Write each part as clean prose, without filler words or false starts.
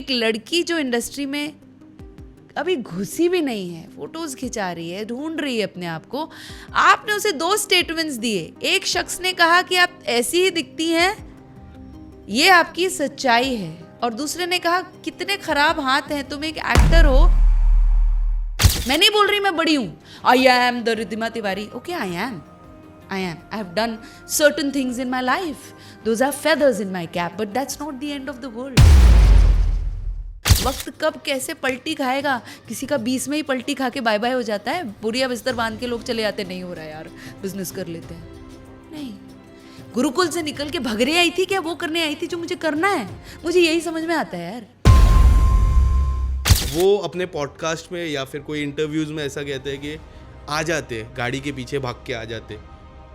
एक लड़की जो इंडस्ट्री में अभी घुसी भी नहीं है, फोटोज खिंचा रही है, ढूंढ रही है अपने आप को, आपने उसे 2 स्टेटमेंट्स दिए। एक शख्स ने कहा कि आप ऐसी ही दिखती हैं, ये आपकी सच्चाई है, और दूसरे ने कहा कितने खराब हाथ हैं, तुम एक एक्टर हो। मैं नहीं बोल रही मैं बड़ी हूं, I am the Riddhima Tiwari, okay I am, I have done certain things in my life. Those are feathers in my cap, but that's not the end of the world. वक्त कब कैसे पलटी खाएगा, किसी का 20 में ही पलटी खा के बाय बाय हो जाता है, बुढ़िया बिस्तर बांध के लोग चले जाते, नहीं हो रहा यार बिजनेस कर लेते हैं। नहीं, गुरुकुल से निकल के भगरे आई थी क्या, वो करने आई थी जो मुझे करना है? मुझे यही समझ में आता है यार। वो अपने पॉडकास्ट में या फिर कोई इंटरव्यूज में ऐसा कहते हैं कि आ जाते, गाड़ी के पीछे भाग के आ जाते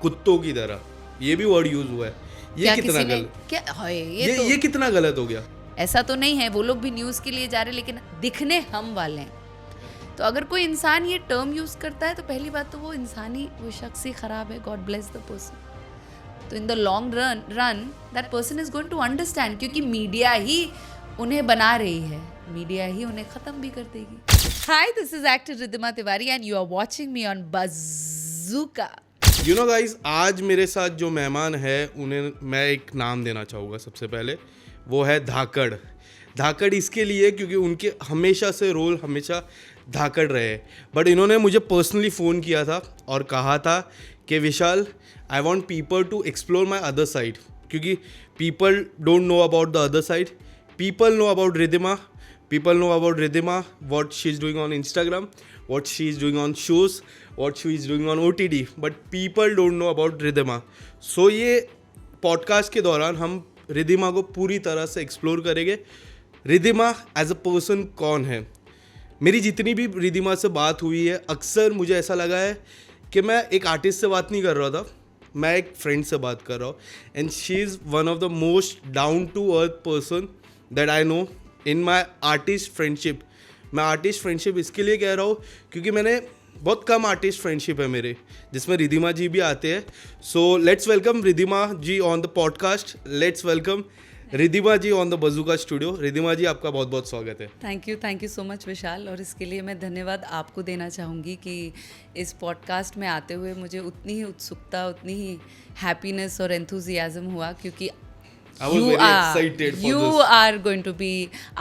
कुत्तों की तरह, ये भी वर्ड यूज हुआ है। ये कितना गलत, क्या ये कितना गलत हो गया? ऐसा तो नहीं है, वो लोग भी न्यूज़ के लिए जा रहे, लेकिन दिखने हम वाले हैं। तो अगर कोई इंसान ये टर्म यूज़ करता है तो पहली बात तो वो इंसान ही, वो शख्स ही ख़राब है। God bless the person. तो in the long run that person is going to understand, क्योंकि मीडिया ही उन्हें बना रही है, मीडिया ही उन्हें ख़त्म भी कर देगी। Hi, this is actor Riddhima Tiwari and you are watching me on Bazooka. You know guys, आज मेरे साथ जो मेहमान है उन्हें मैं एक नाम देना चाहूँगा। सबसे पहले वो है धाकड़। धाकड़ इसके लिए क्योंकि उनके हमेशा से रोल हमेशा धाकड़ रहे, बट इन्होंने मुझे पर्सनली फ़ोन किया था और कहा था कि Vishal, I want people to explore my other side, क्योंकि people don't know about the other side. People know about Riddhima, people know about Riddhima, what she's doing on Instagram, what she's doing on shows, what she's doing on OTT, but people don't know about Riddhima. So ये podcast के दौरान हम रिद्धिमा को पूरी तरह से explore करेंगे। Riddhima as a person कौन है? मेरी जितनी भी रिद्धिमा से बात हुई है, अक्सर मुझे ऐसा लगा है कि मैं एक आर्टिस्ट से बात नहीं कर रहा था, मैं एक फ्रेंड से बात कर रहा हूँ। And she is one of the most down to earth person that I know in my artist friendship. मैं आर्टिस्ट फ्रेंडशिप इसके लिए कह रहा हूँ क्योंकि मैंने बहुत कम आर्टिस्ट फ्रेंडशिप है मेरे, जिसमें रिद्धिमा जी भी आते हैं। So let's welcome Riddhima ji on the podcast. Let's welcome Riddhima ji on the Bazooka studio. Riddhima ji, आपका बहुत बहुत स्वागत है। Thank you so much Vishal. और इसके लिए मैं धन्यवाद आपको देना चाहूँगी कि इस पॉडकास्ट में आते हुए मुझे उतनी ही उत्सुकता, उतनी ही हैप्पीनेस और एंथुजियाज्म हुआ, क्योंकि you are going to be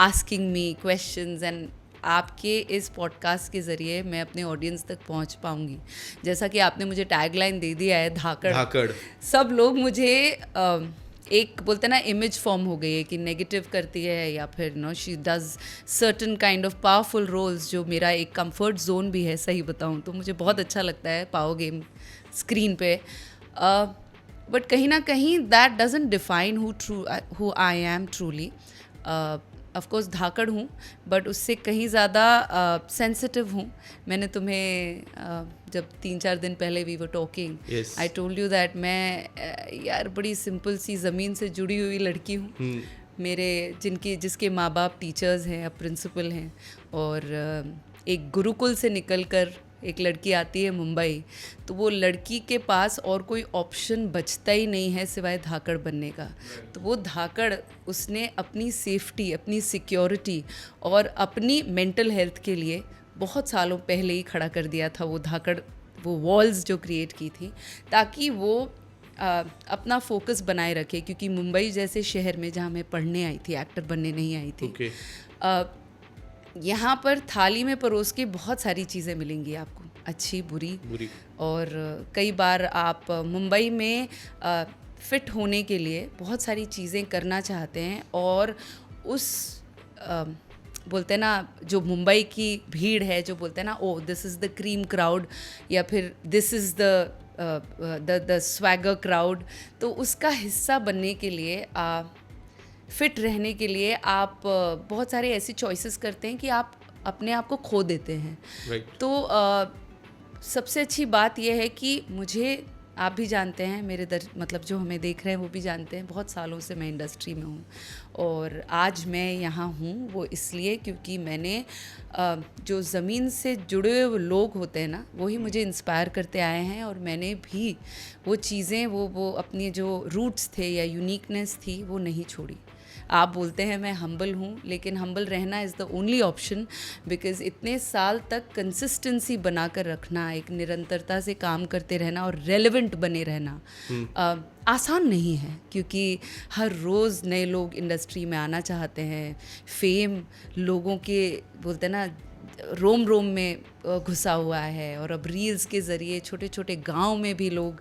asking me questions and आपके इस पॉडकास्ट के ज़रिए मैं अपने ऑडियंस तक पहुंच पाऊंगी। जैसा कि आपने मुझे टैगलाइन दे दिया है, धाकड़। सब लोग मुझे एक बोलते ना इमेज फॉर्म हो गई है कि नेगेटिव करती है, या फिर no she does certain kind of powerful roles, जो मेरा एक कंफर्ट जोन भी है। सही बताऊं तो मुझे बहुत अच्छा लगता है पावर गेम स्क्रीन पे, बट कहीं ना कहीं that doesn't define who I am truly. Of course धाकड़ हूँ, बट उससे कहीं ज़्यादा सेंसिटिव हूँ। मैंने तुम्हें जब 3-4 दिन पहले we were talking, I told you that मैं यार बड़ी सिंपल सी ज़मीन से जुड़ी हुई लड़की हूँ। मेरे जिसके माँ बाप टीचर्स हैं, अब प्रिंसिपल हैं, और एक गुरुकुल से निकल कर एक लड़की आती है मुंबई, तो वो लड़की के पास और कोई ऑप्शन बचता ही नहीं है सिवाय धाकड़ बनने का। तो वो धाकड़, उसने अपनी सेफ्टी, अपनी सिक्योरिटी और अपनी मेंटल हेल्थ के लिए बहुत सालों पहले ही खड़ा कर दिया था वो धाकड़, वो वॉल्स जो क्रिएट की थी, ताकि वो अपना फोकस बनाए रखे। क्योंकि मुंबई जैसे शहर में जहाँ मैं पढ़ने आई थी, एक्टर बनने नहीं आई थी, यहाँ पर थाली में परोस के बहुत सारी चीज़ें मिलेंगी आपको, अच्छी बुरी। और कई बार आप मुंबई में फिट होने के लिए बहुत सारी चीज़ें करना चाहते हैं, और उस बोलते हैं ना, जो मुंबई की भीड़ है, जो बोलते हैं ना, oh this is the cream crowd, या फिर this is the swagger crowd, तो उसका हिस्सा बनने के लिए, फिट रहने के लिए आप बहुत सारे ऐसी चॉइसेस करते हैं कि आप अपने आप को खो देते हैं। तो सबसे अच्छी बात यह है कि मुझे, आप भी जानते हैं, मेरे मतलब जो हमें देख रहे हैं वो भी जानते हैं, बहुत सालों से मैं इंडस्ट्री में हूँ, और आज मैं यहाँ हूँ वो इसलिए क्योंकि मैंने जो ज़मीन से जुड़े हुए लोग होते हैं ना, वही मुझे इंस्पायर करते आए हैं, और मैंने भी वो चीज़ें, वो अपनी जो रूट्स थे या यूनिकनेस थी, वो नहीं छोड़ी। आप बोलते हैं मैं हम्बल हूँ, लेकिन हम्बल रहना is the only option, because इतने साल तक कंसिस्टेंसी बनाकर रखना, एक निरंतरता से काम करते रहना और रेलेवेंट बने रहना आसान नहीं है, क्योंकि हर रोज़ नए लोग इंडस्ट्री में आना चाहते हैं। फेम लोगों के बोलते हैं ना रोम रोम में घुसा हुआ है, और अब रील्स के ज़रिए छोटे छोटे गांव में भी लोग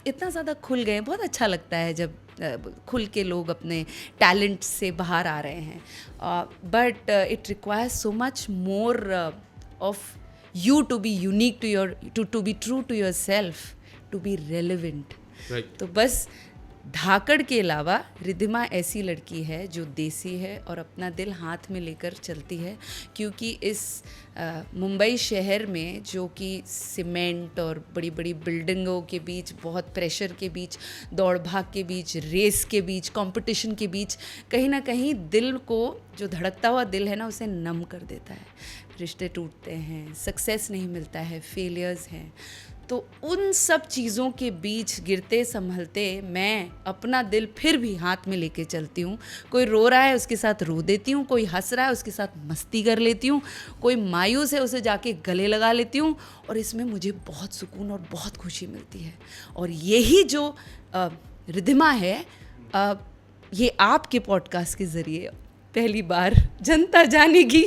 इतना ज़्यादा खुल गए। बहुत अच्छा लगता है जब खुल के लोग अपने टैलेंट से बाहर आ रहे हैं, but it requires so much more of you to be unique to your, to be true to yourself, to be relevant. तो बस धाकड़ के अलावा रिद्धिमा ऐसी लड़की है जो देसी है और अपना दिल हाथ में लेकर चलती है, क्योंकि इस मुंबई शहर में जो कि सीमेंट और बड़ी बड़ी बिल्डिंगों के बीच, बहुत प्रेशर के बीच, दौड़ भाग के बीच, रेस के बीच, कंपटीशन के बीच, कहीं ना कहीं दिल को, जो धड़कता हुआ दिल है ना, उसे नम कर देता है। रिश्ते टूटते हैं, सक्सेस नहीं मिलता है, फेलियर्स हैं। तो उन सब चीज़ों के बीच गिरते संभलते मैं अपना दिल फिर भी हाथ में लेके चलती हूँ। कोई रो रहा है उसके साथ रो देती हूँ, कोई हंस रहा है उसके साथ मस्ती कर लेती हूँ, कोई मायूस है उसे जाके गले लगा लेती हूँ, और इसमें मुझे बहुत सुकून और बहुत खुशी मिलती है। और यही जो रिद्धिमा है, ये आपके पॉडकास्ट के ज़रिए पहली बार जनता जानेगी।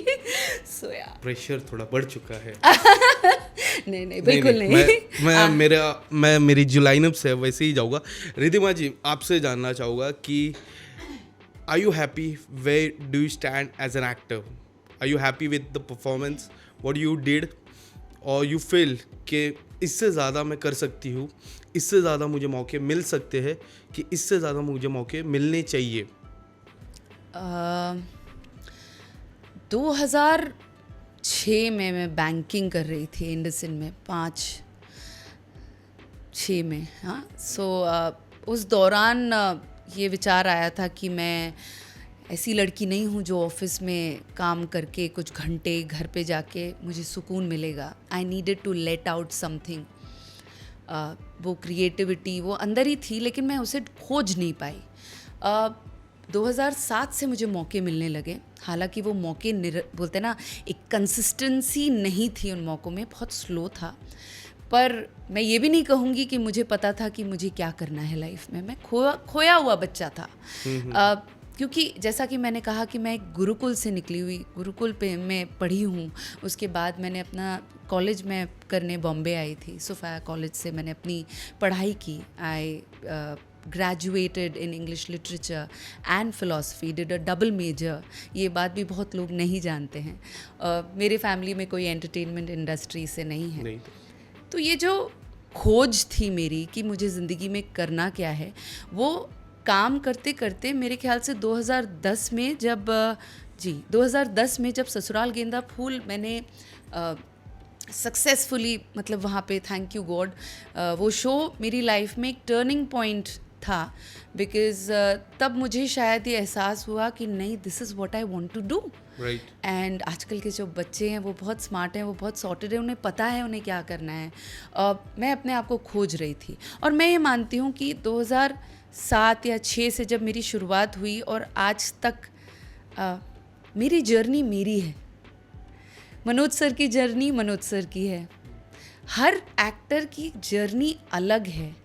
सोया प्रेशर थोड़ा बढ़ चुका है। नहीं बिल्कुल नहीं। मैं मेरी जो लाइनअप से वैसे ही जाऊँगा। रिद्धिमा जी, आपसे जानना चाहूँगा कि are you happy, where do you stand as an actor? Are you happy with the performance what you did, और यू फील कि इससे ज़्यादा मैं कर सकती हूँ, इससे ज़्यादा मुझे मौके मिल सकते हैं, कि इससे ज़्यादा मुझे मौके मिलने चाहिए? 2006 में मैं बैंकिंग कर रही थी इंडसइंड में, 5-6 में। हाँ, सो उस दौरान ये विचार आया था कि मैं ऐसी लड़की नहीं हूँ जो ऑफिस में काम करके कुछ घंटे घर पे जाके मुझे सुकून मिलेगा। I needed to let out something. वो क्रिएटिविटी वो अंदर ही थी, लेकिन मैं उसे खोज नहीं पाई। 2007 से मुझे मौके मिलने लगे। हालांकि वो मौके बोलते ना, एक कंसिस्टेंसी नहीं थी उन मौक़ों में, बहुत स्लो था। पर मैं ये भी नहीं कहूँगी कि मुझे पता था कि मुझे क्या करना है लाइफ में। मैं खोया हुआ बच्चा था। क्योंकि जैसा कि मैंने कहा कि मैं एक गुरुकुल से निकली हुई, गुरुकुल पे मैं पढ़ी हूँ। उसके बाद मैंने अपना कॉलेज में करने बॉम्बे आई थी, सोफिया कॉलेज से मैंने अपनी पढ़ाई की। आई graduated in English literature and philosophy, did a double major। ये बात भी बहुत लोग नहीं जानते हैं। मेरे फैमिली में कोई एंटरटेनमेंट इंडस्ट्री से नहीं है। तो ये जो खोज थी मेरी कि मुझे ज़िंदगी में करना क्या है, वो काम करते करते मेरे ख्याल से 2010 में जब ससुराल गेंदा फूल मैंने सक्सेसफुली, मतलब वहाँ पे थैंक यू गॉड, वो शो मेरी लाइफ में एक टर्निंग पॉइंट था। बिकॉज तब मुझे शायद ये एहसास हुआ कि नहीं, this is what I want to do. And आजकल के जो बच्चे हैं वो बहुत स्मार्ट हैं, वो बहुत सॉर्टेड हैं, उन्हें पता है उन्हें क्या करना है। मैं अपने आप को खोज रही थी, और मैं ये मानती हूँ कि 2007 या 6 से जब मेरी शुरुआत हुई और आज तक मेरी जर्नी मेरी है। मनोज सर की जर्नी मनोज सर की है। हर एक्टर की जर्नी अलग है।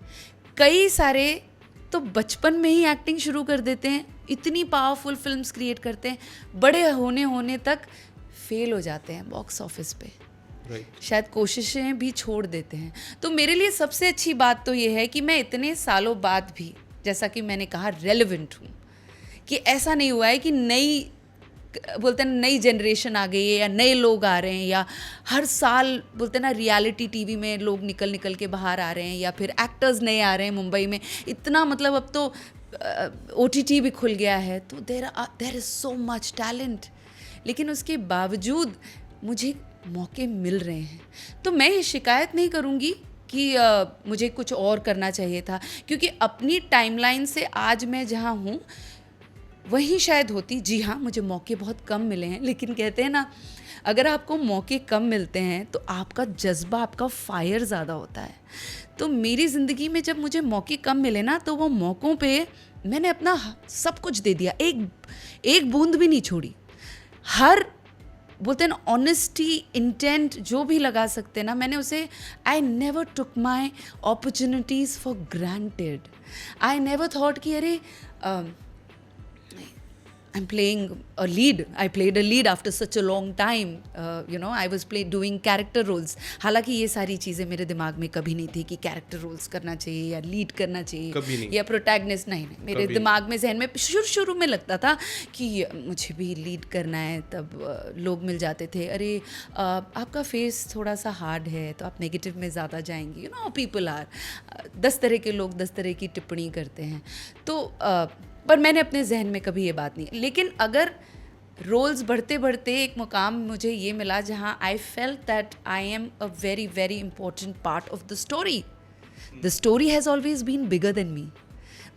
कई सारे तो बचपन में ही एक्टिंग शुरू कर देते हैं, इतनी पावरफुल फिल्म्स क्रिएट करते हैं, बड़े होने तक फेल हो जाते हैं बॉक्स ऑफिस पे। शायद कोशिशें भी छोड़ देते हैं। तो मेरे लिए सबसे अच्छी बात तो ये है कि मैं इतने सालों बाद भी, जैसा कि मैंने कहा, रेलेवेंट हूँ। कि ऐसा नहीं हुआ है कि नई जनरेशन आ गई है या नए लोग आ रहे हैं, या हर साल बोलते ना रियलिटी टीवी में लोग निकल के बाहर आ रहे हैं, या फिर एक्टर्स नए आ रहे हैं मुंबई में। इतना मतलब अब तो OTT भी खुल गया है, तो there is so much talent. लेकिन उसके बावजूद मुझे मौके मिल रहे हैं, तो मैं ये शिकायत नहीं करूँगी कि मुझे कुछ और करना चाहिए था, क्योंकि अपनी टाइमलाइन से आज मैं जहाँ हूँ वहीं शायद होती। जी हाँ, मुझे मौके बहुत कम मिले हैं, लेकिन कहते हैं ना, अगर आपको मौके कम मिलते हैं तो आपका जज्बा, आपका फायर ज़्यादा होता है। तो मेरी ज़िंदगी में जब मुझे मौके कम मिले ना, तो वो मौक़ों पे मैंने अपना सब कुछ दे दिया, एक बूंद भी नहीं छोड़ी। हर बोलते हैं ना ऑनेस्टी, इंटेंट जो भी लगा सकते हैं ना, मैंने उसे, I never took my opportunities for granted. I never thought कि अरे I'm playing a lead. I played a lead after such a long time. I was doing character roles. हालांकि ये सारी चीज़ें मेरे दिमाग में कभी नहीं थी कि कैरेक्टर रोल्स करना चाहिए या लीड करना चाहिए या प्रोटैगनिस्ट, नहीं मेरे दिमाग में, जहन में शुरू में लगता था कि मुझे भी लीड करना है। तब लोग मिल जाते थे, अरे आपका फेस थोड़ा सा हार्ड है तो आप नेगेटिव में ज़्यादा जाएंगी। पीपल आर 10 तरह के लोग 10 तरह की टिप्पणी करते हैं। तो पर मैंने अपने जहन में कभी ये बात नहीं। लेकिन अगर रोल्स बढ़ते बढ़ते एक मुकाम मुझे ये मिला जहाँ I felt that I am a very very important part of the story. The story has always been bigger than me.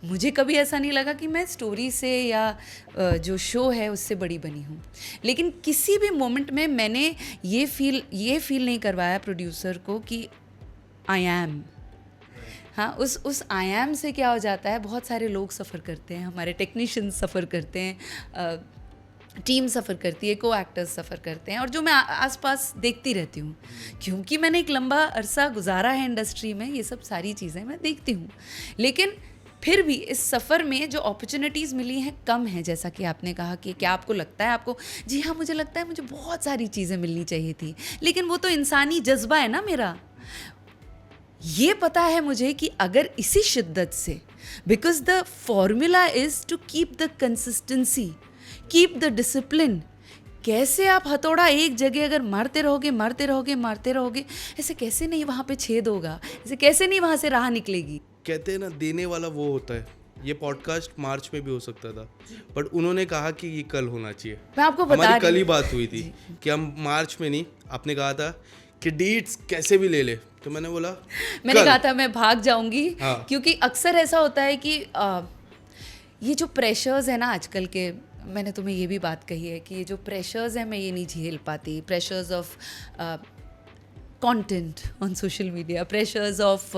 मुझे कभी ऐसा नहीं लगा कि मैं स्टोरी से या जो शो है उससे बड़ी बनी हूँ। लेकिन किसी भी मोमेंट में मैंने ये फील नहीं करवाया प्रोड्यूसर को कि आई एम। हाँ, उस आई एम से क्या हो जाता है, बहुत सारे लोग सफ़र करते हैं, हमारे टेक्नीशियंस सफ़र करते हैं, टीम सफ़र करती है, को एक्टर्स सफ़र करते हैं, और जो मैं आसपास देखती रहती हूँ क्योंकि मैंने एक लंबा अरसा गुजारा है इंडस्ट्री में, ये सब सारी चीज़ें मैं देखती हूँ। लेकिन फिर भी इस सफ़र में जो अपॉर्चुनिटीज़ मिली हैं कम है। जैसा कि आपने कहा कि क्या आपको लगता है, आपको, जी हाँ, मुझे लगता है मुझे बहुत सारी चीज़ें मिलनी चाहिए थी, लेकिन वो तो इंसानी जज्बा है ना मेरा। ये पता है मुझे कि अगर इसी शिद्दत से, because the formula is to keep the consistency, keep the discipline. कैसे आप हथौड़ा एक जगह अगर मारते रहोगे, ऐसे कैसे नहीं वहाँ पे छेद होगा, ऐसे कैसे नहीं वहाँ से राह निकलेगी। कहते हैं ना, देने वाला वो होता है। ये पॉडकास्ट मार्च में भी हो सकता था, बट उन्होंने कहा कि ये कल होना चाहिए। मैं आपको बता रही हूँ, हमारी कल ही बात हुई थी कि हम मार्च में नहीं, आपने कहा था कि डेट्स कैसे भी ले ले, तो मैंने कहा था मैं भाग जाऊंगी। हाँ। क्योंकि अक्सर ऐसा होता है कि ये जो प्रेशर्स है ना आजकल के, मैंने तुम्हें ये भी बात कही है कि ये जो प्रेशर्स है मैं ये नहीं झेल पाती। Pressures of content on social media, pressures of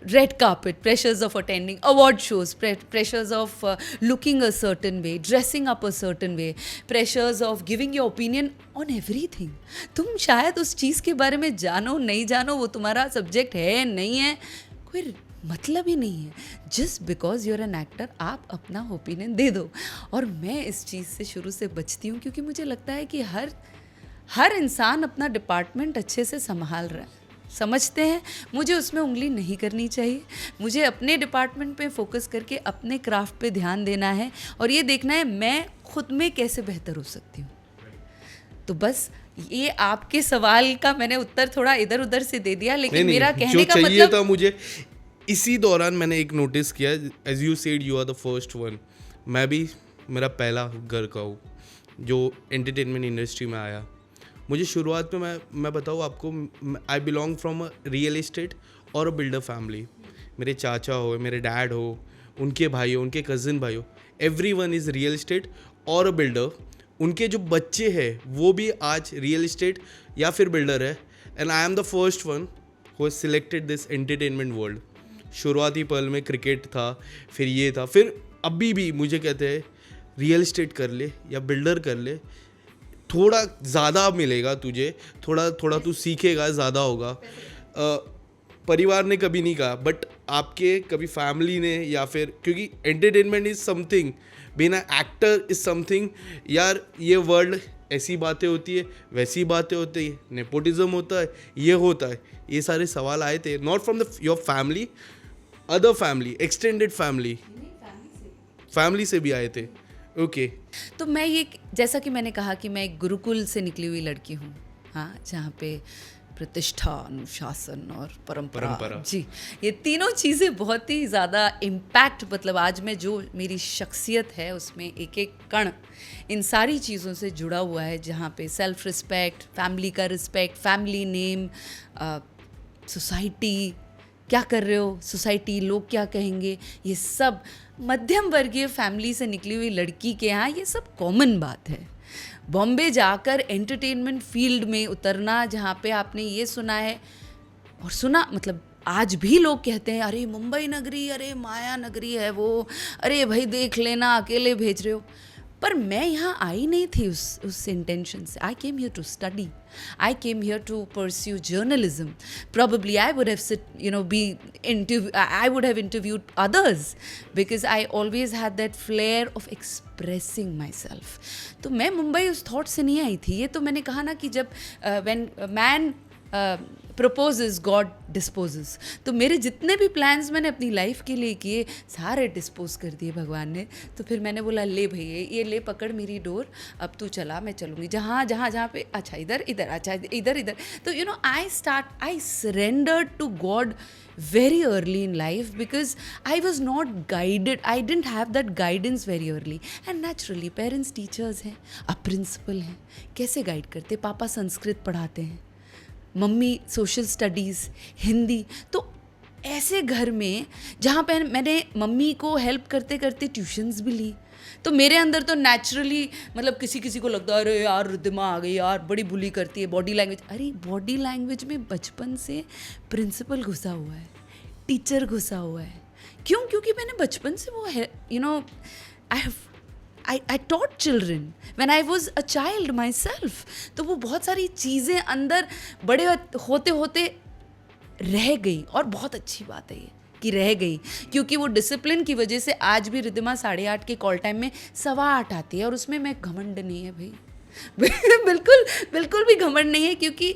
red carpet, pressures of attending award shows, pressures of looking a certain way, dressing up a certain way, pressures of giving your opinion on everything. तुम शायद उस चीज़ के बारे में जानो नहीं जानो, वो तुम्हारा सब्जेक्ट है नहीं है, कोई मतलब ही नहीं है। Just because you're an actor आप अपना ओपिनियन दे दो। और मैं इस चीज़ से शुरू से बचती हूँ क्योंकि मुझे लगता है कि हर इंसान अपना डिपार्टमेंट अच्छे से संभाल रहा है, समझते हैं। मुझे उसमें उंगली नहीं करनी चाहिए। मुझे अपने डिपार्टमेंट पे फोकस करके अपने क्राफ्ट पे ध्यान देना है और ये देखना है मैं खुद में कैसे बेहतर हो सकती हूँ। तो बस ये आपके सवाल का मैंने उत्तर थोड़ा इधर उधर से दे दिया, लेकिन मेरा कहने का मतलब था मुझे इसी दौरान मैंने एक नोटिस किया, as you said you are the first one. मैं भी मेरा पहला घर का हूँ जो एंटरटेनमेंट इंडस्ट्री में आया। मुझे शुरुआत में मैं बताऊँ आपको, I belong from a real estate और अ बिल्डर फैमिली। मेरे चाचा हो, मेरे डैड हो, उनके भाई हो, उनके कज़न भाई हो, एवरीवन इज़ रियल एस्टेट और अ बिल्डर। उनके जो बच्चे हैं वो भी आज रियल एस्टेट या फिर बिल्डर है। And I am the first one who has selected this entertainment world. शुरुआती पल में क्रिकेट था, फिर ये था, फिर अभी भी मुझे कहते हैं रियल एस्टेट कर ले या बिल्डर कर ले, थोड़ा ज़्यादा मिलेगा तुझे, थोड़ा तू सीखेगा, ज़्यादा होगा। परिवार ने कभी नहीं कहा, बट आपके कभी फैमिली ने, या फिर क्योंकि entertainment is something, being a actor is something. यार ये वर्ल्ड ऐसी बातें होती है, वैसी बातें होती है, नेपोटिज्म होता है, ये होता है। ये सारे सवाल आए थे not from your family, other family, extended family से भी आए थे। ओके तो मैं ये, जैसा कि मैंने कहा कि मैं एक गुरुकुल से निकली हुई लड़की हूँ, हाँ, जहाँ पे प्रतिष्ठा, अनुशासन और परंपरा, जी, ये तीनों चीज़ें बहुत ही ज़्यादा इम्पैक्ट, मतलब आज में जो मेरी शख्सियत है उसमें एक एक कण इन सारी चीज़ों से जुड़ा हुआ है, जहाँ पे सेल्फ रिस्पेक्ट, फैमिली का रिस्पेक्ट, फैमिली नेम, सोसाइटी क्या कर रहे हो, सोसाइटी लोग क्या कहेंगे, ये सब मध्यम वर्गीय फैमिली से निकली हुई लड़की के यहाँ ये सब कॉमन बात है। बॉम्बे जाकर एंटरटेनमेंट फील्ड में उतरना, जहाँ पे आपने ये सुना है और सुना, मतलब आज भी लोग कहते हैं अरे मुंबई नगरी, अरे माया नगरी है वो, अरे भाई देख लेना, अकेले भेज रहे हो। पर मैं यहाँ आई नहीं थी उस इंटेंशन से। I came here to study, I came here to pursue journalism. Probably I would have I would have interviewed others because I always had that flair of expressing myself. तो मैं मुंबई उस थॉट से नहीं आई थी। ये तो मैंने कहा ना कि जब when man proposes God disposes, तो मेरे जितने भी प्लान्स मैंने अपनी लाइफ के लिए किए सारे डिस्पोज कर दिए भगवान ने। तो फिर मैंने बोला ले भैया ये ले पकड़ मेरी डोर, अब तू चला, मैं चलूँगी जहाँ जहाँ जहाँ पे, अच्छा इधर इधर, अच्छा इधर इधर। तो I surrendered to God very early in life because I was not guided. I didn't have that guidance very early. And naturally parents teachers हैं, अब प्रिंसिपल हैं, कैसे गाइड करते? पापा संस्कृत पढ़ाते हैं, मम्मी सोशल स्टडीज़, हिंदी। तो ऐसे घर में जहाँ पे मैंने मम्मी को हेल्प करते करते ट्यूशन्स भी ली, तो मेरे अंदर तो नेचुरली मतलब किसी को लगता है अरे यार रिद्धिमा आ गई यार, बड़ी बुली करती है, बॉडी लैंग्वेज। अरे बॉडी लैंग्वेज में बचपन से प्रिंसिपल घुसा हुआ है, टीचर घुसा हुआ है। क्यों? क्योंकि मैंने बचपन से वो I taught children when I was a child myself. तो वो बहुत सारी चीज़ें अंदर बड़े होते होते रह गई, और बहुत अच्छी बात है ये कि रह गई, क्योंकि वो डिसिप्लिन की वजह से आज भी रिद्धिमा 8:30 के कॉल टाइम में 8:15 आती है, और उसमें मैं घमंड नहीं है भाई बिल्कुल भी घमंड नहीं है, क्योंकि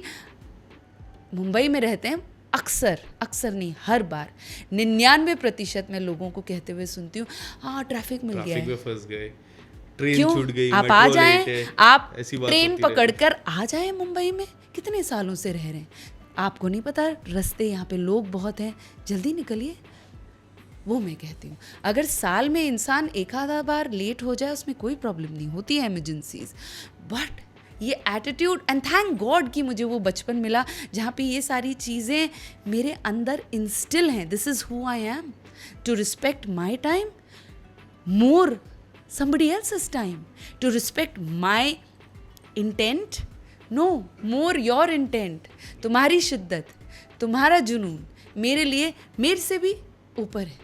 मुंबई में रहते हैं अक्सर नहीं हर बार 99% मैं लोगों को कहते हुए सुनती हूँ हाँ ट्रैफिक मिल गया है, फंस गए, ट्रेन क्यों? छूट गई, आप आ जाएं, आप ट्रेन पकड़कर आ जाएं। मुंबई में कितने सालों से रह रहे हैं, आपको नहीं पता रास्ते यहाँ पे लोग बहुत हैं, जल्दी निकलिए। वो मैं कहती हूँ अगर साल में इंसान एक आधा बार लेट हो जाए उसमें कोई प्रॉब्लम नहीं होती है, इमरजेंसीज। बट ये एटीट्यूड, एंड थैंक गॉड कि मुझे वो बचपन मिला जहाँ पे ये सारी चीज़ें मेरे अंदर इंस्टिल हैं। This is who I am, to respect my time more somebody else's time, to respect my intent, no more your intent. तुम्हारी शिद्दत, तुम्हारा जुनून मेरे लिए मेरे से भी ऊपर है।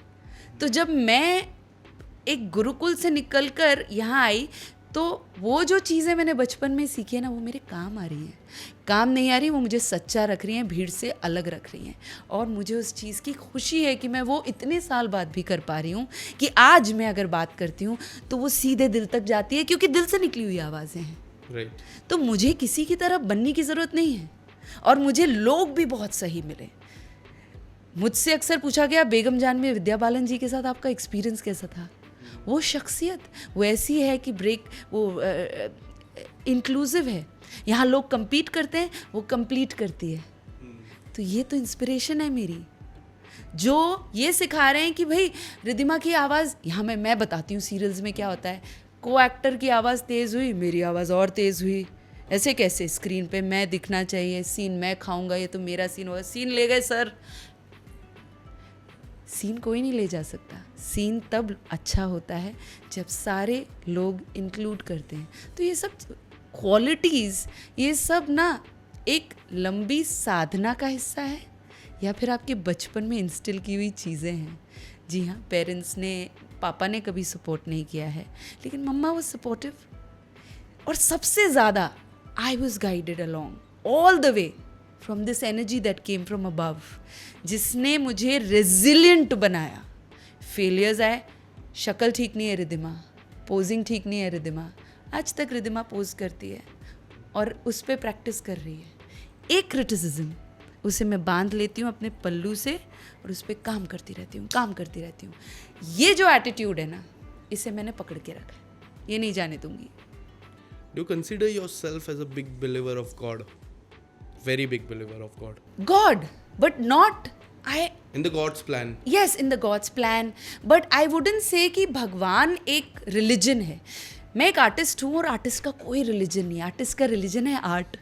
तो जब मैं एक गुरुकुल से निकलकर यहाँ आई तो वो जो चीज़ें मैंने बचपन में सीखी है ना, वो मेरे काम आ रही हैं। काम नहीं आ रही, वो मुझे सच्चा रख रही हैं, भीड़ से अलग रख रही हैं। और मुझे उस चीज़ की खुशी है कि मैं वो इतने साल बाद भी कर पा रही हूँ कि आज मैं अगर बात करती हूँ तो वो सीधे दिल तक जाती है, क्योंकि दिल से निकली हुई आवाज़ें हैं। Right. तो मुझे किसी की तरह बनने की ज़रूरत नहीं है, और मुझे लोग भी बहुत सही मिले। मुझसे अक्सर पूछा गया बेगम जान में विद्या बालन जी के साथ आपका एक्सपीरियंस कैसा था? वो शख्सियत वो ऐसी है कि इंक्लूसिव है। यहाँ लोग compete करते हैं, वो कंप्लीट करती है। तो ये तो इंस्पिरेशन है मेरी, जो ये सिखा रहे हैं कि भाई रिद्धिमा की आवाज़, यहाँ मैं बताती हूँ सीरियल्स में क्या होता है, को एक्टर की आवाज़ तेज़ हुई, मेरी आवाज़ और तेज़ हुई। ऐसे कैसे? स्क्रीन पे मैं दिखना चाहिए, सीन मैं खाऊंगा, ये तो मेरा सीन होगा। सीन ले गए सर, सीन कोई नहीं ले जा सकता। सीन तब अच्छा होता है जब सारे लोग इंक्लूड करते हैं। तो ये सब क्वालिटीज़, ये सब ना एक लंबी साधना का हिस्सा है, या फिर आपके बचपन में इंस्टिल की हुई चीज़ें हैं। जी हाँ, पेरेंट्स ने, पापा ने कभी सपोर्ट नहीं किया है, लेकिन मम्मा वाज सपोर्टिव। और सबसे ज़्यादा I was guided along all the way from this energy that came from above, जिसने मुझे रेजिलिएंट बनाया। फेलियर्स आए, शक्ल ठीक नहीं है रिद्धिमा, पोजिंग ठीक नहीं है रिद्धिमा, आज तक रिद्धिमा पोज करती है और उस पर प्रैक्टिस कर रही है। एक क्रिटिसिज्म उसे मैं बांध लेती हूँ अपने पल्लू से और उस पर काम करती रहती हूँ। ये जो एटीट्यूड है ना, इसे मैंने पकड़ के रखा है, ये नहीं जाने दूंगी। Do you consider yourself as a big believer of God? Very big believer of God. God, but not In the God's plan. Yes, in the God's plan. But I wouldn't say कि भगवान एक religion है। मैं एक artist हूँ और artist का कोई रिलीजन नहीं है। आर्टिस्ट का रिलीजन है आर्ट।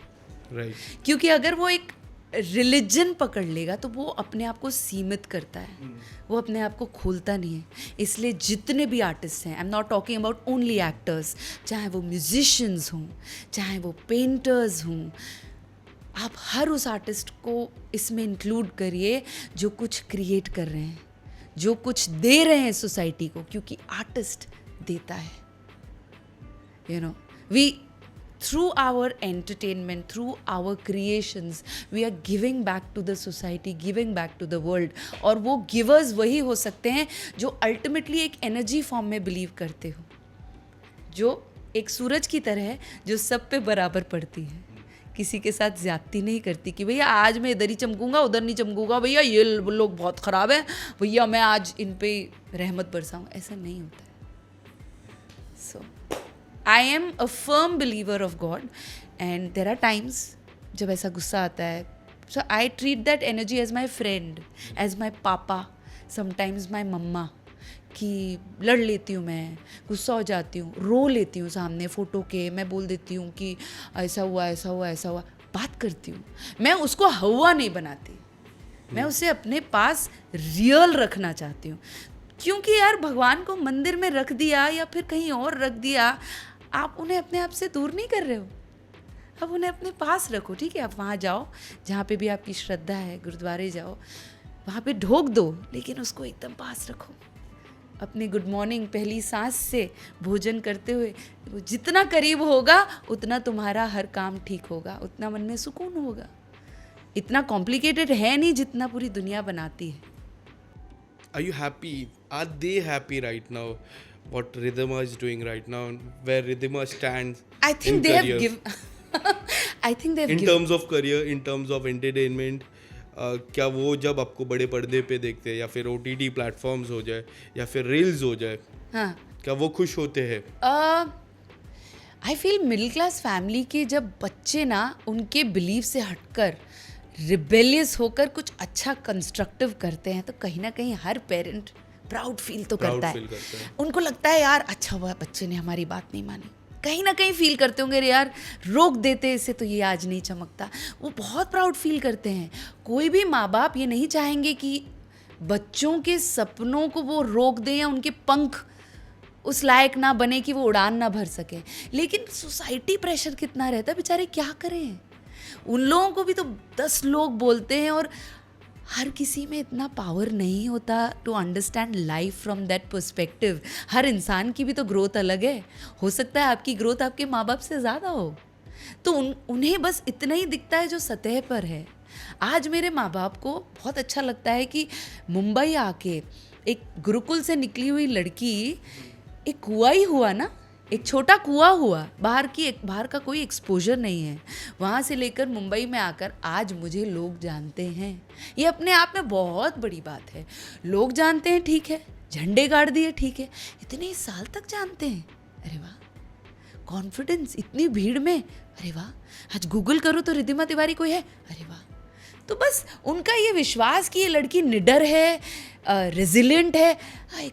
Right. क्योंकि अगर वो एक रिलीजन पकड़ लेगा तो वो अपने आप को सीमित करता है, वो अपने आप को खोलता नहीं है। इसलिए जितने भी आर्टिस्ट हैं, आई am not talking about only actors, चाहे वो म्यूजिशियंस हों, चाहे वो पेंटर्स हों, आप हर उस आर्टिस्ट को इसमें इंक्लूड करिए जो कुछ क्रिएट कर रहे हैं, जो कुछ दे रहे हैं सोसाइटी को, क्योंकि आर्टिस्ट देता है. You know, we through our entertainment, through our creations, we are giving back to the society, giving back to the world. और वो गिवर्स वही हो सकते हैं जो अल्टीमेटली एक एनर्जी फॉर्म में बिलीव करते हो, जो एक सूरज की तरह है, जो सब पे बराबर पड़ती है, किसी के साथ ज्यादती नहीं करती कि भैया आज मैं इधर ही चमकूंगा उधर नहीं चमकूंगा, भैया ये लोग बहुत ख़राब हैं, भैया मैं आज इन पे रहमत बरसाऊँ. ऐसा नहीं होता है. सो I am a firm believer of God, and there are times जब ऐसा गुस्सा आता है, so I treat that energy as my friend, as my papa, sometimes my mama, कि लड़ लेती हूँ मैं, गुस्सा हो जाती हूँ, रो लेती हूँ सामने फ़ोटो के, मैं बोल देती हूँ कि ऐसा हुआ ऐसा हुआ ऐसा हुआ, बात करती हूँ. मैं उसको हवा नहीं बनाती, मैं उसे अपने पास रियल रखना चाहती हूँ. क्योंकि यार भगवान को मंदिर में रख दिया या फिर कहीं और रख दिया, आप उन्हें अपने आप से दूर नहीं कर रहे हो, आप उन्हें अपने पास रखो. ठीक है, आप वहाँ जाओ जहाँ पे भी आपकी श्रद्धा है, गुरुद्वारे जाओ, वहाँ पे ढोक दो, लेकिन उसको एकदम पास रखो. अपने गुड मॉर्निंग पहली सांस से भोजन करते हुए जितना करीब होगा उतना तुम्हारा हर काम ठीक होगा, उतना मन में सुकून होगा. इतना कॉम्प्लिकेटेड है नहीं जितना पूरी दुनिया बनाती है. Are you happy? Are they happy right now? What Ridhima is doing right now, where Ridhima stands? I think in they career. have given. I think they have in given. terms of career, in terms of entertainment, क्या वो जब आपको बड़े पर्दे पे देखते हैं या फिर OTT प्लेटफॉर्म्स हो जाए या फिर रील्स हो जाए, हाँ, क्या वो खुश होते हैं? I feel middle class family के जब बच्चे ना उनके बिलीव से हटकर रिबेलियस होकर कुछ अच्छा कंस्ट्रक्टिव करते हैं, तो कहीं ना कहीं हर पेरेंट प्राउड फील तो करता है. उनको लगता है यार अच्छा हुआ बच्चे ने हमारी बात नहीं मानी. कहीं ना कहीं फील करते होंगे यार रोक देते इसे तो ये आज नहीं चमकता. वो बहुत प्राउड फील करते हैं. कोई भी माँ बाप ये नहीं चाहेंगे कि बच्चों के सपनों को वो रोक दें या उनके पंख उस लायक ना बने कि वो उड़ान ना भर सके. लेकिन सोसाइटी प्रेशर कितना रहता है, बेचारे क्या करें. उन लोगों को भी तो 10 लोग बोलते हैं और हर किसी में इतना पावर नहीं होता to understand life from that perspective. हर इंसान की भी तो ग्रोथ अलग है. हो सकता है आपकी ग्रोथ आपके माँ बाप से ज़्यादा हो, तो उन्हें बस इतना ही दिखता है जो सतह पर है. आज मेरे माँ बाप को बहुत अच्छा लगता है कि मुंबई आके एक गुरुकुल से निकली हुई लड़की, एक कुआं ही हुआ ना, एक छोटा कुआं हुआ, बाहर का कोई एक्सपोजर नहीं है, वहाँ से लेकर मुंबई में आकर आज मुझे लोग जानते हैं. ये अपने आप में बहुत बड़ी बात है. लोग जानते हैं ठीक है, झंडे गाड़ दिए ठीक है, इतने साल तक जानते हैं, अरे वाह. कॉन्फिडेंस इतनी भीड़ में, अरे वाह. आज गूगल करो तो रिद्धिमा तिवारी कोई है, अरे वाह. तो बस उनका ये विश्वास कि ये लड़की निडर है, रेजिलिएंट है,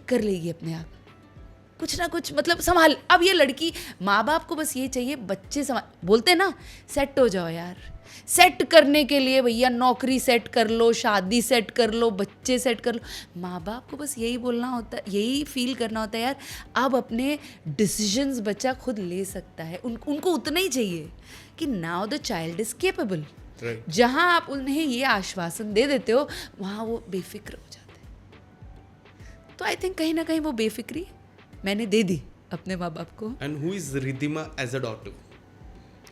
कर लेगी अपने आप कुछ ना कुछ, मतलब संभाल. अब ये लड़की, माँ बाप को बस ये चाहिए बच्चे बोलते हैं ना सेट हो जाओ यार. सेट करने के लिए भैया नौकरी सेट कर लो, शादी सेट कर लो, बच्चे सेट कर लो. माँ बाप को बस यही बोलना होता है, यही फील करना होता है यार अब अपने डिसीजंस बच्चा खुद ले सकता है. उनको उतना ही चाहिए कि now the child is capable. जहाँ आप उन्हें ये आश्वासन दे देते हो वहाँ वो बेफिक्र हो जाते हैं. तो आई थिंक कहीं ना कहीं वो बेफिक्री मैंने दे दी अपने माँ बाप को. And who is Ridhima as a daughter?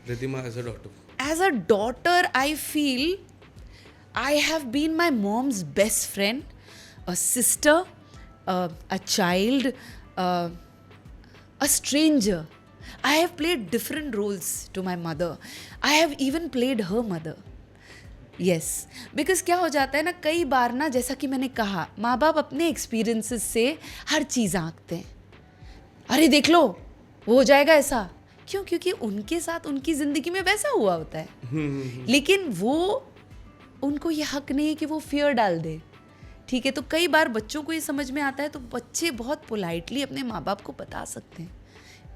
Ridhima as a daughter. As a daughter, I feel I have been my mom's best friend, a sister, a child, a stranger. I have played different roles to my mother. I have even played her mother. Yes, because क्या हो जाता है ना, कई बार ना, जैसा कि मैंने कहा, माँ बाप अपने एक्सपीरियंसेस से हर चीज़ आंकते हैं. अरे देख लो वो हो जाएगा ऐसा, क्यों? क्योंकि उनके साथ उनकी ज़िंदगी में वैसा हुआ होता है. लेकिन वो उनको ये हक नहीं है कि वो फियर डाल दे. ठीक है, तो कई बार बच्चों को ये समझ में आता है तो बच्चे बहुत पोलाइटली अपने माँ बाप को बता सकते हैं,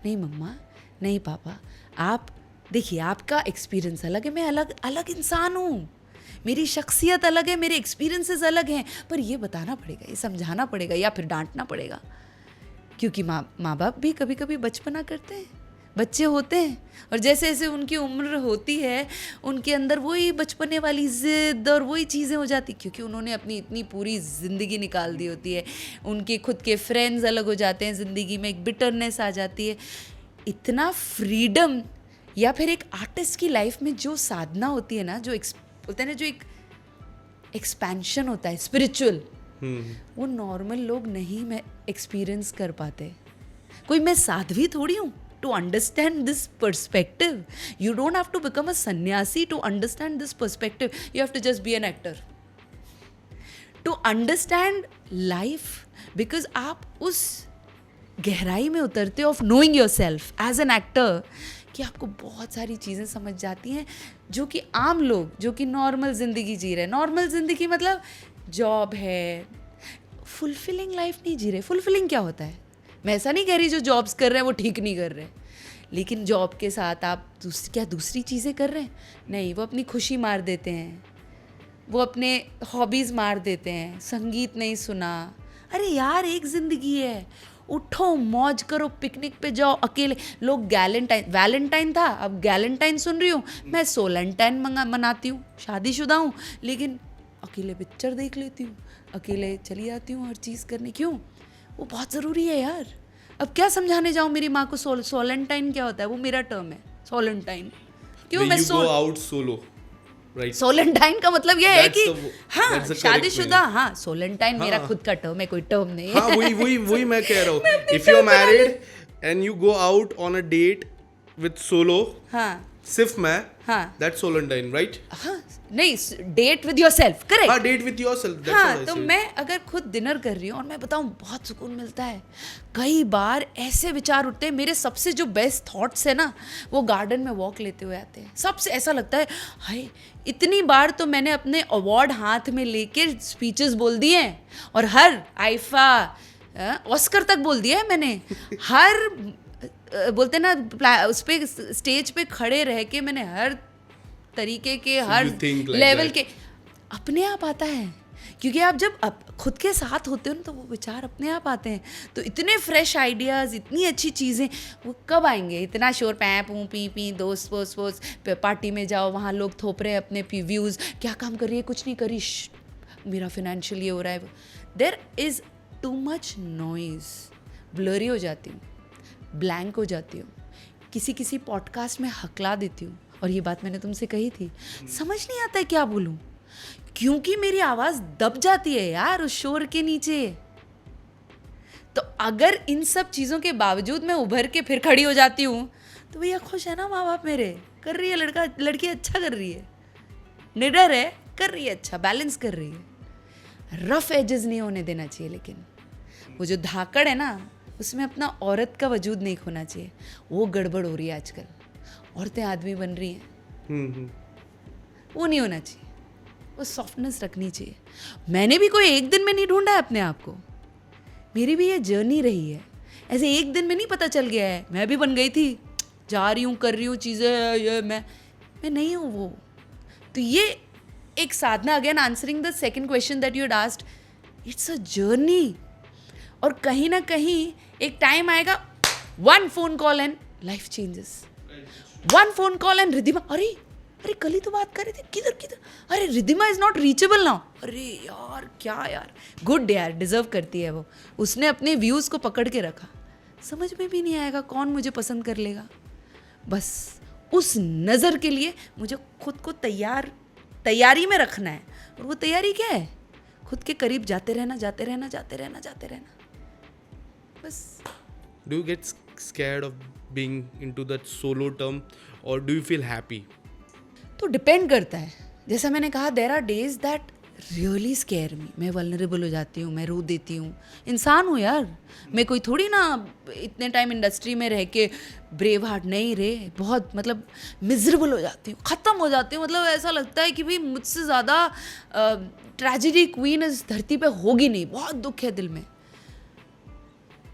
नहीं मम्मा, नहीं पापा, आप देखिए आपका एक्सपीरियंस अलग है, मैं अलग इंसान हूँ, मेरी शख्सियत अलग है, मेरे एक्सपीरियंसेस अलग हैं, पर ये बताना पड़ेगा, ये समझाना पड़ेगा या फिर डांटना पड़ेगा. क्योंकि माँ बाप भी कभी कभी बचपना करते हैं, बच्चे होते हैं और जैसे जैसे उनकी उम्र होती है उनके अंदर वही बचपने वाली ज़िद और वही चीज़ें हो जाती, क्योंकि उन्होंने अपनी इतनी पूरी ज़िंदगी निकाल दी होती है। उनके खुद के फ्रेंड्स अलग हो जाते हैं, ज़िंदगी में एक बिटरनेस आ जाती है। इतना फ्रीडम, या फिर एक आर्टिस्ट की लाइफ में जो साधना होती है ना, जो बोलते हैं ना, जो एक एक्सपेंशन होता है स्पिरिचुअल, वो नॉर्मल लोग नहीं मैं एक्सपीरियंस कर पाते। कोई मैं साध्वी थोड़ी हूँ to understand this perspective. You don't have to become a sanyasi to understand this perspective, you have to just be an actor to understand life, because आप उस गहराई में उतरते हो of knowing your self as an actor कि आपको बहुत सारी चीज़ें समझ जाती हैं जो कि आम लोग, जो कि नॉर्मल ज़िंदगी जी रहे हैं, नॉर्मल ज़िंदगी मतलब जॉब है, फुलफिलिंग लाइफ नहीं जी रहे। फुलफिलिंग क्या होता है? मैं ऐसा नहीं कह रही जो जॉब्स कर रहे हैं वो ठीक नहीं कर रहे, लेकिन जॉब के साथ आप क्या दूसरी चीज़ें कर रहे हैं? नहीं, वो अपनी खुशी मार देते हैं, वो अपने हॉबीज़ मार देते हैं, संगीत नहीं सुना। अरे यार, एक ज़िंदगी है, उठो, मौज करो, पिकनिक पे जाओ अकेले। लोग वैलेंटाइन था, अब गैलेंटाइन सुन रही हूँ मैं, सोलेंटाइन मनाती हूँ, शादीशुदा हूँ लेकिन अकेले पिक्चर देख लेती हूँ, अकेले चली जाती हूँ हर चीज़ करने। क्यों? वो बहुत ज़रूरी है यार। अब क्या समझाने जाऊँ मेरी माँ को? सोलेंटाइन क्या होता है? वो मेरा टर्म है, सोलेंटाइन। क्यों? मैं सोलो, राइट? सोलेंटाइन का मतलब ये है कि हाँ, शादीशुदा, हाँ, सोलेंटाइन मेरा खुद का टर्म है, कोई टर्म नहीं है। हाँ, वही मैं कह रहा हूँ। If you are married and you go out on a date with solo, हाँ, सिर्फ मैं, हाँ, दैट्स सोलेंटाइन, राइट? हाँ, नहीं, डेट विद योरसेल्फ, करेक्ट। हाँ, डेट विद योरसेल्फ। हाँ, तो मैं अगर खुद डिनर कर रही हूँ और मैं बताऊँ बहुत सुकून मिलता है। कई बार ऐसे विचार उठते हैं, मेरे सबसे जो बेस्ट थॉट्स है ना, वो गार्डन में वॉक लेते हुए आते हैं। सबसे ऐसा लगता है, हाय, इतनी बार तो मैंने अपने अवार्ड हाथ में लेके स्पीचेस बोल दिए हैं, और हर आईफा, ऑस्कर तक बोल दिया है मैंने। हर बोलते ना उस पे स्टेज पे खड़े रह के मैंने हर तरीके के, हर लेवल के, अपने आप आता है। क्योंकि आप जब खुद के साथ होते हो ना, तो वो विचार अपने आप आते हैं। तो इतने फ्रेश आइडियाज़, इतनी अच्छी चीज़ें वो कब आएंगे? इतना शोर, पैं पू पी दोस्त वोस्त पार्टी में जाओ, वहाँ लोग थोप रहे हैं अपने व्यूज़, क्या काम कर रही है, कुछ नहीं करी, मेरा फिनेंशियल ये हो रहा है। There is too much noise, blurry हो जाती हूँ, ब्लैंक हो जाती हूँ, किसी पॉडकास्ट में हकला देती हूँ। और ये बात मैंने तुमसे कही थी, समझ नहीं आता है क्या बोलूँ, क्योंकि मेरी आवाज़ दब जाती है यार उस शोर के नीचे। तो अगर इन सब चीज़ों के बावजूद मैं उभर के फिर खड़ी हो जाती हूँ, तो भैया खुश है ना माँ बाप मेरे, कर रही है लड़की अच्छा कर रही है, निडर है, कर रही है अच्छा, बैलेंस कर रही है। रफ एजेस नहीं होने देना चाहिए, लेकिन वो जो धाकड़ है ना, उसमें अपना औरत का वजूद नहीं खोना चाहिए। वो गड़बड़ हो रही है आजकल, औरतें आदमी बन रही हैं, वो नहीं होना चाहिए। वो सॉफ्टनेस रखनी चाहिए। मैंने भी कोई एक दिन में नहीं ढूंढा है अपने आप को, मेरी भी ये जर्नी रही है। ऐसे एक दिन में नहीं पता चल गया है, मैं भी बन गई थी, जा रही हूँ, कर रही हूँ चीज़ें, ये मैं नहीं हूँ वो। तो ये एक साधना, again answering the second question that you had asked, it's a journey. और कहीं ना कहीं एक टाइम आएगा, one phone call and life changes, one phone call and Riddhima, अरे कल ही तो बात कर रहे थे, किधर, अरे Riddhima is not reachable now, अरे यार क्या यार, गुड यार, डिजर्व करती है वो, उसने अपने व्यूज़ को पकड़ के रखा। समझ में भी नहीं आएगा कौन मुझे पसंद कर लेगा। बस उस नज़र के लिए मुझे खुद को तैयारी में रखना है। और वो तैयारी क्या है? खुद के करीब जाते रहना बस। Do you get scared of being into that solo term or do you feel happy? तो डिपेंड करता है। जैसा मैंने कहा, there are days that really scare me, मैं वल्नरेबल हो जाती हूँ, मैं रो देती हूँ, इंसान हूँ यार, मैं कोई थोड़ी ना इतने टाइम इंडस्ट्री में रह के ब्रेव हार्ट नहीं रे, बहुत मतलब मिजरेबल हो जाती हूँ, ख़त्म हो जाती हूँ। मतलब ऐसा लगता है कि भाई मुझसे ज़्यादा ट्रेजेडी क्वीन इस धरती पे होगी नहीं, बहुत दुख है दिल में।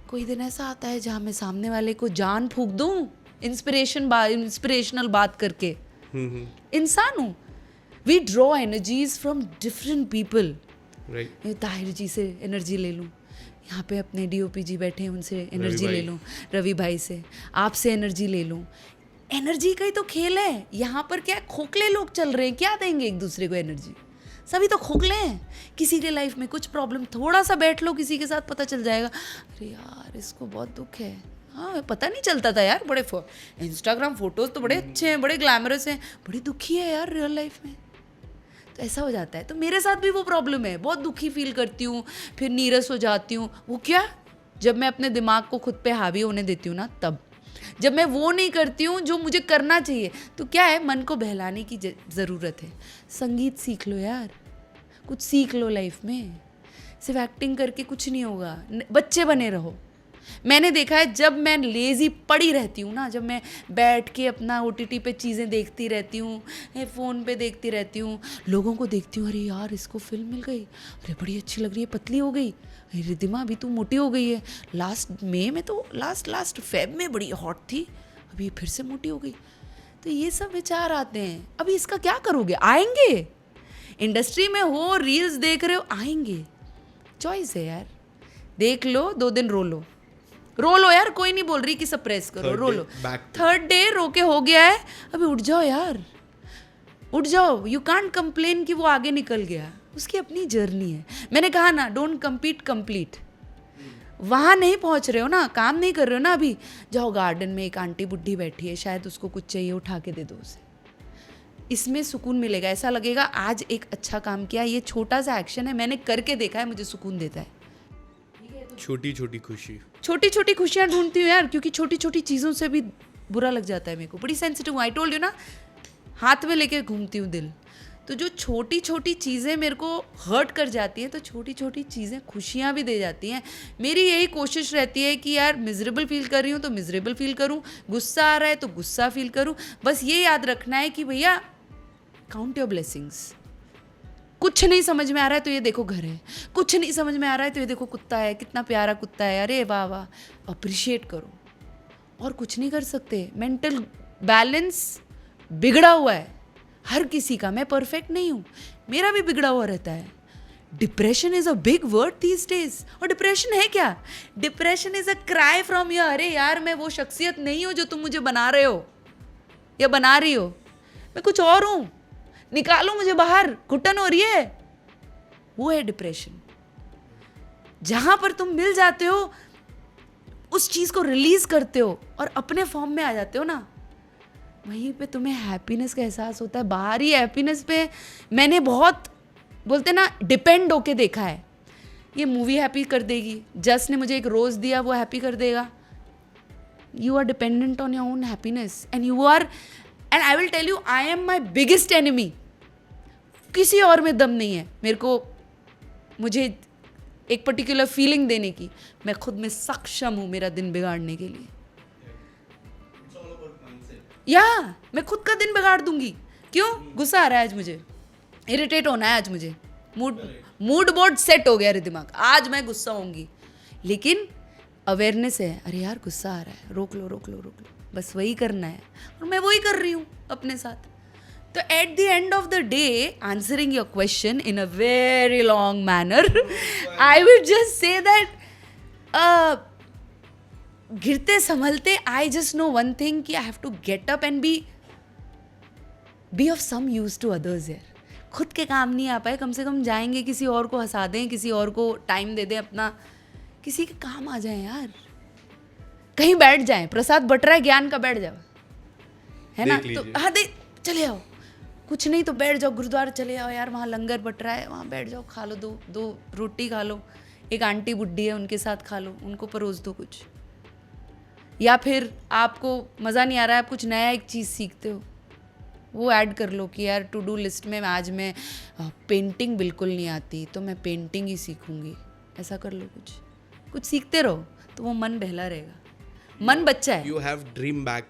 कोई दिन ऐसा आता है जहाँ मैं सामने वाले को जान फूंक दूँ इंस्पिरेशनल बात करके। इंसान हूँ, we draw energies from different people. Tahir ji से एनर्जी ले लूँ, यहाँ पे अपने DOP जी बैठे हैं, उनसे एनर्जी ले लूँ, रवि भाई से, आपसे एनर्जी ले लूँ। एनर्जी का ही तो खेल है। यहाँ पर क्या खोखले लोग चल रहे हैं, क्या देंगे एक दूसरे को एनर्जी? सभी तो खोखले हैं। किसी के लाइफ में कुछ प्रॉब्लम, थोड़ा सा बैठ लो किसी के साथ, पता चल जाएगा अरे यार इसको बहुत दुख है। हाँ, पता नहीं चलता था यार, बड़े इंस्टाग्राम फोटोज तो बड़े अच्छे हैं, बड़े ग्लैमरस हैं, बड़ी दुखी है यार रियल लाइफ में। तो ऐसा हो जाता है। तो मेरे साथ भी वो प्रॉब्लम है, बहुत दुखी फील करती हूँ, फिर नीरस हो जाती हूँ। वो क्या, जब मैं अपने दिमाग को खुद पे हावी होने देती हूँ ना, तब जब मैं वो नहीं करती हूँ जो मुझे करना चाहिए, तो क्या है, मन को बहलाने की ज़रूरत है। संगीत सीख लो यार, कुछ सीख लो लाइफ में। सिर्फ एक्टिंग करके कुछ नहीं होगा, बच्चे बने रहो। मैंने देखा है, जब मैं लेज़ी पड़ी रहती हूँ ना, जब मैं बैठ के अपना OTT पे चीज़ें देखती रहती हूँ, फ़ोन पे देखती रहती हूँ, लोगों को देखती हूँ, अरे यार इसको फिल्म मिल गई, अरे बड़ी अच्छी लग रही है, पतली हो गई, अरे रिद्धिमा अभी तू मोटी हो गई है, लास्ट मई में तो लास्ट फेब में बड़ी हॉट थी, अभी फिर से मोटी हो गई। तो ये सब विचार आते हैं। अभी इसका क्या करोगे? आएंगे, इंडस्ट्री में हो, रील्स देख रहे हो, आएंगे। चॉइस है यार, देख लो, 2 दिन रो लो यार, कोई नहीं बोल रही कि सप्रेस करो, रो लो। 3rd डे रो के हो गया है, अभी उठ जाओ यार, उठ जाओ। यू कांट कंप्लेन कि वो आगे निकल गया, उसकी अपनी जर्नी है। मैंने कहा ना, डोंट कम्पीट, कंप्लीट। वहाँ नहीं पहुँच रहे हो ना, काम नहीं कर रहे हो ना, अभी जाओ गार्डन में, एक आंटी बुढ़ी बैठी है, शायद उसको कुछ चाहिए, उठा के दे दो उसे। इसमें सुकून मिलेगा, ऐसा लगेगा आज एक अच्छा काम किया। ये छोटा सा एक्शन है, मैंने करके देखा है, मुझे सुकून देता है। छोटी छोटी खुशियाँ ढूंढती हूँ यार, क्योंकि छोटी छोटी चीज़ों से भी बुरा लग जाता है मेरे को। बड़ी सेंसिटिव हूँ, आई टोल्ड यू ना, हाथ में लेके घूमती हूँ दिल। तो जो छोटी छोटी चीज़ें मेरे को हर्ट कर जाती हैं, तो छोटी छोटी चीज़ें खुशियाँ भी दे जाती हैं। मेरी यही कोशिश रहती है कि यार मिजरेबल फील कर रही हूँ तो मिजरेबल फील करूँ, गुस्सा आ रहा है तो गुस्सा फील करूँ। बस ये याद रखना है कि भैया काउंट योर ब्लेसिंग्स। कुछ नहीं समझ में आ रहा है तो ये देखो घर है, कुछ नहीं समझ में आ रहा है तो ये देखो कुत्ता है, कितना प्यारा कुत्ता है, अरे वाह वाह, अप्रिशिएट करो। और कुछ नहीं कर सकते, मेंटल बैलेंस बिगड़ा हुआ है हर किसी का। मैं परफेक्ट नहीं हूँ, मेरा भी बिगड़ा हुआ रहता है। Depression is a big word these days. और डिप्रेशन है क्या? Depression is a cry from your, अरे यार मैं वो शख्सियत नहीं हूँ जो तुम मुझे बना रहे हो या बना रही हो, मैं कुछ और हूँ, निकालो मुझे बाहर, घुटन हो रही है। वो है डिप्रेशन। जहां पर तुम मिल जाते हो, उस चीज को रिलीज करते हो और अपने फॉर्म में आ जाते हो ना, वहीं पे तुम्हें हैप्पीनेस का एहसास होता है। बाहरी हैप्पीनेस पे मैंने बहुत, बोलते ना, डिपेंड होके देखा है। ये मूवी हैप्पी कर देगी, जस ने मुझे एक रोज दिया वो हैप्पी कर देगा। You are dependent on your own happiness and you are, and I will tell you, I am my biggest enemy. किसी और में दम नहीं है मेरे को, मुझे एक पर्टिकुलर फीलिंग देने की। मैं खुद में सक्षम हूँ मेरा दिन बिगाड़ने के लिए। या मैं खुद का दिन बिगाड़ दूंगी। क्यों? गुस्सा आ रहा है आज मुझे, इरिटेट होना है आज मुझे, मूड बोर्ड सेट हो गया रे दिमाग, आज मैं गुस्सा होंगी। लेकिन अवेयरनेस है, अरे यार गुस्सा आ रहा है, रोक लो रोक लो रोक लो, बस वही करना है। और मैं वही कर रही हूँ अपने साथ। तो at the end of the day, answering your question in a very long manner, I would just say that गिरते संभलते, I just know one thing कि I have to get up and be of some use to others यार। खुद के काम नहीं आ पाए, कम से कम जाएंगे किसी और को हंसा दें, किसी और को टाइम दे दें अपना, किसी के काम आ जाए यार। कहीं बैठ जाए, प्रसाद बट रहा है ज्ञान का, बैठ जाओ, है ना? तो हाँ चले आओ, कुछ नहीं तो बैठ जाओ, गुरुद्वारा चले आओ यार, वहाँ लंगर बट रहा है, वहाँ बैठ जाओ, खा लो, दो रोटी खा लो, एक आंटी बुड्ढी है उनके साथ खा लो, उनको परोस दो कुछ। या फिर आपको मज़ा नहीं आ रहा है, आप कुछ नया एक चीज़ सीखते हो, वो ऐड कर लो कि यार टू डू लिस्ट में आज मैं पेंटिंग बिल्कुल नहीं आती तो मैं पेंटिंग ही सीखूंगी। ऐसा कर लो, कुछ सीखते रहो तो वो मन बहला रहेगा। मन बच्चा है। You have dream bag.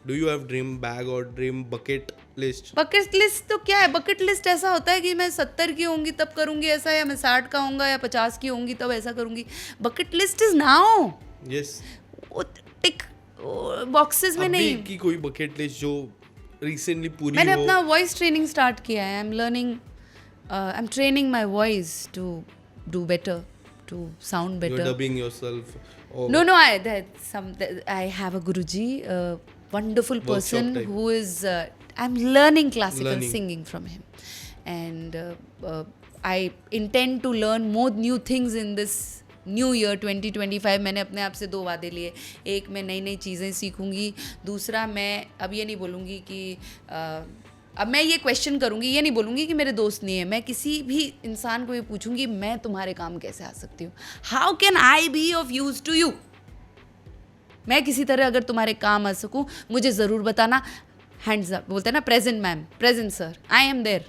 Do you have dream bag or dream bucket list? Bucket list तो क्या है? बकेट लिस्ट ऐसा होता है कि मैं 70 की होंगी तब करूंगी ऐसा, या मैं 60 का होऊंगा या 50 की होंगी तब ऐसा करूंगी। Bucket list is now. Yes. वो टिक बॉक्सेस में नहीं। अभी की कोई बकेट लिस्ट जो रिसेंटली पूरी मैंने हो? अपना वॉइस ट्रेनिंग स्टार्ट किया है। I am training my voice to do better, to sound better. You're dubbing yourself. No, I have a Guruji, a wonderful person who is. I'm learning classical singing from him, and I intend to learn more new things in this new year 2025. मैंने अपने आप से 2 वादे लिए. एक, मैं नई नई चीज़ें सीखूंगी. दूसरा, मैं अब ये नहीं बोलूँगी कि अब मैं ये क्वेश्चन करूँगी, ये नहीं बोलूँगी कि मेरे दोस्त नहीं है. मैं किसी भी इंसान को ये पूछूँगी, मैं तुम्हारे काम कैसे आ सकती हूँ. How can I be of use to you. मैं किसी तरह अगर तुम्हारे काम आ सकूँ, मुझे ज़रूर बताना. हैंड्स अप बोलते हैं ना, present ma'am, present sir, I am there.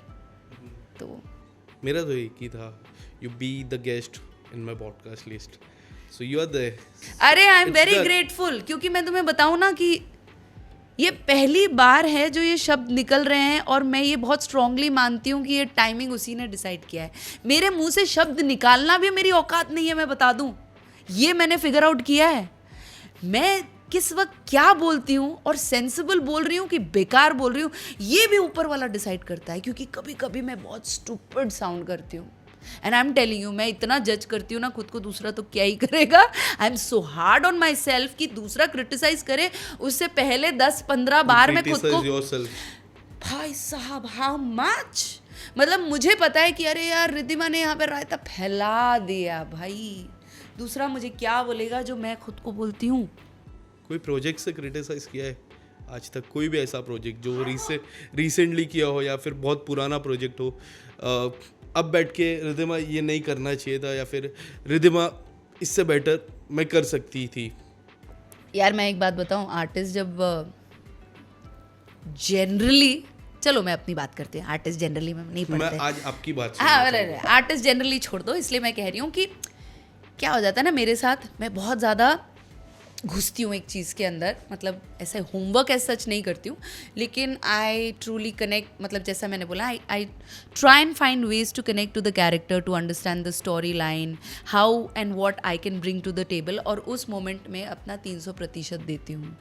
तो मेरा तो एक ही था, you be the guest in my podcast list, so you are there. अरे आई एम वेरी ग्रेटफुल, क्योंकि मैं तुम्हें बताऊँ ना कि ये पहली बार है जो ये शब्द निकल रहे हैं, और मैं ये बहुत स्ट्रांगली मानती हूँ कि ये टाइमिंग उसी ने डिसाइड किया है. मेरे मुंह से शब्द निकालना भी मेरी औकात नहीं है, मैं बता दूँ. ये मैंने फिगर आउट किया है. मैं किस वक्त क्या बोलती हूँ और सेंसिबल बोल रही हूँ कि बेकार बोल रही हूँ, ये भी ऊपर वाला डिसाइड करता है. क्योंकि कभी कभी मैं बहुत स्टूपिड साउंड करती हूँ. And I am telling you, मैं इतना जज करती हूँ ना खुद को, दूसरा तो क्या ही करेगा. I am so hard on my self कि दूसरा क्रिटिसाइज करे उससे पहले 10-15 बार मैं खुद को, भाई साहब हाउ मच, मतलब मुझे पता है कि अरे यार रिद्धिमा ने यहाँ पे रायता फैला दिया भाई. दूसरा मुझे क्या बोलेगा जो मैं खुद को बोलती हूँ. कोई प्रोजेक्ट से क्रिटिसाइज किया है आज तक? कोई भी ऐसा प्रोजेक्ट जो रिसेंटली किया हो या फिर बहुत पुराना प्रोजेक्ट हो, अब बैठ के रिद्धिमा ये नहीं करना चाहिए था, या फिर रिद्धिमा इससे बेटर मैं कर सकती थी? यार मैं एक बात बताऊं, आर्टिस्ट जब जनरली, चलो मैं अपनी बात करती हूँ. आर्टिस्ट जनरली में नहीं पढ़ते. मैं आज आपकी बात, आर्टिस्ट जनरली छोड़ दो, इसलिए मैं कह रही हूँ कि क्या हो जाता है ना मेरे साथ, मैं बहुत ज़्यादा घुसती हूँ एक चीज़ के अंदर. मतलब ऐसे होमवर्क ऐसा सच नहीं करती हूँ, लेकिन आई ट्रूली कनेक्ट, मतलब जैसा मैंने बोला, I try and find ways to connect to the character, to understand the story line, how and what I can bring to the table. और उस मोमेंट में अपना 300% देती हूँ.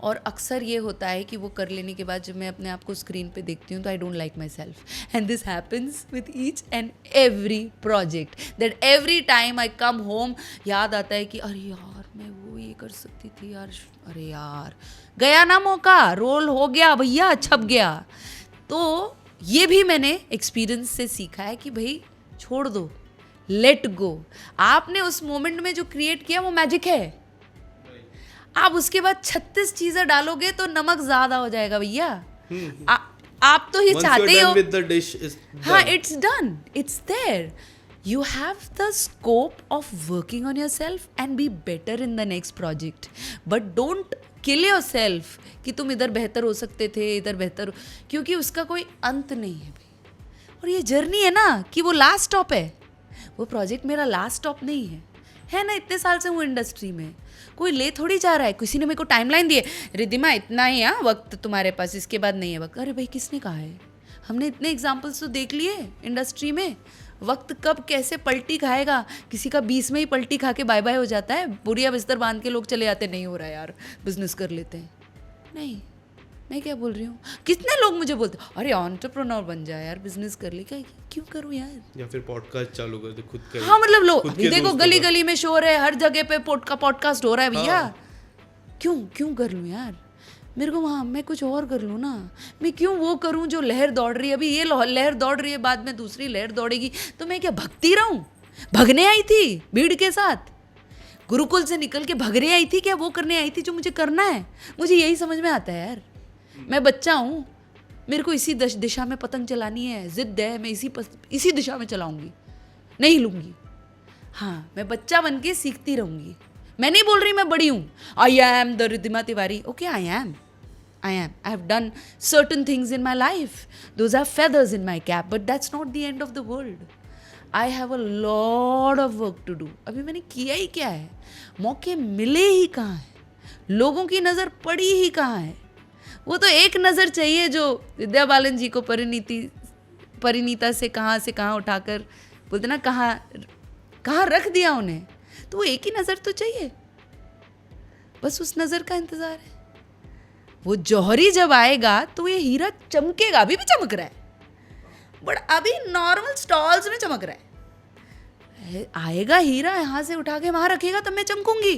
और अक्सर ये होता है कि वो कर लेने के बाद जब मैं अपने आप को स्क्रीन पे देखती हूँ तो I don't like my self. And this happens with each and every project, that every time I come home याद आता है कि अरे यार मैं वो ये कर सकती थी यार, अरे यार गया ना मौका, रोल हो गया भैया, छप गया. तो ये भी मैंने एक्सपीरियंस से सीखा है कि भाई छोड़ दो, लेट गो. आपने उस मोमेंट में जो क्रिएट किया वो मैजिक है. आप उसके बाद 36 चीजें डालोगे तो नमक ज्यादा हो जाएगा भैया. आप तो ये चाहते हो. हाँ, it's done, it's there. You have the scope of working on yourself and be better in the next project. But don't kill yourself कि तुम इधर बेहतर हो सकते थे, इधर बेहतर हो, क्योंकि उसका कोई अंत नहीं है भाई. और ये जर्नी है ना कि वो लास्ट स्टॉप है. वो प्रोजेक्ट मेरा लास्ट स्टॉप नहीं है ना. इतने साल से हूँ इंडस्ट्री में, कोई ले थोड़ी जा रहा है. किसी ने मेरे को टाइमलाइन दी है, रिद्धिमा इतना ही है वक्त तुम्हारे पास, इसके बाद नहीं है वक्त. अरे भाई किसने कहा है? हमने इतने एग्जाम्पल्स तो देख लिए इंडस्ट्री में. वक्त कब कैसे पलटी खाएगा. किसी का 20 में ही पलटी खा के बाय बाय हो जाता है. बुढ़िया बिस्तर बांध के लोग चले जाते हैं, नहीं हो रहा यार बिजनेस कर लेते हैं. नहीं, मैं क्या बोल रही हूँ, कितने लोग मुझे बोलते अरे एंटरप्रेन्योर बन जा यार, बिजनेस कर ले. क्या क्यों करूँ यार, या फिर पॉडकास्ट चालू कर दे खुद का. हाँ मतलब लोग अभी देखो गली गली में शोर है, हर जगह पे पॉडकास्ट हो रहा है भैया. क्यों कर लूँ यार, मेरे को वहाँ मैं कुछ और कर लूँ ना. मैं क्यों वो करूँ जो लहर दौड़ रही है. अभी ये लहर दौड़ रही है, बाद में दूसरी लहर दौड़ेगी, तो मैं क्या भगती रहूँ. भगने आई थी भीड़ के साथ, गुरुकुल से निकल के भगने आई थी क्या, वो करने आई थी जो मुझे करना है. मुझे यही समझ में आता है यार, मैं बच्चा हूँ, मेरे को इसी दिशा में पतंग चलानी है. जिद है, मैं इसी दिशा में चलाऊँगी, नहीं लूँगी. हाँ, मैं बच्चा बन के सीखती रहूँगी. मैं नहीं बोल रही मैं बड़ी हूँ. I am the Riddhima Tiwari. Okay, I am. I have done certain things in my life. Those are feathers in my cap, but that's not the end of the world. I have a lot of work to do. अभी मैंने किया ही क्या है, मौके मिले ही कहाँ हैं, लोगों की नज़र पड़ी ही कहाँ है. वो तो एक नज़र चाहिए जो विद्या बालन जी को परिणीता से कहाँ उठाकर बोलते ना, कहाँ रख दिया उन्हें. तो वो एक ही नज़र तो चाहिए, बस उस नज़र का इंतज़ार है. वो जौहरी जब आएगा तो ये हीरा चमकेगा. अभी भी चमक रहा है, बट अभी नॉर्मल स्टॉल्स में चमक रहा है. आएगा हीरा, यहाँ से उठा के वहाँ रखेगा तब मैं चमकूंगी।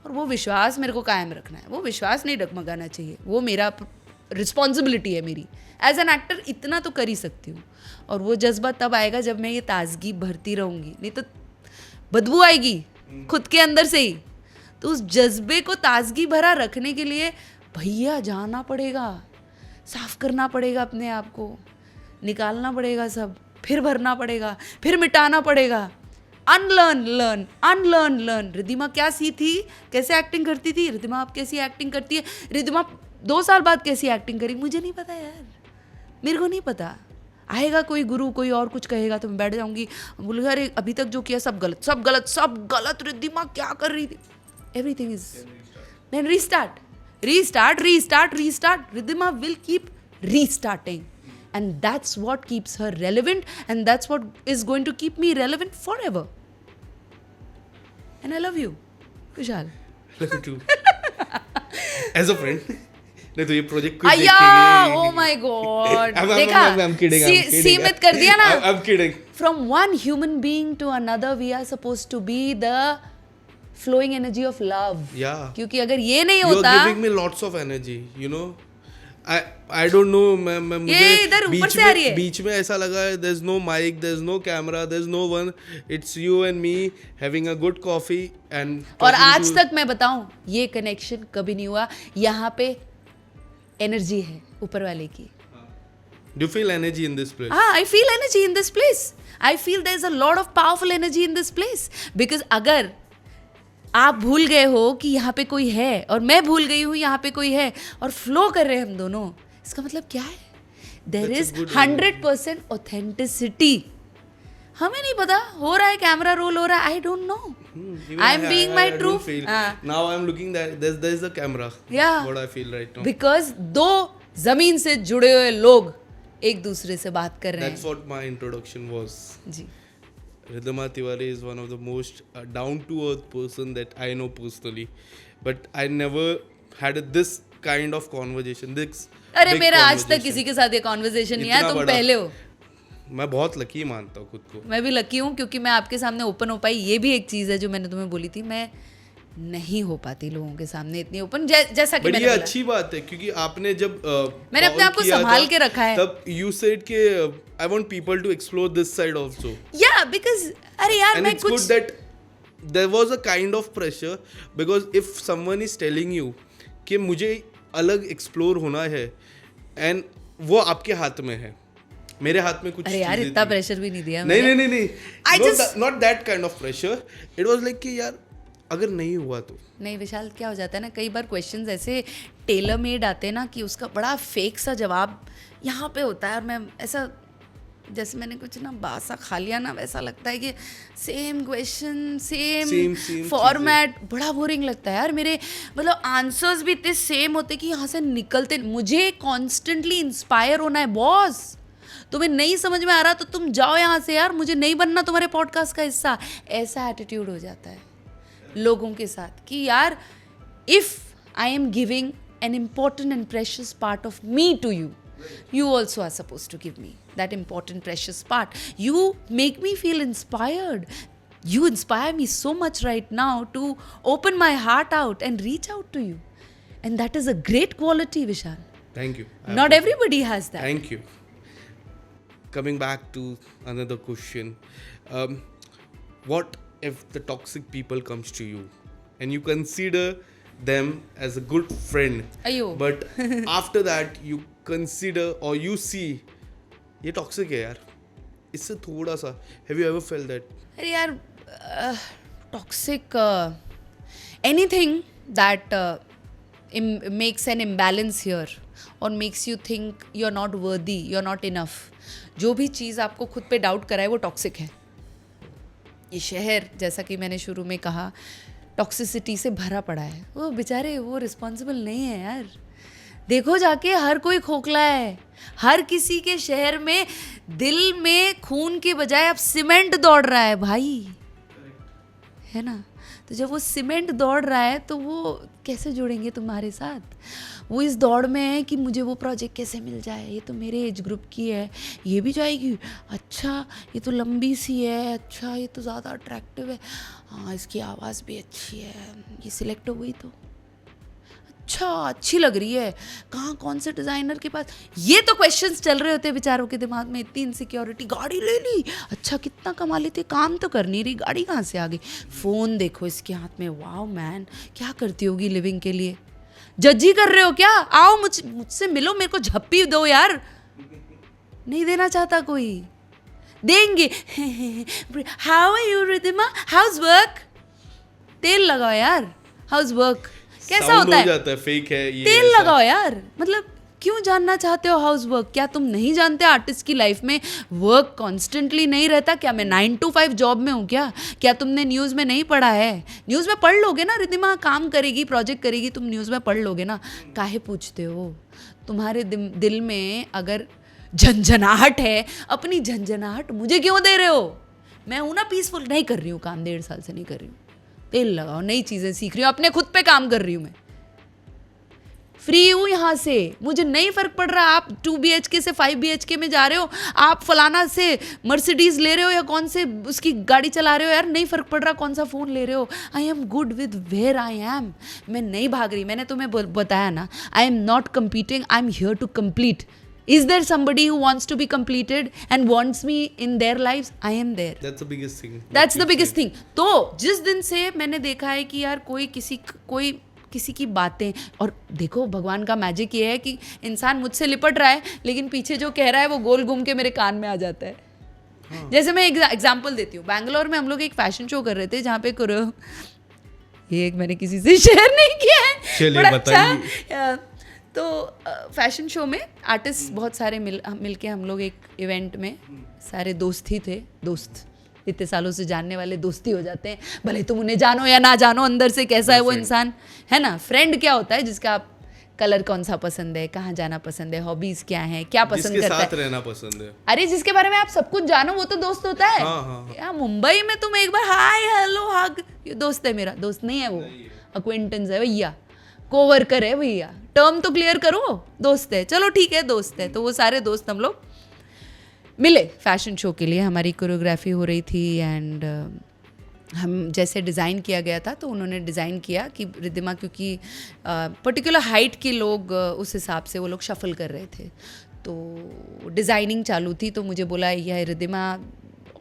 और वो विश्वास मेरे को कायम रखना है, वो विश्वास नहीं डगमगाना चाहिए, वो मेरा रिस्पॉन्सिबिलिटी है मेरी एज एन एक्टर। इतना तो कर ही सकती हूँ। और वो जज्बा तब आएगा जब मैं ये ताजगी भरती रहूँगी, नहीं तो बदबू आएगी खुद के अंदर से ही। तो उस जज्बे को ताजगी भरा रखने के लिए भैया जाना पड़ेगा, साफ करना पड़ेगा अपने आप को, निकालना पड़ेगा सब, फिर भरना पड़ेगा, फिर मिटाना पड़ेगा। Unlearn learn, unlearn learn. Riddhima क्या सी थी, कैसे एक्टिंग करती थी, रिद्धिमा आप कैसी एक्टिंग करती है, रिद्धिमा 2 साल बाद कैसी एक्टिंग करी, मुझे नहीं पता यार, मेरे को नहीं पता। आएगा कोई गुरु, कोई और कुछ कहेगा तो मैं बैठ जाऊंगी, बोलूँगा अरे अभी तक जो किया सब गलत, सब गलत, सब गलत, रिद्धिमा क्या कर रही थी। Everything is then restart, restart, restart, restart. Riddhima will keep restarting, and that's what keeps her relevant, and that's what is going to keep me relevant forever. And I love you, Vishal. Love you too. As a friend. नहीं तो ये project कुछ अय्या, oh my god. देखा, I'm kidding. सीमित कर दिया ना. I'm kidding. From one human being to another, we are supposed to be the flowing energy of love. Yeah. क्योंकि अगर ये नहीं होता, you're giving me lots of energy, you know. I don't know, मैं मुझे इधर ऊपर से आ रही है। बीच में ऐसा लगा है there's no mic, there's no camera, there's no one, it's you and me having a good coffee and और आज तक मैं बताऊं ये कनेक्शन कभी नहीं हुआ। यहाँ पे एनर्जी है ऊपर वाले की। Do you feel energy in this place? I feel energy in this place. I feel there is a lot of powerful energy in this place. Because अगर आप भूल गए हो कि यहाँ पे कोई है और मैं भूल गई हूँ यहाँ पे कोई है और फ्लो कर रहे हैं हम दोनों, इसका मतलब क्या है? There is 100% authenticity. हमें नहीं पता हो रहा है, कैमरा रोल हो रहा है, I don't know, I am being my true. Now I am looking that there is a camera, what I feel right now, because 2 जमीन से जुड़े हुए लोग एक दूसरे से बात कर रहे हैं। That's what my introduction was. जी, Riddhima Tiwari is one of the most down-to-earth person that I know personally, but I never had this kind of conversation. This अरे मेरा आज तक किसी के साथ ये कॉन्वर्सेशन नहीं है, तुम पहले हो। मैं बहुत लकी मानता हूँ खुद को। मैं भी लकी हूँ क्योंकि मैं आपके सामने ओपन हो पाई। ये भी एक चीज़ है जो मैंने तुम्हें बोली थी, मैं नहीं हो पाती लोगों के सामने इतनी ओपन, जैसा कि मैंने बोला। अच्छी बात है क्योंकि आपने जब मैंने अपने आप को संभाल के रखा है, तब you said कि I want people to explore this side also. Yeah, because अरे यार मैं कुछ, and it's good that there was a kind of pressure because if someone is telling you कि मुझे अलग एक्सप्लोर होना है and वो आपके हाथ में है, मेरे हाथ में कुछ। अरे यार इतना प्रेशर भी नहीं दिया। नहीं, not that kind of pressure. It was like कि यार अगर नहीं हुआ तो नहीं। विशाल क्या हो जाता है ना, कई बार क्वेश्चंस ऐसे टेलर मेड आते हैं ना कि उसका बड़ा फेक सा जवाब यहाँ पे होता है, और मैं ऐसा जैसे मैंने कुछ ना बासा खा लिया ना, वैसा लगता है कि सेम क्वेश्चन सेम फॉर्मेट, बड़ा बोरिंग लगता है यार। मेरे मतलब आंसर्स भी इतने सेम होते कि यहाँ से निकलते। मुझे कॉन्स्टेंटली इंस्पायर होना है बॉस। तुम्हें नहीं समझ में आ रहा तो तुम जाओ यहाँ से यार, मुझे नहीं बनना तुम्हारे पॉडकास्ट का हिस्सा। ऐसा एटीट्यूड हो जाता है लोगों के साथ कि यार if I am giving an important and precious part of me to you, you also are supposed to give me that important precious part. You make me feel inspired. You inspire me so much right now to open my heart out and reach out to you, and that is a great quality, Vishal. Thank you. Not everybody has that. Thank you. Coming back to another question, what if the toxic people comes to you and you consider them as a good friend, Ayo. but after that you consider or you see ये toxic है यार, इससे थोड़ा सा, have you ever felt that? अरे यार toxic anything that makes an imbalance here or makes you think you're not worthy, you're not enough, जो भी चीज़ आपको खुद पे डाउट कराए वो टॉक्सिक है। ये शहर जैसा कि मैंने शुरू में कहा टॉक्सिसिटी से भरा पड़ा है। वो बेचारे वो रिस्पॉन्सिबल नहीं है यार। देखो जाके हर कोई खोखला है, हर किसी के शहर में दिल में खून के बजाय अब सीमेंट दौड़ रहा है भाई, है ना। तो जब वो सीमेंट दौड़ रहा है तो वो कैसे जुड़ेंगे तुम्हारे साथ? वो इस दौड़ में है कि मुझे वो प्रोजेक्ट कैसे मिल जाए, ये तो मेरे एज ग्रुप की है, ये भी जाएगी, अच्छा ये तो लंबी सी है, अच्छा ये तो ज़्यादा अट्रैक्टिव है, हाँ इसकी आवाज़ भी अच्छी है, ये सिलेक्ट हो गई तो अच्छा अच्छी लग रही है, कहाँ कौन से डिज़ाइनर के पास, ये तो क्वेश्चंस चल रहे होते हैं बेचारों के दिमाग में, इतनी इनसिक्योरिटी, गाड़ी ले ली, अच्छा कितना कमा लेती है, काम तो कर नहीं रही, गाड़ी कहाँ से आ गई, फ़ोन देखो इसके हाथ में, वाओ मैन क्या करती होगी लिविंग के लिए, जज ही कर रहे हो क्या? आओ मुझसे मिलो, मेरे को झप्पी दो यार, नहीं देना चाहता कोई, देंगे how are you Riddhima, housework, तेल लगाओ यार, हाउस वर्क कैसा होता है, फेक है ये, तेल लगाओ यार, मतलब क्यों जानना चाहते हो हाउस वर्क? क्या तुम नहीं जानते आर्टिस्ट की लाइफ में वर्क कॉन्स्टेंटली नहीं रहता? क्या मैं 9 to 5 जॉब में हूँ क्या तुमने न्यूज़ में नहीं पढ़ा है? न्यूज़ में पढ़ लोगे ना, रिद्धिमा काम करेगी, प्रोजेक्ट करेगी, तुम न्यूज़ में पढ़ लोगे ना, काहे पूछते हो? तुम्हारे दिल में अगर झंझनाहट है, अपनी झंझनाहट मुझे क्यों दे रहे हो? मैं हूँ ना पीसफुल, नहीं कर रही हूँ काम, 1.5 साल से नहीं कर रही हूँ, तेल लगाओ, नई चीज़ें सीख रही हूँ, अपने खुद पे काम कर रही हूँ, मैं फ्री हूँ यहाँ से, मुझे नहीं फ़र्क पड़ रहा आप 2 BHK से 5 BHK में जा रहे हो, आप फलाना से मर्सिडीज़ ले रहे हो या कौन से उसकी गाड़ी चला रहे हो, यार नहीं फ़र्क पड़ रहा कौन सा फ़ोन ले रहे हो, I am good with where I am, मैं नहीं भाग रही, मैंने तुम्हें बताया ना, I am not competing, I am here to complete. Is there somebody who wants to be completed and wants me in their lives? I am there. That's the biggest thing. That's the biggest thing. तो जिस दिन से मैंने देखा है कि यार कोई किसी की बातें, और देखो भगवान का मैजिक ये है कि इंसान मुझसे लिपट रहा है लेकिन पीछे जो कह रहा है वो गोल घूम के मेरे कान में आ जाता है. हाँ. जैसे मैं एग्जाम्पल देती हूँ, बैंगलोर में हम लोग एक फैशन शो कर रहे थे जहाँ पे ये एक मैंने किसी से शेयर नहीं किया है, चलिए बताइए. तो फैशन शो में आर्टिस्ट बहुत सारे मिल के हम लोग एक इवेंट में सारे दोस्त ही थे, दोस्त इतने सालों से जानने वाले दोस्ती हो जाते हैं, भले तुम उन्हें जानो या ना जानो अंदर से कैसा है वो इंसान, है ना. फ्रेंड क्या होता है? जिसका आप कलर कौन सा पसंद है, कहाँ जाना पसंद है, हॉबीज क्या है, क्या पसंद करता है, साथ रहना पसंद है, अरे जिसके बारे में आप सब कुछ जानो वो तो दोस्त होता है. यार मुंबई में तुम एक बार हाय हेलो हग, ये दोस्त है मेरा, दोस्त नहीं है वो, अक्वेंटेंस है भैया, कोवर्कर है भैया, टर्म तो क्लियर करो, दोस्त है, चलो ठीक है दोस्त है. तो वो सारे दोस्त हम लोग मिले फैशन शो के लिए, हमारी कोरियोग्राफी हो रही थी एंड हम जैसे डिज़ाइन किया गया था तो उन्होंने डिज़ाइन किया कि रिद्धिमा, क्योंकि पर्टिकुलर हाइट के लोग उस हिसाब से वो लोग शफल कर रहे थे, तो डिज़ाइनिंग चालू थी. तो मुझे बोला यह रिद्धिमा,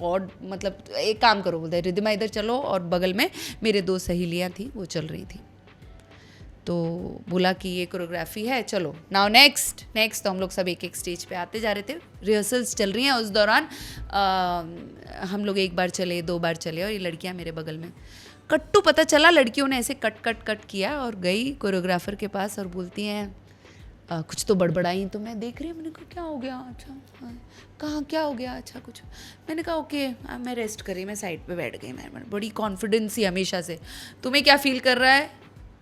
और मतलब एक काम करो, बोलते रिद्धिमा इधर चलो, और बगल में मेरे 2 सहेलियाँ थी वो चल रही थी, तो बोला कि ये कोरियोग्राफी है, चलो नाउ नेक्स्ट. तो हम लोग सब एक स्टेज पे आते जा रहे थे, रिहर्सल्स चल रही हैं. उस दौरान हम लोग 1 बार चले, 2 बार चले, और ये लड़कियां मेरे बगल में, कट्टू पता चला लड़कियों ने ऐसे कट किया और गई कोरियोग्राफर के पास और बोलती हैं कुछ तो बड़बड़ाई. तो मैं देख रही हूँ, मैंने कहा क्या हो गया, अच्छा कहाँ क्या हो गया, अच्छा कुछ, मैंने कहा ओके मैं रेस्ट करी, मैं साइड पे बैठ गई. मैं बड़ी कॉन्फिडेंस थी हमेशा से, तुम्हें क्या फील कर रहा है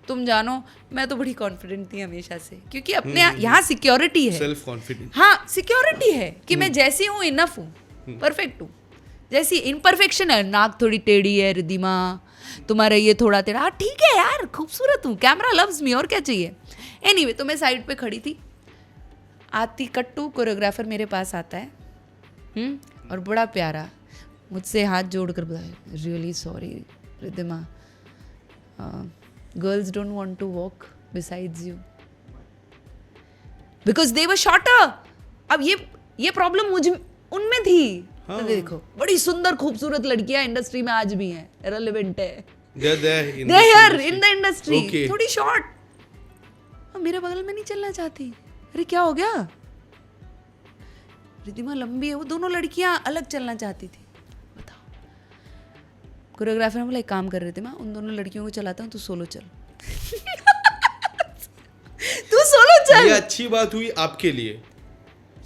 तुम जानो, मैं तो बड़ी कॉन्फिडेंट थी हमेशा से, क्योंकि अपने यहाँ सिक्योरिटी है, सेल्फ कॉन्फिडेंस, हाँ सिक्योरिटी है कि मैं जैसी हूँ इनफ हूँ, परफेक्ट हूँ. जैसी इम्परफेक्शन है, नाक थोड़ी टेढ़ी है रिद्धिमा, तुम्हारा ये थोड़ा टेढ़ा, हाँ ठीक है यार खूबसूरत हूँ, कैमरा लव्स मी, और क्या चाहिए. एनीवे तो मैं साइड पे खड़ी थी, आती कट्टू कोरियोग्राफर मेरे पास आता है और बड़ा प्यारा मुझसे हाथ जोड़ कर बोला, really sorry Riddhima, girls don't want to walk besides you because they were shorter. अब ये प्रॉब्लम उनमें थी. हाँ. तो देखो बड़ी सुंदर खूबसूरत लड़कियां इंडस्ट्री में आज भी हैं, रेलेवेंट है, they're here in the industry. Okay. थोड़ी शॉर्ट, मेरे बगल में नहीं चलना चाहती. अरे क्या हो गया, रिद्धिमा लंबी है, वो दोनों लड़कियां अलग चलना चाहती थी. कोरियोग्राफर ने बोला एक काम कर रहे थे, मैं उन दोनों लड़कियों को चलाता हूँ, तू सोलो चल. तू सोलो चल. ये अच्छी बात हुई आपके लिए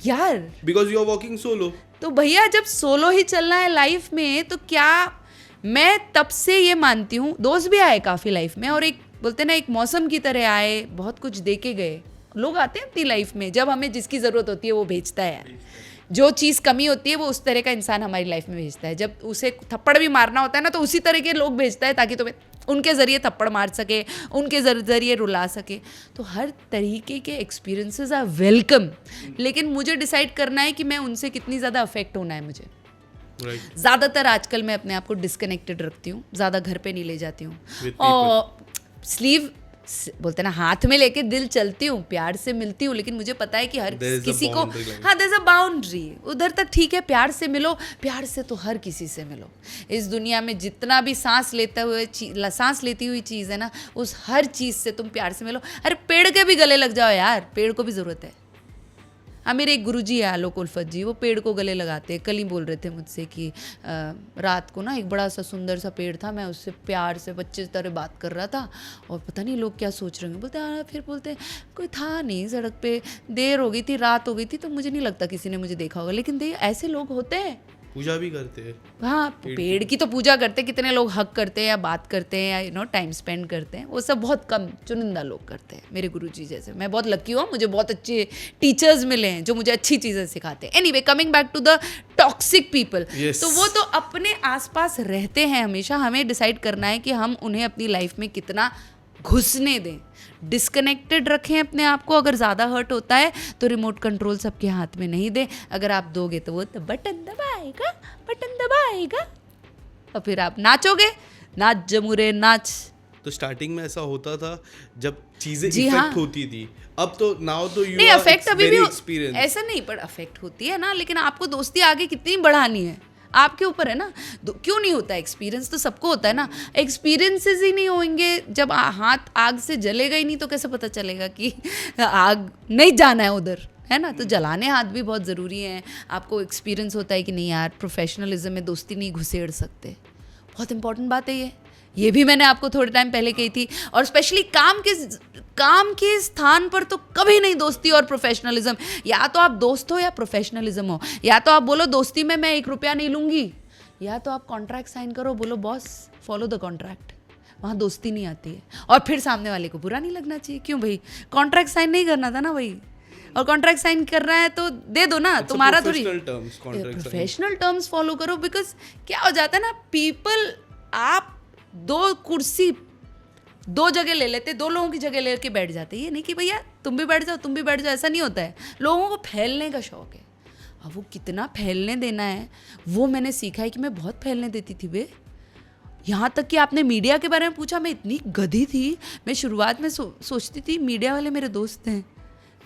यार, because you are walking solo. तो भैया जब सोलो ही चलना है लाइफ में, तो क्या मैं तब से ये मानती हूँ, दोस्त भी आए काफ़ी लाइफ में, और एक बोलते ना एक मौसम की तरह आए, बहुत कुछ दे के गए. लोग आते हैं अपनी लाइफ में, जब हमें जिसकी ज़रूरत होती है वो भेजता है यार. जो चीज़ कमी होती है वो उस तरह का इंसान हमारी लाइफ में भेजता है. जब उसे थप्पड़ भी मारना होता है ना, तो उसी तरह के लोग भेजता है ताकि तुम्हें उनके ज़रिए थप्पड़ मार सके, उनके ज़रिए रुला सके। तो हर तरीके के एक्सपीरियंसेस आर वेलकम, लेकिन मुझे डिसाइड करना है कि मैं उनसे कितनी ज़्यादा अफेक्ट होना है मुझे। ज़्यादातर आजकल मैं अपने आप को डिस्कनेक्टेड रखती हूँ, ज़्यादा घर पे नहीं ले जाती हूँ, और स्लीव बोलते ना हाथ में लेके दिल चलती हूँ, प्यार से मिलती हूँ, लेकिन मुझे पता है कि हर किसी को, हाँ देयर इज अ बाउंड्री, उधर तक ठीक है, प्यार से मिलो, प्यार से तो हर किसी से मिलो। इस दुनिया में जितना भी सांस लेती हुई चीज़ है ना, उस हर चीज़ से तुम प्यार से मिलो। अरे पेड़ के भी गले लग जाओ यार, पेड़ को भी ज़रूरत है। हाँ, मेरे एक गुरुजी है आलोक उल्फत जी, वो पेड़ को गले लगाते हैं। कल ही बोल रहे थे मुझसे कि रात को ना एक बड़ा सा सुंदर सा पेड़ था, मैं उससे प्यार से बच्चे की तरह बात कर रहा था, और पता नहीं लोग क्या सोच रहे हैं। बोलते हाँ, फिर बोलते कोई था नहीं सड़क पे, देर हो गई थी, रात हो गई थी, तो मुझे नहीं लगता किसी ने मुझे देखा होगा। लेकिन ऐसे लोग होते हैं, पूजा भी करते हैं। हाँ, पेड़ की तो पूजा करते हैं, कितने लोग हक करते हैं या बात करते हैं या टाइम स्पेंड करते हैं, वो सब बहुत कम चुनिंदा लोग करते हैं। मेरे गुरुजी जैसे, मैं बहुत लकी हूँ, मुझे बहुत अच्छे टीचर्स मिले हैं जो मुझे अच्छी चीज़ें सिखाते हैं। Anyway, coming back to the toxic people, तो वो तो अपने आसपास रहते हैं हमेशा, हमें डिसाइड करना है कि हम उन्हें अपनी लाइफ में कितना घुसने दें, डिस्कनेक्टेड रखें अपने आप को। अगर ज़्यादा हर्ट होता है तो रिमोट कंट्रोल सबके हाथ में नहीं दें, अगर आप दोगे तो वो तो बटन दबाएगा, और फिर आप नाचोगे, नाच जमुरे नाच। तो स्टार्टिंग में ऐसा होता था जब चीजें इफेक्ट होती थी, अब तो नाउ तो यू नहीं, अफेक्ट अभी भी ऐसा नहीं, पर अफेक्ट होती है ना, लेकिन आपको दोस्ती आगे कितनी बढ़ानी है आपके ऊपर है ना। क्यों नहीं होता एक्सपीरियंस, तो सबको होता है ना। एक्सपीरियंसेस ही नहीं होंगे, जब हाथ आग से जलेगा ही नहीं तो कैसे पता चलेगा कि आग नहीं जाना है उधर, है ना। तो जलाने हाथ भी बहुत ज़रूरी हैं। आपको एक्सपीरियंस होता है कि नहीं यार, प्रोफेशनलिज्म में दोस्ती नहीं घुसेड़ सकते, बहुत इंपॉर्टेंट बात है ये भी मैंने आपको थोड़े टाइम पहले कही थी। और स्पेशली काम के स्थान पर तो कभी नहीं दोस्ती और प्रोफेशनलिज्म। या तो आप दोस्त हो या प्रोफेशनलिज्म हो, या तो आप बोलो दोस्ती में मैं 1 रुपया नहीं लूँगी, या तो आप कॉन्ट्रैक्ट साइन करो, बोलो बॉस फॉलो द कॉन्ट्रैक्ट, वहाँ दोस्ती नहीं आती है। और फिर सामने वाले को बुरा नहीं लगना चाहिए, क्यों भाई, कॉन्ट्रैक्ट साइन नहीं करना था ना भाई, और कॉन्ट्रैक्ट साइन कर रहा है तो दे दो ना, तुम्हारा थोड़ी। प्रोफेशनल टर्म्स फॉलो करो, बिकॉज क्या हो जाता है ना, पीपल, आप 2 कुर्सी 2 जगह ले लेते, 2 लोगों की जगह लेके बैठ जाते। ये नहीं कि भैया तुम भी बैठ जाओ, तुम भी बैठ जाओ, ऐसा नहीं होता है। लोगों को फैलने का शौक है, अब वो कितना फैलने देना है वो मैंने सीखा है कि मैं बहुत फैलने देती थी बे। यहाँ तक कि आपने मीडिया के बारे में पूछा, मैं इतनी गधी थी, मैं शुरुआत में सोचती थी मीडिया वाले मेरे दोस्त हैं।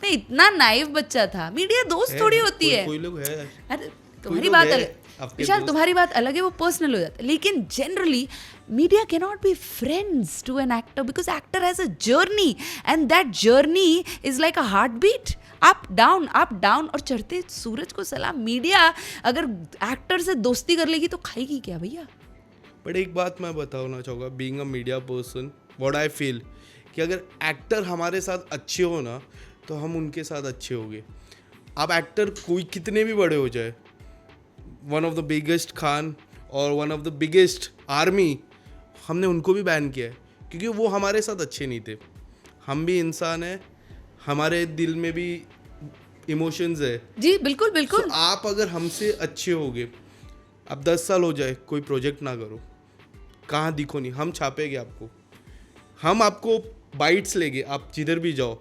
मैं इतना नाइव बच्चा था, मीडिया दोस्त थोड़ी होती है। कोई लोग है, अरे तुम्हारी बात अलग विशाल, तुम्हारी बात अलग है, वो पर्सनल हो जाता है। लेकिन generally media can not be friends to an actor, because actor has a journey, and that journey is like a heartbeat, up down up down. और चढ़ते सूरज को सलाम। मीडिया अगर एक्टर से दोस्ती कर लेगी तो खाएगी क्या भैया। बट एक बात मैं बताना चाहूँगा, being a media person, what I feel कि अगर एक्टर हमारे साथ अच्छे हो ना तो हम उनके साथ अच्छे होंगे। अब एक्टर कोई कितने भी बड़े हो जाए, one of the biggest Khan और one of the biggest army, हमने उनको भी बैन किया है क्योंकि वो हमारे साथ अच्छे नहीं थे। हम भी इंसान हैं, हमारे दिल में भी इमोशंस है। जी बिल्कुल बिल्कुल। So, आप अगर हमसे अच्छे होगे, अब 10 साल हो जाए कोई प्रोजेक्ट ना करो, कहाँ दिखो नहीं, हम छापेंगे आपको, हम आपको बाइट्स लेंगे, आप जिधर भी जाओ,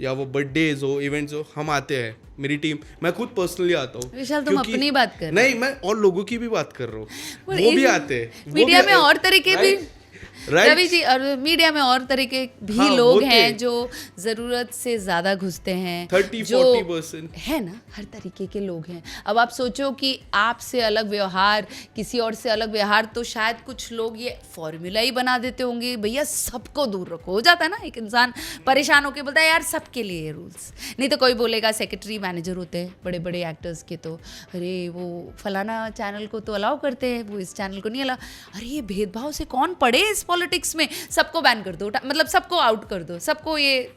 या वो बर्थडेज हो, इवेंट्स हो, हम आते हैं। मेरी टीम, मैं खुद पर्सनली आता हूँ। विशाल तुम अपनी बात कर रहे हो। नहीं, मैं और लोगों की भी बात कर रहा हूँ, वो भी आते हैं। मीडिया में और तरीके भी, रवि जी, और मीडिया में और तरीके भी लोग हैं जो जरूरत से ज्यादा घुसते हैं, 30-40% है ना, हर तरीके के लोग हैं। अब आप सोचो कि आपसे अलग व्यवहार, किसी और से अलग व्यवहार, तो शायद कुछ लोग ये फॉर्मूला ही बना देते होंगे, भैया सबको दूर रखो। हो जाता है ना, एक इंसान परेशान होकर बोलता है यार सबके लिए ये रूल्स, नहीं तो कोई बोलेगा सेक्रेटरी मैनेजर होते हैं बड़े बड़े एक्टर्स के, तो अरे वो फलाना चैनल को तो अलाउ करते हैं, वो इस चैनल को नहीं अलाउ। अरे ये भेदभाव से कौन पढ़े इस पॉलिटिक्स में, सबको बैन कर दो, मतलब सबको आउट कर दो, सबको ये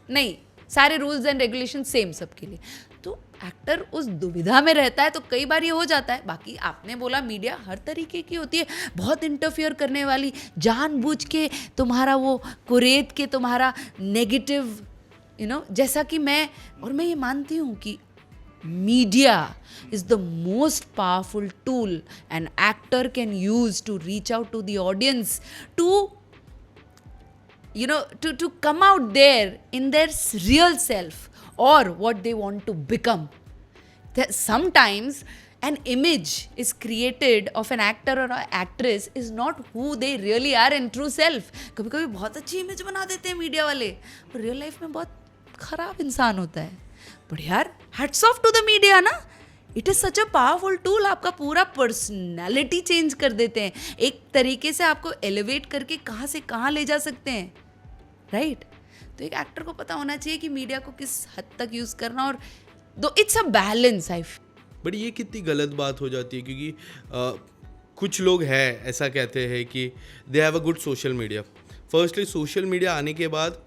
नहीं, सारे रूल्स एंड रेगुलेशन सेम सबके लिए। तो एक्टर उस दुविधा में रहता है, तो कई बार ये हो जाता है। बाकी आपने बोला मीडिया हर तरीके की होती है, बहुत इंटरफियर करने वाली, जानबूझ के तुम्हारा वो कुरेद के तुम्हारा नेगेटिव जैसा कि मैं ये मानती हूँ कि media is the most powerful tool an actor can use to reach out to the audience, to you know, to come out there in their real self or what they want to become. That sometimes an image is created of an actor or an actress is not who they really are in true self. कभी कभी बहुत अच्छी image बना देते हैं media वाले, पर real life में बहुत खराब इंसान होता है. बट यार hats off to the media ना, it is such a powerful tool. आपका पूरा पर्सनैलिटी चेंज कर देते हैं, एक तरीके से आपको एलिवेट करके कहाँ से कहाँ ले जा सकते हैं, राइट? तो एक एक्टर को पता होना चाहिए कि मीडिया को किस हद तक यूज़ करना, और दो it's a balance. I but ये कितनी गलत बात हो जाती है, क्योंकि कुछ लोग हैं ऐसा कहते हैं कि they have a good social media. Firstly social media आने के बाद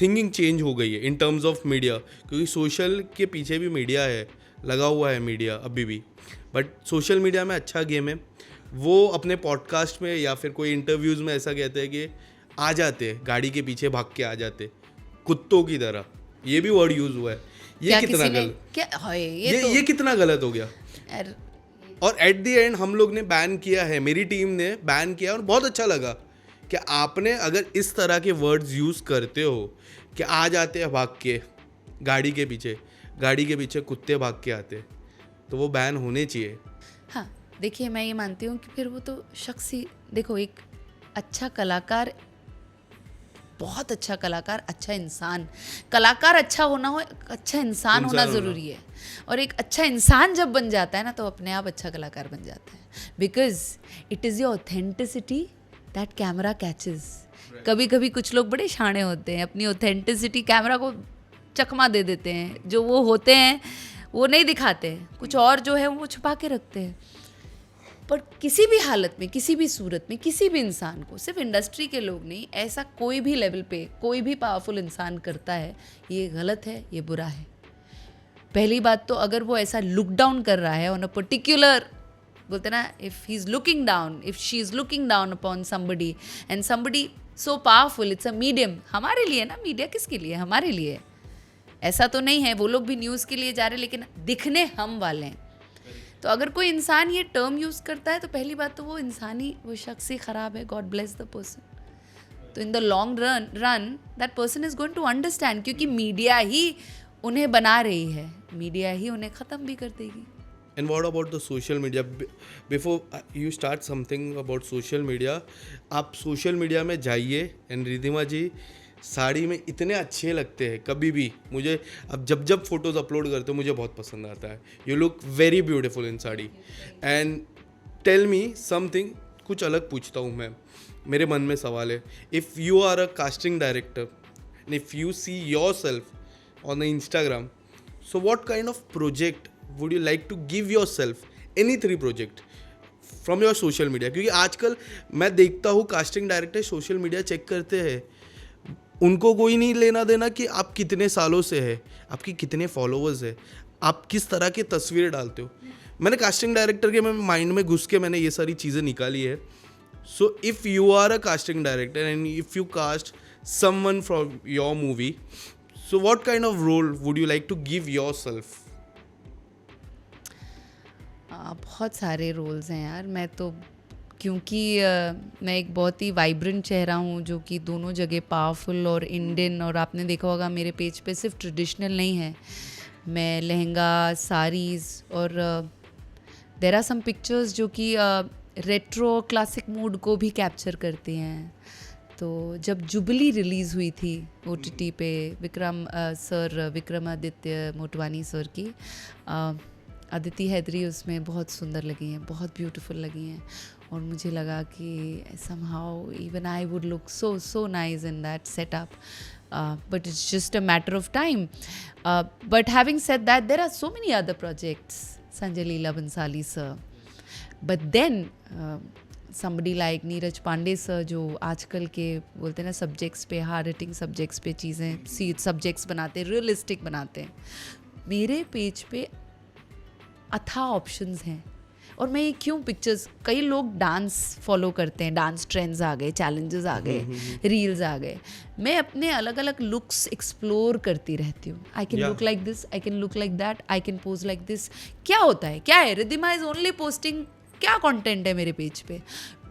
थिंकिंग चेंज हो गई है इन टर्म्स ऑफ मीडिया, क्योंकि सोशल के पीछे भी मीडिया है, लगा हुआ है मीडिया अभी भी. बट सोशल मीडिया में अच्छा गेम है. वो अपने पॉडकास्ट में या फिर कोई इंटरव्यूज़ में ऐसा कहते हैं कि आ जाते हैं, गाड़ी के पीछे भाग के आ जाते कुत्तों की तरह. ये भी वर्ड यूज़ हुआ है. ये कितना गलत, ये कितना गलत हो गया. और एट द एंड हम लोग ने बैन किया है, मेरी टीम ने बैन किया, और बहुत अच्छा लगा कि आपने अगर इस तरह के वर्ड्स यूज़ करते हो कि आ जाते हैं भाग के गाड़ी के पीछे कुत्ते भाग के आते, तो वो बैन होने चाहिए. हाँ देखिए, मैं ये मानती हूँ कि फिर वो तो शख्स ही, देखो एक अच्छा कलाकार, बहुत अच्छा कलाकार, अच्छा इंसान, कलाकार अच्छा होना हो, अच्छा इंसान होना ज़रूरी है. और एक अच्छा इंसान जब बन जाता है ना, तो अपने आप अच्छा कलाकार बन जाता है. Because it is your authenticity that camera catches. कभी कभी कुछ लोग बड़े शाणे होते हैं, अपनी ऑथेंटिसिटी कैमरा को चकमा दे देते हैं. जो वो होते हैं वो नहीं दिखाते हैं, कुछ और जो है वो छुपा के रखते हैं. पर किसी भी हालत में, किसी भी सूरत में, किसी भी इंसान को, सिर्फ इंडस्ट्री के लोग नहीं, ऐसा कोई भी लेवल पे कोई भी पावरफुल इंसान करता है, ये गलत है, ये बुरा है. पहली बात तो अगर वो ऐसा लुक डाउन कर रहा है ऑन अ पर्टिकुलर, बोलते ना, if he is looking down, if she is looking down upon somebody and somebody so powerful, it's a medium. हमारे लिए ना, मीडिया किसके लिए? हमारे लिए. ऐसा तो नहीं है वो लोग भी न्यूज़ के लिए जा रहे, लेकिन दिखने हम वाले हैं. तो अगर कोई इंसान ये टर्म यूज़ करता है, तो पहली बात तो वो इंसान ही, वो शख्स ही ख़राब है. God bless the person. तो in the long run that person is going to understand, क्योंकि मीडिया ही उन्हें बना रही है, मीडिया ही उन्हें ख़त्म भी कर देगी. And what about the social media? Before you start something about social media, आप social media में जाइए. एंड रिधिमा जी साड़ी में इतने अच्छे लगते हैं, कभी भी मुझे अब जब फोटोज़ अपलोड करते हो मुझे बहुत पसंद आता है. You look very beautiful in sari. And tell me something, कुछ अलग पूछता हूँ मैं, मेरे मन में सवाल है. If you are a casting director and if you see yourself on the Instagram, so what kind of project would you like to give yourself, any 3 project from your social media? क्योंकि आजकल मैं देखता हूँ casting director social media check करते हैं, उनको कोई नहीं लेना देना कि आप कितने सालों से है, आपकी कितने फॉलोअर्स है, आप किस तरह की तस्वीरें डालते हो. मैंने कास्टिंग डायरेक्टर के माइंड में घुस के मैंने ये सारी चीज़ें निकाली है. So if you are a casting director and if you cast someone from your movie, so what kind of role would you like to give yourself? बहुत सारे रोल्स हैं यार. मैं तो, क्योंकि मैं एक बहुत ही वाइब्रेंट चेहरा हूँ जो कि दोनों जगह पावरफुल और इंडियन, और आपने देखा होगा मेरे पेज पे सिर्फ ट्रेडिशनल नहीं है, मैं लहंगा, साड़ीज़, और देयर आर सम पिक्चर्स जो कि रेट्रो क्लासिक मूड को भी कैप्चर करती हैं. तो जब जुबली रिलीज़ हुई थी OTT पे, विक्रमादित्य मोटवानी सर की, अदिति हैदरी उसमें बहुत सुंदर लगी हैं, बहुत ब्यूटीफुल लगी हैं. और मुझे लगा कि somehow even I would look so nice in that setup. But it's just a matter of time. But having said that, there are so many other projects, Sanjay Leela Bhansali sir. But then somebody like Neeraj Pandey sir, जो आजकल के बोलते हैं ना subjects पे, hard hitting subjects पे चीज़ें subjects बनाते हैं, रियलिस्टिक बनाते हैं. मेरे पेज पे अथाह ऑप्शंस हैं. और मैं ये क्यों पिक्चर्स, कई लोग डांस फॉलो करते हैं, डांस ट्रेंड्स आ गए, चैलेंजेस आ गए, रील्स आ गए. मैं अपने अलग अलग लुक्स एक्सप्लोर करती रहती हूँ. I can look like this, I can look like that, I can pose like this. क्या होता है, क्या है, रिधिमा इज ओनली पोस्टिंग क्या कंटेंट है मेरे पेज पे?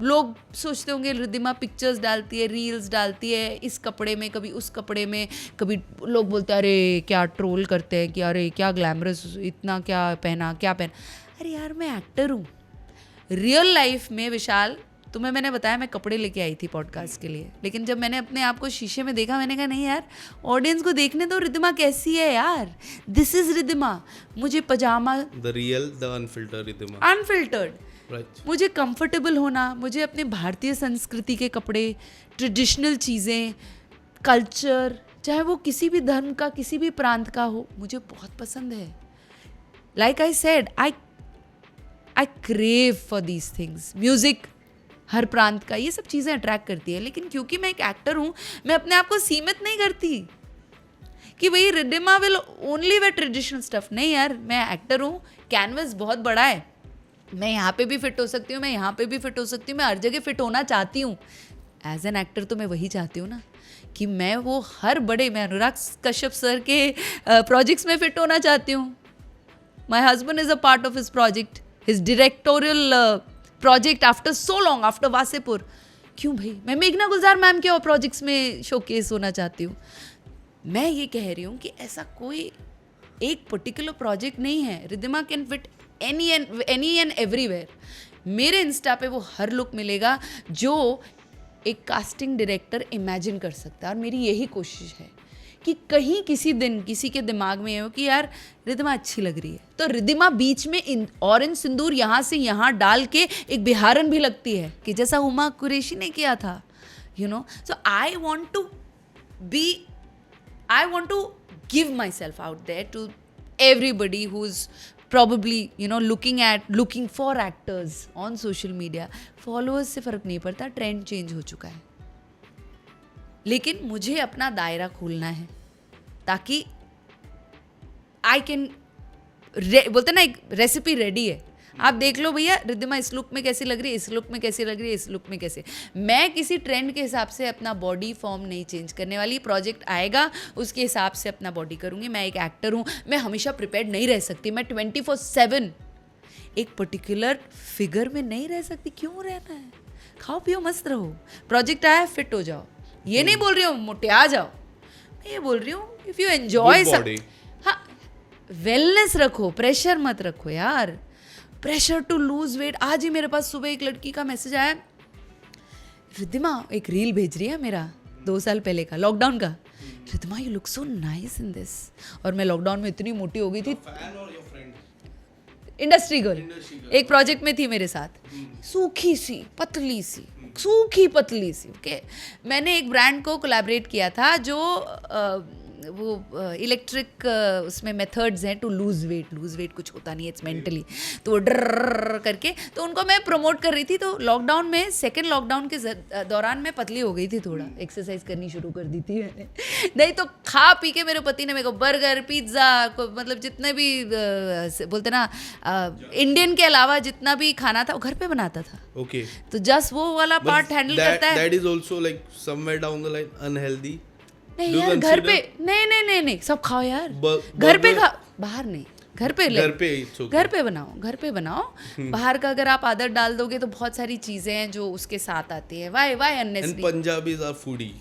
लोग सोचते होंगे रिद्धिमा पिक्चर्स डालती है, रील्स डालती है, इस कपड़े में, कभी उस कपड़े में, कभी लोग बोलते हैं अरे क्या ट्रोल करते हैं कि अरे क्या ग्लैमरस, इतना क्या पहना, क्या पहना। अरे यार मैं एक्टर हूँ। रियल लाइफ में विशाल, तुम्हें मैंने बताया मैं कपड़े लेके आई थी पॉडकास्ट के लिए, लेकिन जब मैंने अपने आप को शीशे में देखा, मैंने कहा नहीं यार, ऑडियंस को देखने दो रिद्धिमा कैसी है यार, दिस इज रिद्धिमा। मुझे पजामा, the real, the unfiltered Riddhima, unfiltered, मुझे कंफर्टेबल होना, मुझे अपने भारतीय संस्कृति के कपड़े, ट्रेडिशनल चीज़ें, कल्चर, चाहे वो किसी भी धर्म का, किसी भी प्रांत का हो, मुझे बहुत पसंद है। Like I said, I crave for these things. Music हर प्रांत का, ये सब चीज़ें अट्रैक्ट करती है, लेकिन क्योंकि मैं एक एक्टर हूँ, मैं अपने आप को सीमित नहीं करती कि भाई Riddhima will only wear traditional stuff. नहीं यार, मैं एक्टर हूँ, कैनवस बहुत बड़ा है, मैं यहाँ पे भी फिट हो सकती हूँ, मैं यहाँ पे भी फिट हो सकती हूँ, मैं हर जगह फिट होना चाहती हूँ। एज एन एक्टर तो मैं वही चाहती हूँ ना, कि मैं वो हर बड़े, मैं अनुराग कश्यप सर के प्रोजेक्ट्स में फिट होना चाहती हूँ। My husband is a part of his project, his directorial project after so long, after Wasseypur. क्यों भाई, मैं मेघना गुलजार मैम के और प्रोजेक्ट्स में शोकेस होना चाहती हूँ। मैं ये कह रही हूँ कि ऐसा कोई एक पर्टिकुलर प्रोजेक्ट नहीं है, Riddhima can fit any and everywhere. मेरे इंस्टा पे वो हर लुक मिलेगा जो एक कास्टिंग डायरेक्टर इमेजिन कर सकता है, और मेरी यही कोशिश है कि कहीं किसी दिन किसी के दिमाग में ये हो कि यार रिद्धिमा अच्छी लग रही है, तो रिद्धिमा बीच में ऑरेंज सिंदूर यहाँ से यहाँ डाल के एक बिहारन भी लगती है, कि जैसा हुमा कुरैशी ने किया था, you know. So I want to give myself out there to everybody who is probably looking for actors on social media. Followers से फ़र्क नहीं पड़ता, ट्रेंड चेंज हो चुका है, लेकिन मुझे अपना दायरा खोलना है ताकि आई कैन, बोलते ना एक रेसिपी रेडी है, आप देख लो भैया रिद्धिमा इस लुक में कैसी लग रही है, इस लुक में कैसी लग रही है, इस लुक में कैसे। मैं किसी ट्रेंड के हिसाब से अपना बॉडी फॉर्म नहीं चेंज करने वाली। प्रोजेक्ट आएगा उसके हिसाब से अपना बॉडी करूँगी। मैं एक एक्टर हूँ, मैं हमेशा प्रिपेयर्ड नहीं रह सकती, मैं 24/7 एक पर्टिकुलर फिगर में नहीं रह सकती। क्यों रहना है, खाओ पियो मस्त रहो, प्रोजेक्ट आया फिट हो जाओ। ये नहीं बोल रही हूँ मोटिया जाओ, मैं ये बोल रही हूँ इफ़ यू एंजॉय, हाँ वेलनेस रखो, प्रेशर मत रखो यार, प्रेशर टू लूज वेट। आज ही मेरे पास सुबह एक लड़की का मैसेज आया, रिद्धिमा एक रील भेज रही है मेरा 2 साल पहले का, लॉकडाउन का, Riddhima you look so nice in this. और मैं लॉकडाउन में इतनी मोटी हो गई थी, इंडस्ट्री गर्ल एक प्रोजेक्ट में थी मेरे साथ, सूखी सी पतली सी, सूखी पतली सी। ओके, मैंने एक ब्रांड को कोलैबोरेट किया था जो वो इलेक्ट्रिक उसमें मेथड्स हैं टू लूज़ वेट कुछ होता नहीं है, इट्स मेंटली, तो वो डर करके, तो उनको मैं प्रमोट कर रही थी। तो लॉकडाउन में, सेकेंड लॉकडाउन के दौरान मैं पतली हो गई थी, थोड़ा एक्सरसाइज करनी शुरू कर दी थी मैंने। नहीं तो खा पी के मेरे पति ने मेरे को बर्गर, पिज्ज़ा, मतलब जितने भी बोलते ना इंडियन के अलावा जितना भी खाना था वो घर पे बनाता था। ओके, तो जस्ट वो वाला पार्ट हैंडल करता है। That is also like somewhere down the line unhealthy. नहीं यार, घर पे नहीं सब खाओ यार, घर पे खा, बाहर नहीं, घर पे बनाओ। बाहर का अगर आप आदत डाल दोगे तो बहुत सारी चीजें हैं जो उसके साथ आती है। Why unnecessary. Punjabis are foodie.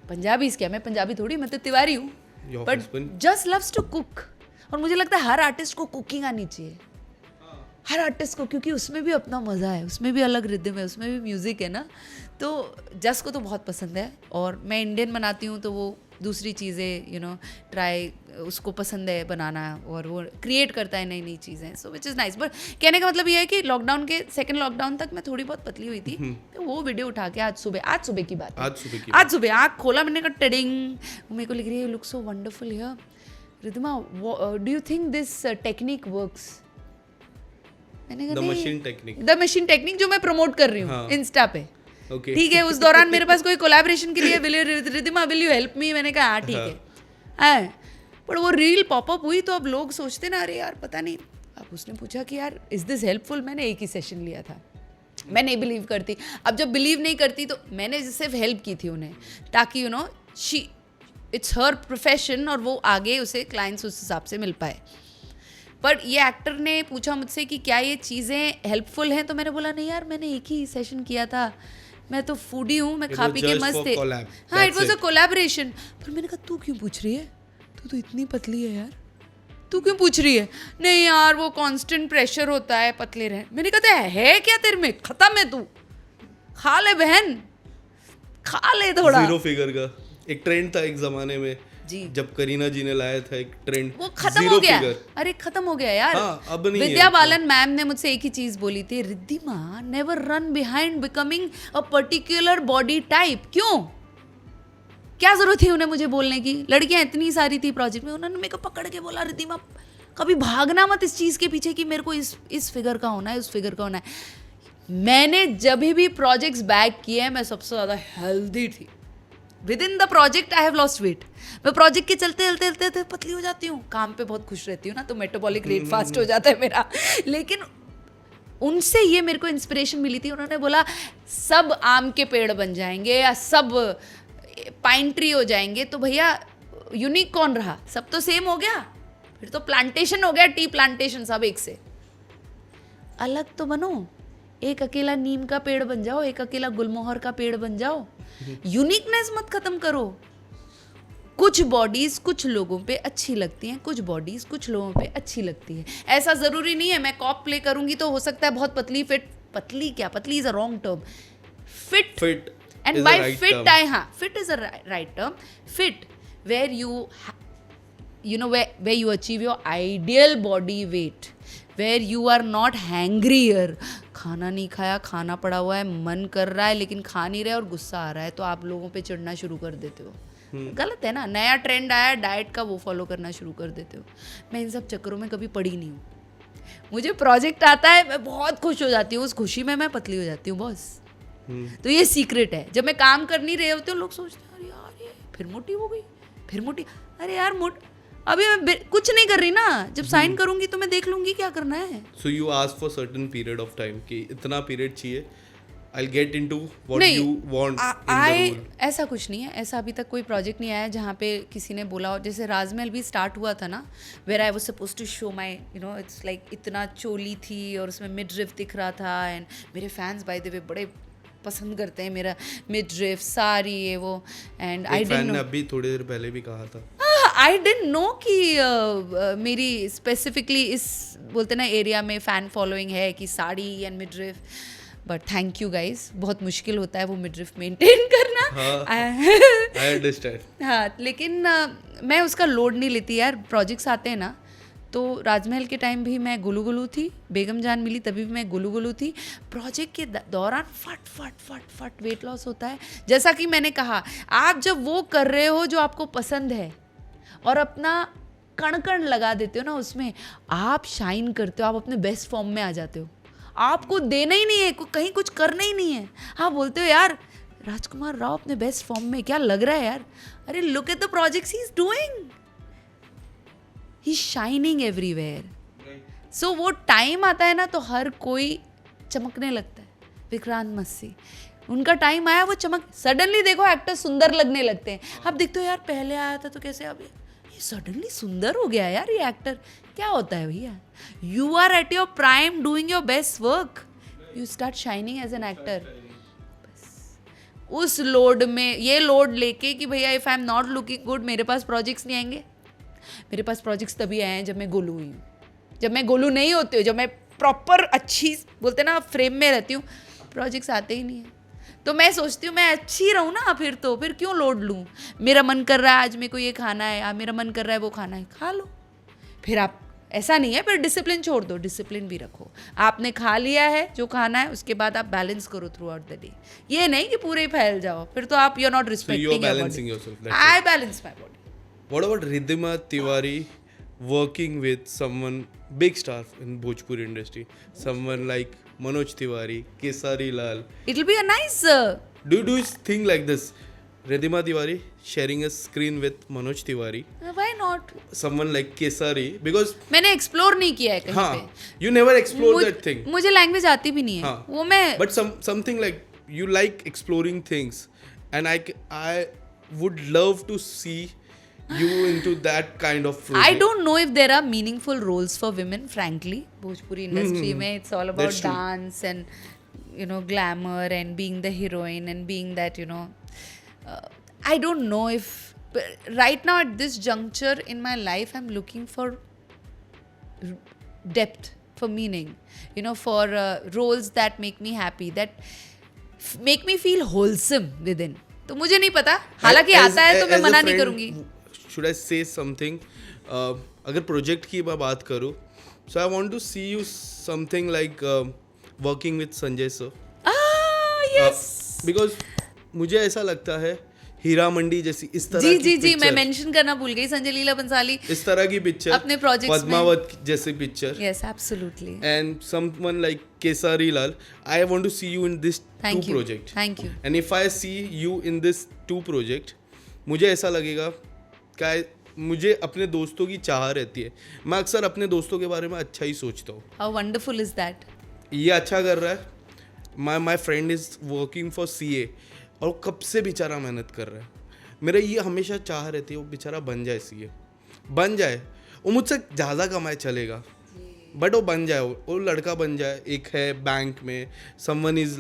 Punjabis क्या, मैं पंजाबी थोड़ी, मैं तो तिवारी हूँ, but just loves to cook. और मुझे लगता है हर आर्टिस्ट को कुकिंग आनी चाहिए, हर आर्टिस्ट को, क्योंकि उसमें भी अपना मज़ा है, उसमें भी अलग रिदम है, उसमें भी म्यूज़िक है ना। तो जस को तो बहुत पसंद है, और मैं इंडियन बनाती हूँ तो वो दूसरी चीज़ें ट्राई, उसको पसंद है बनाना, और वो क्रिएट करता है नई नई चीज़ें, सो विच इज़ नाइस। बट कहने का मतलब ये है कि लॉकडाउन के सेकंड लॉकडाउन तक मैं थोड़ी बहुत पतली हुई थी, तो वो वीडियो उठा के आज सुबह की बात है, आज सुबह आँख खोला मैंने कहा टेडिंग, मेरे को लिख रही है look so wonderful here Riddhima, do you think this technique works? मैंने कहा द मशीन टेक्निक जो मैं प्रमोट कर रही हूँ इंस्टा पे, ठीक है। उस दौरान मेरे पास कोई कोलैबोरेशन के लिए Riddhima will you help me, मैंने कहा हाँ ठीक है। पर वो रील पॉपअप हुई तो अब लोग सोचते ना, अरे यार पता नहीं, अब उसने पूछा कि यार इज दिस हेल्पफुल, मैंने एक ही सेशन लिया था, मैं नहीं बिलीव करती। अब जब बिलीव नहीं करती तो मैंने सिर्फ हेल्प की थी उन्हें, ताकि शी इट्स हर प्रोफेशन, और वो आगे उसे क्लाइंट्स उस हिसाब से मिल पाए। बट ये एक्टर ने पूछा मुझसे कि क्या ये चीज़ें हेल्पफुल हैं, तो मैंने बोला नहीं यार, मैंने एक ही सेशन किया था, मैं तो फूडी हूँ, मैं खा पी के मस्त थे। हाँ, इट वॉज अ कोलैबोरेशन। पर मैंने कहा तू क्यों पूछ रही है, तू तो इतनी पतली है यार, तू क्यों पूछ रही है? नहीं यार वो कांस्टेंट प्रेशर होता है पतले रहे। मैंने कहा है क्या तेरे में, खत्म है तू, खा ले बहन, खा ले थोड़ा। जीरो फिगर का एक ट्रेंड था एक जमाने में जी, जब करीना जी ने लाया था एक ट्रेंड, वो खत्म हो गया। अरे खत्म हो गया यार। हाँ, अब नहीं। विद्या बालन मैम ने मुझसे एक ही चीज बोली थी, Riddhima never run behind becoming a particular body type. क्यों, क्या जरूरत थी उन्हें मुझे बोलने की? लड़कियां इतनी सारी थी प्रोजेक्ट में, उन्होंने मेरे को पकड़ के बोला रिद्धिमा कभी भागना मत इस चीज के पीछे कि मेरे को इस फिगर का होना है, उस फिगर का होना है। मैंने जब भी प्रोजेक्ट्स बैक किए हैं, मैं सबसे ज्यादा हेल्दी थी। With in the project I have lost weight. मैं प्रोजेक्ट के चलते चलते चलते पतली हो जाती हूँ, काम पे बहुत खुश रहती हूँ ना, तो मेटाबॉलिक रेट फास्ट हो जाता है मेरा। लेकिन उनसे ये मेरे को इंस्पिरेशन मिली थी, उन्होंने बोला सब आम के पेड़ बन जाएंगे या सब पाइन ट्री हो जाएंगे, तो भैया यूनिक कौन रहा? सब तो सेम हो गया, फिर तो प्लांटेशन हो गया, टी प्लांटेशन, सब एक से। अलग तो बनो, एक अकेला नीम का पेड़ बन जाओ, एक अकेला गुलमोहर का पेड़ बन जाओ। यूनिकनेस मत खत्म करो। कुछ बॉडीज कुछ लोगों पे अच्छी लगती हैं, कुछ बॉडीज कुछ लोगों पे अच्छी लगती है। ऐसा जरूरी नहीं है मैं कॉप प्ले करूंगी तो हो सकता है बहुत पतली, फिट, पतली क्या, पतली is a wrong term, fit and by fit fit is a right term. Fit where you know where you achieve your ideal body weight, where you are not hangrier. खाना नहीं खाया, खाना पड़ा हुआ है, मन कर रहा है लेकिन खा नहीं रहे और गुस्सा आ रहा है, तो आप लोगों पे चिढ़ना शुरू कर देते हो। गलत है ना। नया ट्रेंड आया डाइट का, वो फॉलो करना शुरू कर देते हो। मैं इन सब चक्करों में कभी पड़ी नहीं हूँ। मुझे प्रोजेक्ट आता है, मैं बहुत खुश हो जाती हूँ, उस खुशी में मैं पतली हो जाती हूँ बॉस। तो ये सीक्रेट है। जब मैं काम कर नहीं रहे होते लोग सोचते हैं अरे यार ये फिर मोटी हो गई, फिर मोटी। अरे यार अभी मैं कुछ नहीं कर रही ना, जब साइन करूंगी तो मैं देख लूंगी क्या करना है। So you ask for certain period of time कि इतना पीरियड चाहिए, I will get into what you want in the role. ऐसा कुछ नहीं है, ऐसा अभी तक कोई प्रोजेक्ट नहीं आया जहाँ पे किसी ने बोला हो। जैसे राजमहल भी स्टार्ट हुआ था ना, where I was suppose to show my it's like इतना चोली थी और उसमें मिडरिफ दिख रहा था, एंड मेरे फैंस बाय द वे बड़े पसंद करते हैं मेरा मिडरिफ, सारी ये वो। एंड आई डिडंट नो, अभी थोड़ी देर पहले भी कहा था, आई डिडंट नो कि मेरी स्पेसिफिकली इस बोलते ना एरिया में फ़ैन फॉलोइंग है कि sari and midriff. But thank you guys, बहुत मुश्किल होता है वो मिडरिफ मेंटेन करना। I understand. हाँ, लेकिन मैं उसका लोड नहीं लेती यार। प्रोजेक्ट्स आते हैं ना, तो राजमहल के टाइम भी मैं गुलू गुलू थी, बेगम जान मिली तभी भी मैं गुलू गुलू थी। प्रोजेक्ट के दौरान फट फट फट फट वेट लॉस होता है। जैसा कि मैंने कहा, आप जब वो कर रहे हो जो आपको पसंद है और अपना कण कण लगा देते हो ना उसमें, आप शाइन करते हो, आप अपने बेस्ट फॉर्म में आ जाते हो। आपको देना ही नहीं है, कहीं कुछ करना ही नहीं है। आप बोलते हो यार राजकुमार राव अपने बेस्ट फॉर्म में, क्या लग रहा है यार। अरे look at the projects he is doing, he is shining everywhere. So वो टाइम आता है ना तो हर कोई चमकने लगता है। विक्रांत मस्सी, उनका टाइम आया, वो चमक। सडनली देखो एक्टर सुंदर लगने लगते हैं। आप देखते हो यार पहले आया था तो कैसे, अब ये सडनली सुंदर हो गया यार ये एक्टर। क्या होता है भैया, you are at your prime doing your best work, you start shining as an actor. उस लोड में, ये लोड लेके कि भैया if I am not looking good मेरे पास प्रोजेक्ट्स नहीं आएंगे। मेरे पास प्रोजेक्ट्स तभी आए हैं जब मैं गोलू हुई हूँ। जब मैं गोलू नहीं होती हूँ, जब मैं प्रॉपर अच्छी बोलते ना फ्रेम में रहती हूँ, प्रोजेक्ट्स आते ही नहीं है। तो मैं सोचती हूँ मैं अच्छी रहूँ ना, फिर क्यों लोड लूँ। मेरा मन कर रहा है आज मेरे को ये खाना है, मेरा मन कर रहा है वो खाना है, खा लो। फिर आप ऐसा नहीं है, फिर डिसिप्लिन छोड़ दो, डिसिप्लिन भी रखो। आपने खा लिया है जो खाना है, उसके बाद आप बैलेंस करो थ्रू आउट द डे। ये नहीं कि पूरे ही फैल जाओ, फिर तो आप you are not respecting your body. I balance my body. What about Riddhima Tiwari working with someone big star in Bhojpuri industry, someone like Manoj Tiwari, Kesari Lal? It will be a nice. Do you think like this? Riddhima Tiwari sharing a screen with Manoj Tiwari. Why not? Someone like Kesari, because मैंने explore नहीं किया है कहीं पे. You never explore that thing. मुझे language आती भी नहीं है. वो मैं. But something like you like exploring things, and I would love to see you into that kind of I project? don't know if there are meaningful roles for women, frankly. Bhojpuri industry में it's all about That's true. dance and glamour and being the heroine and being that I don't know if but right now at this juncture in my life I'm looking for depth, for meaning, for roles that make me happy, that make me feel wholesome within. तो मुझे नहीं पता, हालांकि आता है तो मैं मना नहीं करूंगी. Should I say something? अगर प्रोजेक्ट की मैं बात करूँ, so I want to see you something like working with Sanjay sir. Yes. Because मुझे ऐसा लगता है हीरा मंडी जैसी इस तरह जी की जी जी मैं picture, मेंशन करना भूल गई, संजय लीला बंसाली इस तरह की पिक्चर अपने projects में- पद्मावत जैसी picture Yes, absolutely. and someone like Kesari Lal, I want to see you in this Thank two you. project. Thank you. And if I see you in this two project, मुझे ऐसा लगेगा कि मुझे अपने दोस्तों की चाह रहती है. मैं अक्सर अपने दोस्तों के बारे में अच्छा ही सोचता हूँ. How wonderful is that? ये अच्छा कर रहा है. My friend is working for CA और कब से बेचारा मेहनत कर रहा है. मेरा ये हमेशा चाह रहती है वो बेचारा बन जाए CA, बन जाए. वो मुझसे ज़्यादा कमाए चलेगा, बट वो बन जाए, वो लड़का बन जाए. एक है बैंक में, someone is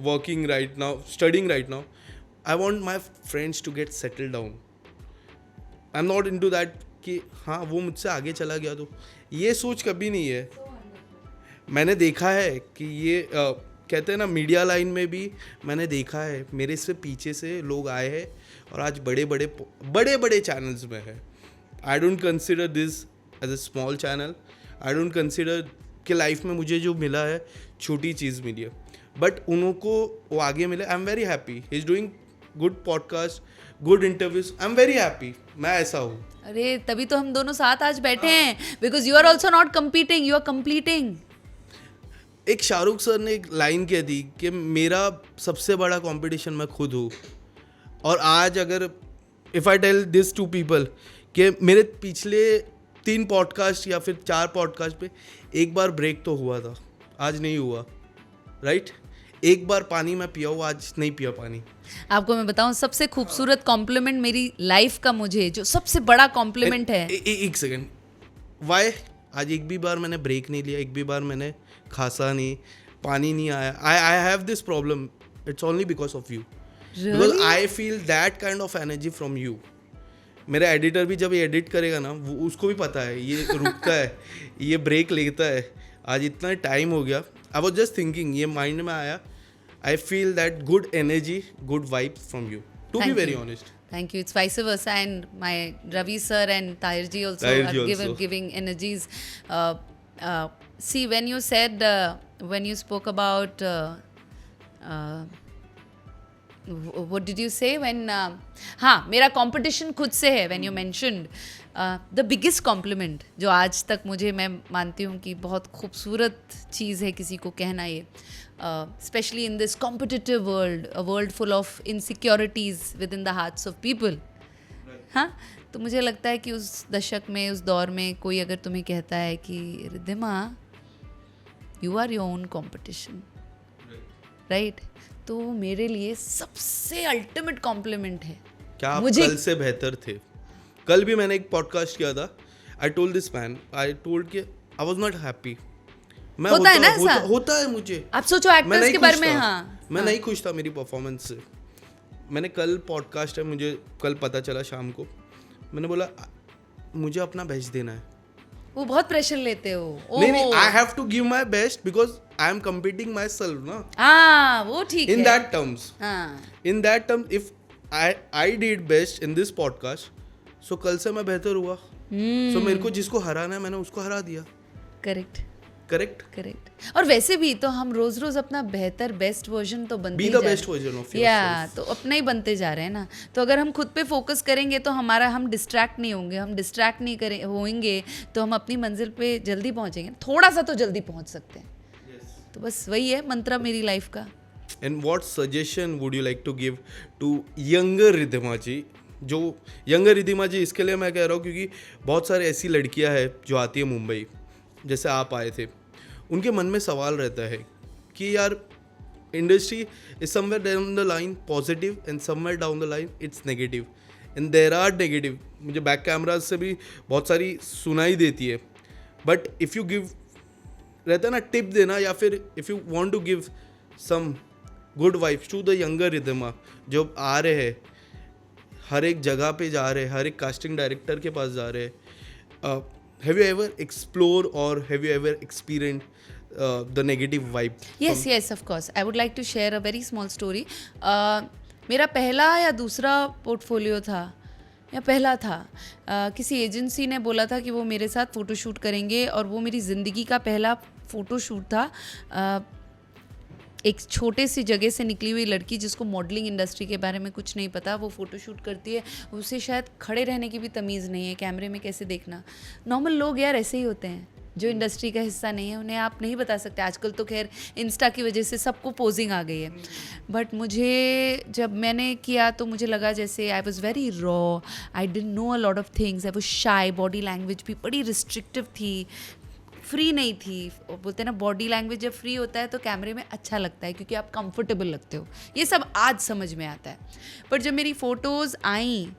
working right now, studying right now. I want my friends to get settle down. I am not into that कि हाँ वो मुझसे आगे चला गया. तो ये सोच कभी नहीं है. मैंने देखा है कि ये कहते हैं ना, मीडिया लाइन में भी मैंने देखा है, मेरे से पीछे से लोग आए हैं और आज बड़े बड़े चैनल्स में है. I don't consider this as a small channel. I don't consider कि लाइफ में मुझे जो मिला है छोटी चीज़ मिली है, बट उनको वो आगे मिले. I am very happy. He is doing good podcast, good interviews. I am very happy. मैं ऐसा हूँ. अरे तभी तो हम दोनों साथ आज बैठे हैं, because you are also not competing, you are completing. एक शाहरुख सर ने एक लाइन कह दी कि मेरा सबसे बड़ा कंपटीशन मैं खुद हूँ. और आज अगर if I tell this to people कि मेरे पिछले 3 पॉडकास्ट या फिर 4 पॉडकास्ट पे एक बार ब्रेक तो हुआ था, आज नहीं हुआ. राइट? एक बार पानी मैं पिया हूँ, आज नहीं पिया पानी. आपको मैं बताऊं, सबसे खूबसूरत कॉम्प्लीमेंट मेरी लाइफ का मुझे जो सबसे बड़ा कॉम्प्लीमेंट है. एक सेकेंड. वाई? आज एक भी बार मैंने ब्रेक नहीं लिया, एक भी बार मैंने खासा नहीं, पानी नहीं आया. I have this problem. It's only because of you. Because I feel that kind of energy from you. मेरा एडिटर भी जब ये एडिट करेगा ना, वो उसको भी पता है ये रुकता है, ये ब्रेक लेता है. आज इतना टाइम हो गया. आई वॉज जस्ट थिंकिंग, ये माइंड में आया. I feel that good energy, good vibe from you, to be very honest. Thank you. It's vice versa, and my Ravi sir and Tahir ji also Tahir are ji also. giving energies. See, when you said, when you spoke about, what did you say? When हाँ, मेरा competition खुद से है. When you mentioned the biggest compliment जो आज तक मुझे, मैं मानती हूँ कि बहुत खूबसूरत चीज़ है किसी को कहना ये. Especially in this competitive world, a world full of insecurities within the hearts of people. हाँ, तो मुझे लगता है कि उस दशक में, उस दौर में कोई अगर तुम्हें कहता है कि Riddhima, you are your own competition, right, तो वो मेरे लिए सबसे अल्टीमेट कॉम्प्लीमेंट है. क्या आप मुझे कल से बेहतर थे? कल भी मैंने एक पॉडकास्ट किया था. I told this man, I told कि आई वाज नॉट हैप्पी. मैं होता है ना ऐसा? होता है मुझे. आप सोचो एक्टर्स के बारे में. हाँ, मैं नहीं खुश था मेरी परफॉर्मेंस से. मैंने कल पॉडकास्ट है, मुझे कल पता चला शाम को. मैंने बोला मुझे अपना बेस्ट देना है. वो बहुत प्रेशर लेते हो. नहीं, I have to give my best because I am competing myself ना. हाँ, वो ठीक है. इन दैट टर्म्स, हाँ, in that term, if I did best in this podcast, so कल से मैं बेहतर हुआ. सो मेरे को जिसको हराना है मैंने उसको हरा दिया. Correct correct. और वैसे भी तो हम रोज रोज अपना बेहतर बेस्ट वर्जन तो बनते be the best version of yourself. तो अपना ही बनते जा रहे हैं ना. तो अगर हम खुद पे फोकस करेंगे तो हम डिस्ट्रैक्ट नहीं होंगे. हम डिस्ट्रैक्ट नहीं होंगे तो हम अपनी मंजिल पे जल्दी पहुंचेंगे. थोड़ा सा तो जल्दी पहुंच सकते हैं. तो बस वही है मंत्र मेरी लाइफ का. And what suggestion would you like to give to younger Riddhima ji? जो यंगर रिद्धिमा जी, इसके लिए मैं कह रहा हूँ क्योंकि बहुत सारी ऐसी लड़कियाँ हैं जो आती है मुंबई, जैसे आप आए थे. उनके मन में सवाल रहता है कि यार industry is somewhere down the line positive and somewhere down the line it's negative, and there are negative मुझे बैक कैमराज से भी बहुत सारी सुनाई देती है, बट इफ़ यू गिव, रहता है ना टिप देना, या फिर if you want to give some good vibes to the younger Riddhima जो आ रहे हैं, हर एक जगह पे जा रहे हैं, हर एक कास्टिंग डायरेक्टर के पास जा रहे हैं, हैव यू एवर एक्सप्लोर और have you ever experience the negative vibe? yes, of course. I would like to share a very small story. मेरा पहला या दूसरा पोर्टफोलियो था या पहला था, किसी एजेंसी ने बोला था कि वो मेरे साथ फ़ोटोशूट करेंगे, और वो मेरी ज़िंदगी का पहला फ़ोटोशूट था। एक छोटे सी जगह से निकली हुई लड़की जिसको मॉडलिंग इंडस्ट्री के बारे में कुछ नहीं पता, वो फ़ोटोशूट करती है, उसे शायद खड़े रहने की भी तमीज़ नहीं है, कैमरे में कैसे देखना। नॉर्मल लोग यार ऐसे ही होते हैं, जो इंडस्ट्री का हिस्सा नहीं है, उन्हें आप नहीं बता सकते। आजकल तो खैर इंस्टा की वजह से सबको पोजिंग आ गई है, बट मुझे जब मैंने किया तो मुझे लगा जैसे I was very raw, I didn't know a lot of things, I was शाई, बॉडी लैंग्वेज भी बड़ी रिस्ट्रिक्टिव थी, फ्री नहीं थी। बोलते हैं ना बॉडी लैंग्वेज जब फ्री होता है तो कैमरे में अच्छा लगता है क्योंकि आप कंफर्टेबल लगते हो, ये सब आज समझ में आता है। पर जब मेरी फ़ोटोज़ आई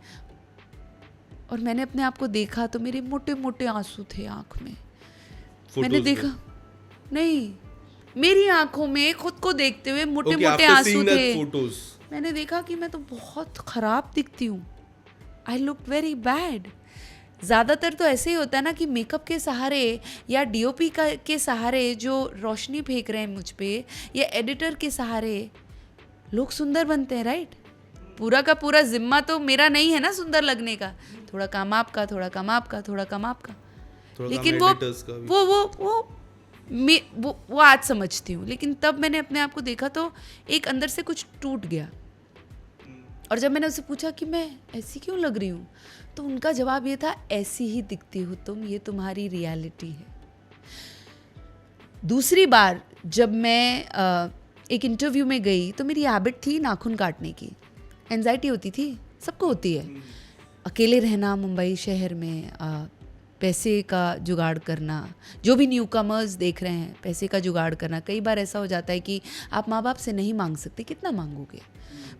और मैंने अपने आप को देखा तो मेरे मोटे मोटे आंसू थे आँख में। मैंने देखा नहीं, मेरी आंखों में खुद को देखते हुए मोटे मोटे आंसू थे। मैंने देखा कि मैं तो बहुत ख़राब दिखती हूँ, आई लुक वेरी बैड। ज़्यादातर तो ऐसे ही होता है ना कि मेकअप के सहारे या डीओपी के सहारे जो रोशनी फेंक रहे हैं मुझ पे, या एडिटर के सहारे लोग सुंदर बनते हैं, राइट? पूरा का पूरा जिम्मा तो मेरा नहीं है ना सुंदर लगने का, थोड़ा काम आपका, थोड़ा काम आपका, थोड़ा काम आपका। लेकिन वो आज समझती हूँ, लेकिन तब मैंने अपने आप को देखा तो एक अंदर से कुछ टूट गया। और जब मैंने उससे पूछा कि मैं ऐसी क्यों लग रही हूँ, तो उनका जवाब ये था, ऐसी ही दिखती हो तुम, ये तुम्हारी रियलिटी है। दूसरी बार जब मैं एक इंटरव्यू में गई तो मेरी हैबिट थी नाखून काटने की। एंजाइटी होती थी, सबको होती है। अकेले रहना मुंबई शहर में, पैसे का जुगाड़ करना, जो भी न्यू कमर्स देख रहे हैं, पैसे का जुगाड़ करना। कई बार ऐसा हो जाता है कि आप माँ बाप से नहीं मांग सकते, कितना मांगोगे?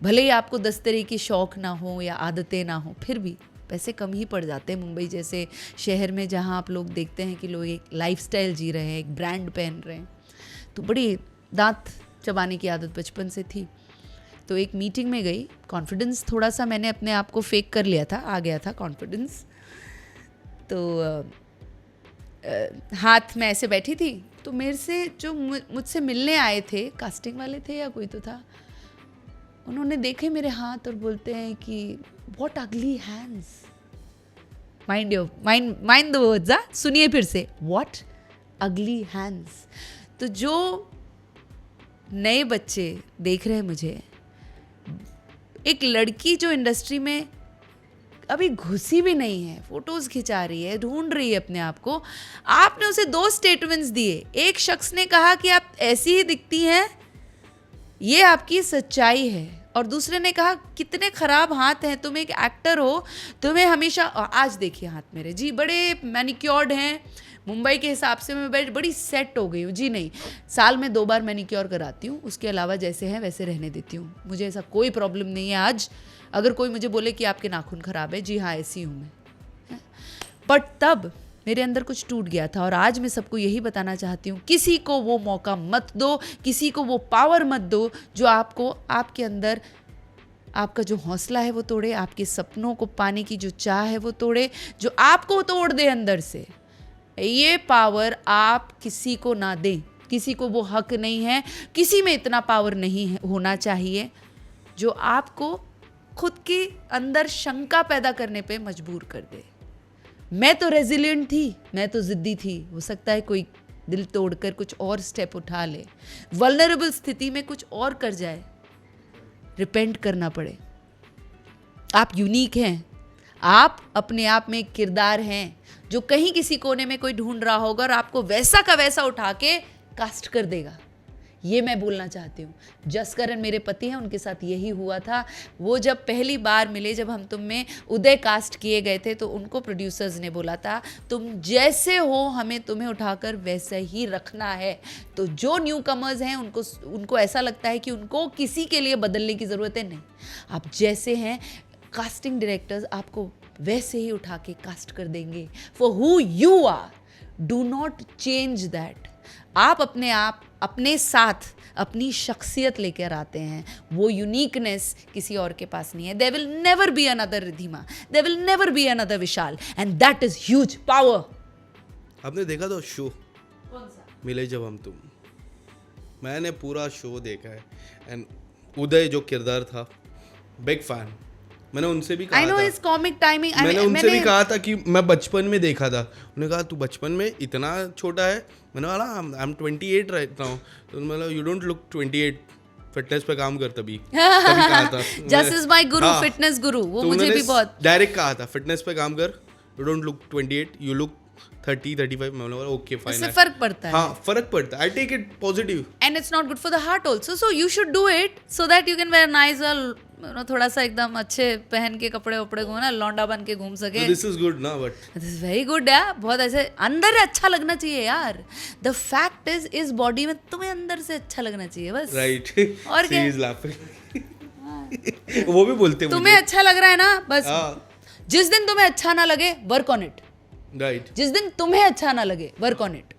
भले ही आपको 10 तरह के शौक़ ना हो या आदतें ना हो, फिर भी पैसे कम ही पड़ जाते हैं मुंबई जैसे शहर में, जहाँ आप लोग देखते हैं कि लोग एक लाइफस्टाइल जी रहे हैं, एक ब्रांड पहन रहे हैं। तो बड़ी दांत चबाने की आदत बचपन से थी। तो एक मीटिंग में गई, कॉन्फिडेंस थोड़ा सा मैंने अपने आप को फेक कर लिया था, आ गया था कॉन्फिडेंस। तो हाथ में ऐसे बैठी थी, तो मेरे से जो मुझसे मिलने आए थे, कास्टिंग वाले थे या कोई तो था, उन्होंने देखे मेरे हाथ और बोलते हैं कि व्हाट अगली हैंड्स। माइंड द वर्ड्स, सुनिए फिर से, व्हाट अगली हैंड्स। तो जो नए बच्चे देख रहे हैं मुझे, एक लड़की जो इंडस्ट्री में अभी घुसी भी नहीं है, फोटोज खिंचा रही है, ढूंढ रही है अपने आप को, आपने उसे 2 स्टेटमेंट्स दिए। एक शख्स ने कहा कि आप ऐसी ही दिखती हैं, ये आपकी सच्चाई है, और दूसरे ने कहा कितने खराब हाथ हैं, तुम एक एक्टर हो, तुम्हें हमेशा, आज देखिए हाथ मेरे जी बड़े मैनिक्योर्ड हैं, मुंबई के हिसाब से मैं बड़ी सेट हो गई हूँ। जी नहीं, साल में 2 बार मैनिक्योर कराती हूँ, उसके अलावा जैसे हैं वैसे रहने देती हूँ, मुझे ऐसा कोई प्रॉब्लम नहीं है। आज अगर कोई मुझे बोले कि आपके नाखून ख़राब है, जी हाँ ऐसी हूँ मैं। बट तब मेरे अंदर कुछ टूट गया था, और आज मैं सबको यही बताना चाहती हूँ, किसी को वो मौका मत दो, किसी को वो पावर मत दो जो आपको, आपके अंदर आपका जो हौसला है वो तोड़े, आपके सपनों को पाने की जो चाह है वो तोड़े, जो आपको तोड़ दे अंदर से। ये पावर आप किसी को ना दें, किसी को वो हक नहीं है, किसी में इतना पावर नहीं होना चाहिए जो आपको खुद के अंदर शंका पैदा करने पे मजबूर कर दे। मैं तो रेजिलिएंट थी, मैं तो ज़िद्दी थी, हो सकता है कोई दिल तोड़कर कुछ और स्टेप उठा ले, वल्नरेबल स्थिति में कुछ और कर जाए, रिपेंट करना पड़े। आप यूनिक हैं, आप अपने आप में एक किरदार हैं जो कहीं किसी कोने में कोई ढूंढ रहा होगा और आपको वैसा का वैसा उठा के कास्ट कर देगा। ये मैं बोलना चाहती हूँ। जसकरण मेरे पति हैं, उनके साथ यही हुआ था। वो जब पहली बार मिले, जब हम तुम में उदय कास्ट किए गए थे, तो उनको प्रोड्यूसर्स ने बोला था तुम जैसे हो हमें तुम्हें उठाकर वैसे ही रखना है। तो जो न्यू कमर्स हैं उनको ऐसा लगता है कि उनको किसी के लिए बदलने की ज़रूरत है। नहीं, आप जैसे हैं, कास्टिंग डायरेक्टर्स आपको वैसे ही उठा के कास्ट कर देंगे for who you are. Do not change that. आप अपने साथ अपनी शख्सियत लेकर आते हैं. वो यूनिकनेस किसी और के पास नहीं है. There will never be another Ridhima, there will never be another Vishal, and that is huge power. आपने देखा था शो कौन सा? मिले जब हम तुम? मैंने पूरा शो देखा है. एंड उदय जो किरदार था, बिग फैन. मैंने उनसे भी कहा I know his comic timing. मैंने उनसे भी कहा था कि मैं बचपन में देखा था. उन्होंने कहा तू बचपन में इतना छोटा है. मैंने बोला आई एम 28 रहता हूँ. तो मतलब यू डोंट लुक 28. फिटनेस पे काम कर तभी कहा था. Just is my Guru, fitness गुरु. वो मुझे भी बहुत डायरेक्ट कहा था फिटनेस पे काम कर. You don't look 28, you look 30-35. मैंने बोला ओके फाइन. इससे फर्क पड़ता है. हाँ फर्क पड़ता है. I take it positive. And it's not good for the heart also. So you should do it so that you can wear nice, थोड़ा सा एकदम अच्छे पहन के कपड़े वपड़े घूमना, लौंडा बन के घूम सके. दिस इज गुड ना. But this is very good यार. बहुत ऐसे अंदर अच्छा लगना चाहिए यार. द फैक्ट इज इस बॉडी में तुम्हें अंदर से अच्छा लगना चाहिए बस. राइट. और क्या? वो भी बोलते हैं तुम्हें अच्छा लग रहा है ना बस. जिस दिन तुम्हें अच्छा ना लगे वर्क ऑन इट. राइट. जिस दिन तुम्हें अच्छा ना लगे work on it.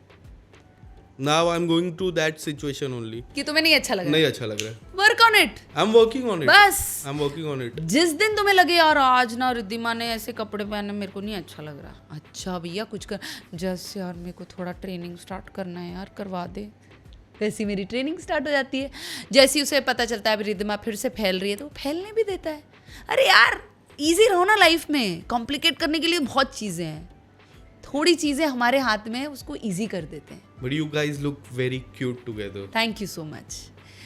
Now I am going to that situation only कि तुम्हें नहीं अच्छा लग रहा नहीं अच्छा लग रहा है. Work on it. I am working on it. बस I am working on it. जिस दिन तुम्हें लगे यार आज ना रिद्धिमा ने ऐसे कपड़े पहने मेरे को नहीं अच्छा लग रहा. अच्छा भैया कुछ कर, जैसे यार मेरे को थोड़ा ट्रेनिंग स्टार्ट करना है यार, करवा दे. वैसी मेरी ट्रेनिंग स्टार्ट हो जाती है. जैसे उसे पता चलता है रिद्धिमा फिर से फैल रही है तो वो फैलने भी देता है. अरे यार इजी रहो ना लाइफ में. कॉम्प्लिकेट करने के लिए बहुत चीज़ें हैं. थोड़ी चीज़ें हमारे हाथ में है, उसको इजी कर देते हैं. But you guys look very cute together. Thank you so much.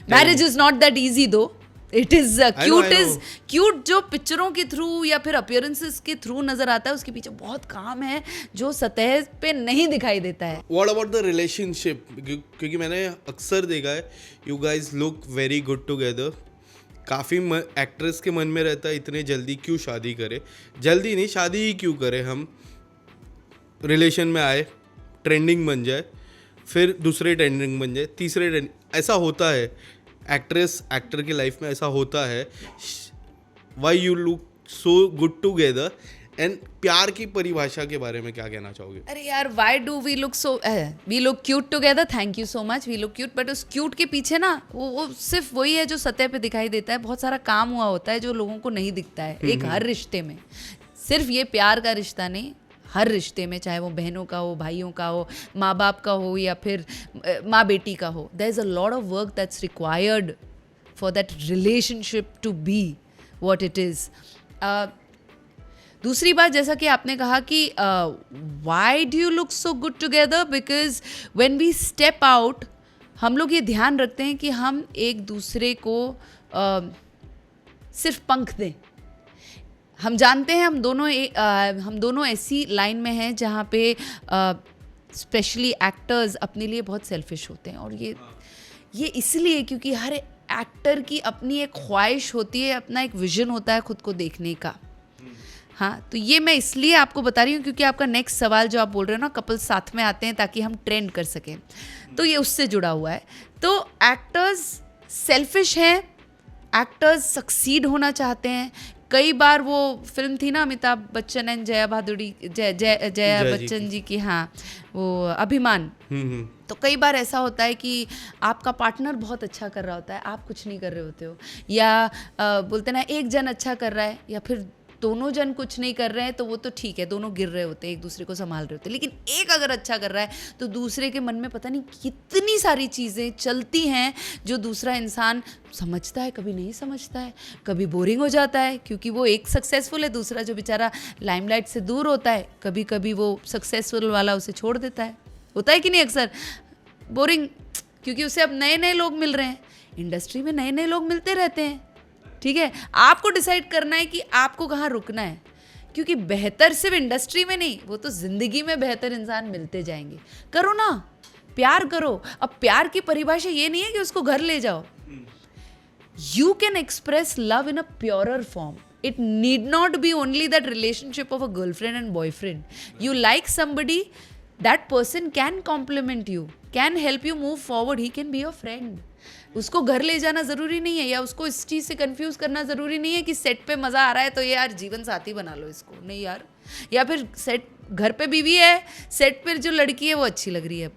Marriage is not that easy दो. इट इज क्यूट जो पिक्चरों के थ्रू या फिर अपीयरेंसेस के थ्रू नजर आता है, उसके पीछे बहुत काम है जो सतह पे नहीं दिखाई देता है. What about the relationship? क्योंकि मैंने अक्सर देखा है you guys look very good together. काफ़ी एक्ट्रेस के मन में रहता है इतने जल्दी क्यों शादी करे. जल्दी नहीं, शादी ही क्यों करे. हम रिलेशन में आए, ट्रेंडिंग बन जाए, फिर दूसरे ट्रेंडिंग बन जाए, तीसरे ट्रेंडिंग. ऐसा होता है एक्टर की लाइफ में. ऐसा होता है. Why you look so good together. And प्यार की परिभाषा के बारे में क्या कहना चाहोगे? अरे यार why do we look so, we look cute together. Thank you so much. We look cute, but उस क्यूट के पीछे ना वो सिर्फ वही है जो सतह पे दिखाई देता है. बहुत सारा काम हुआ होता है जो लोगों को नहीं दिखता है. एक हर रिश्ते में, सिर्फ ये प्यार का रिश्ता नहीं, हर रिश्ते में, चाहे वो बहनों का हो, भाइयों का हो, माँ बाप का हो या फिर माँ बेटी का हो, there is a lot of work that's required for that relationship to be what it is. दूसरी बात, जैसा कि आपने कहा कि why do you look so good together, because when we step out हम लोग ये ध्यान रखते हैं कि हम एक दूसरे को सिर्फ पंख दें. हम जानते हैं हम दोनों ऐसी लाइन में हैं जहाँ पे स्पेशली एक्टर्स अपने लिए बहुत सेल्फिश होते हैं. और ये इसलिए क्योंकि हर एक्टर की अपनी एक ख्वाहिश होती है, अपना एक विजन होता है खुद को देखने का. हाँ, तो ये मैं इसलिए आपको बता रही हूँ क्योंकि आपका नेक्स्ट सवाल जो आप बोल रहे हो ना, कपल्स साथ में आते हैं ताकि हम ट्रेंड कर सकें, तो ये उससे जुड़ा हुआ है. तो एक्टर्स सेल्फिश हैं, एक्टर्स सक्सीड होना चाहते हैं. कई बार वो फिल्म थी ना अमिताभ बच्चन एंड जया बच्चन जी की, हाँ वो अभिमान. तो कई बार ऐसा होता है कि आपका पार्टनर बहुत अच्छा कर रहा होता है, आप कुछ नहीं कर रहे होते हो, या बोलते ना एक जन अच्छा कर रहा है या फिर दोनों जन कुछ नहीं कर रहे हैं, तो वो तो ठीक है, दोनों गिर रहे होते हैं, एक दूसरे को संभाल रहे होते हैं. लेकिन एक अगर अच्छा कर रहा है तो दूसरे के मन में पता नहीं कितनी सारी चीज़ें चलती हैं जो दूसरा इंसान समझता है, कभी नहीं समझता है, कभी बोरिंग हो जाता है क्योंकि वो एक सक्सेसफुल है, दूसरा जो बेचारा लाइमलाइट से दूर होता है, कभी कभी वो सक्सेसफुल वाला उसे छोड़ देता है. होता है कि नहीं अक्सर बोरिंग, क्योंकि उसे अब नए नए लोग मिल रहे हैं. इंडस्ट्री में नए नए लोग मिलते रहते हैं. ठीक है, आपको डिसाइड करना है कि आपको कहाँ रुकना है, क्योंकि बेहतर सिर्फ इंडस्ट्री में नहीं, वो तो जिंदगी में बेहतर इंसान मिलते जाएंगे. करो ना, प्यार करो. अब प्यार की परिभाषा ये नहीं है कि उसको घर ले जाओ. You can express love in a purer form. It need not be only that relationship of a girlfriend and boyfriend. You like somebody, that person can compliment you, can help you move forward. He can be your friend. उसको घर ले जाना ज़रूरी नहीं है, या उसको इस चीज़ से कंफ्यूज करना ज़रूरी नहीं है कि सेट पे मज़ा आ रहा है तो ये यार जीवन साथी बना लो इसको, नहीं यार। या फिर सेट घर पे बीवी है, सेट पर जो लड़की है वो अच्छी लग रही है,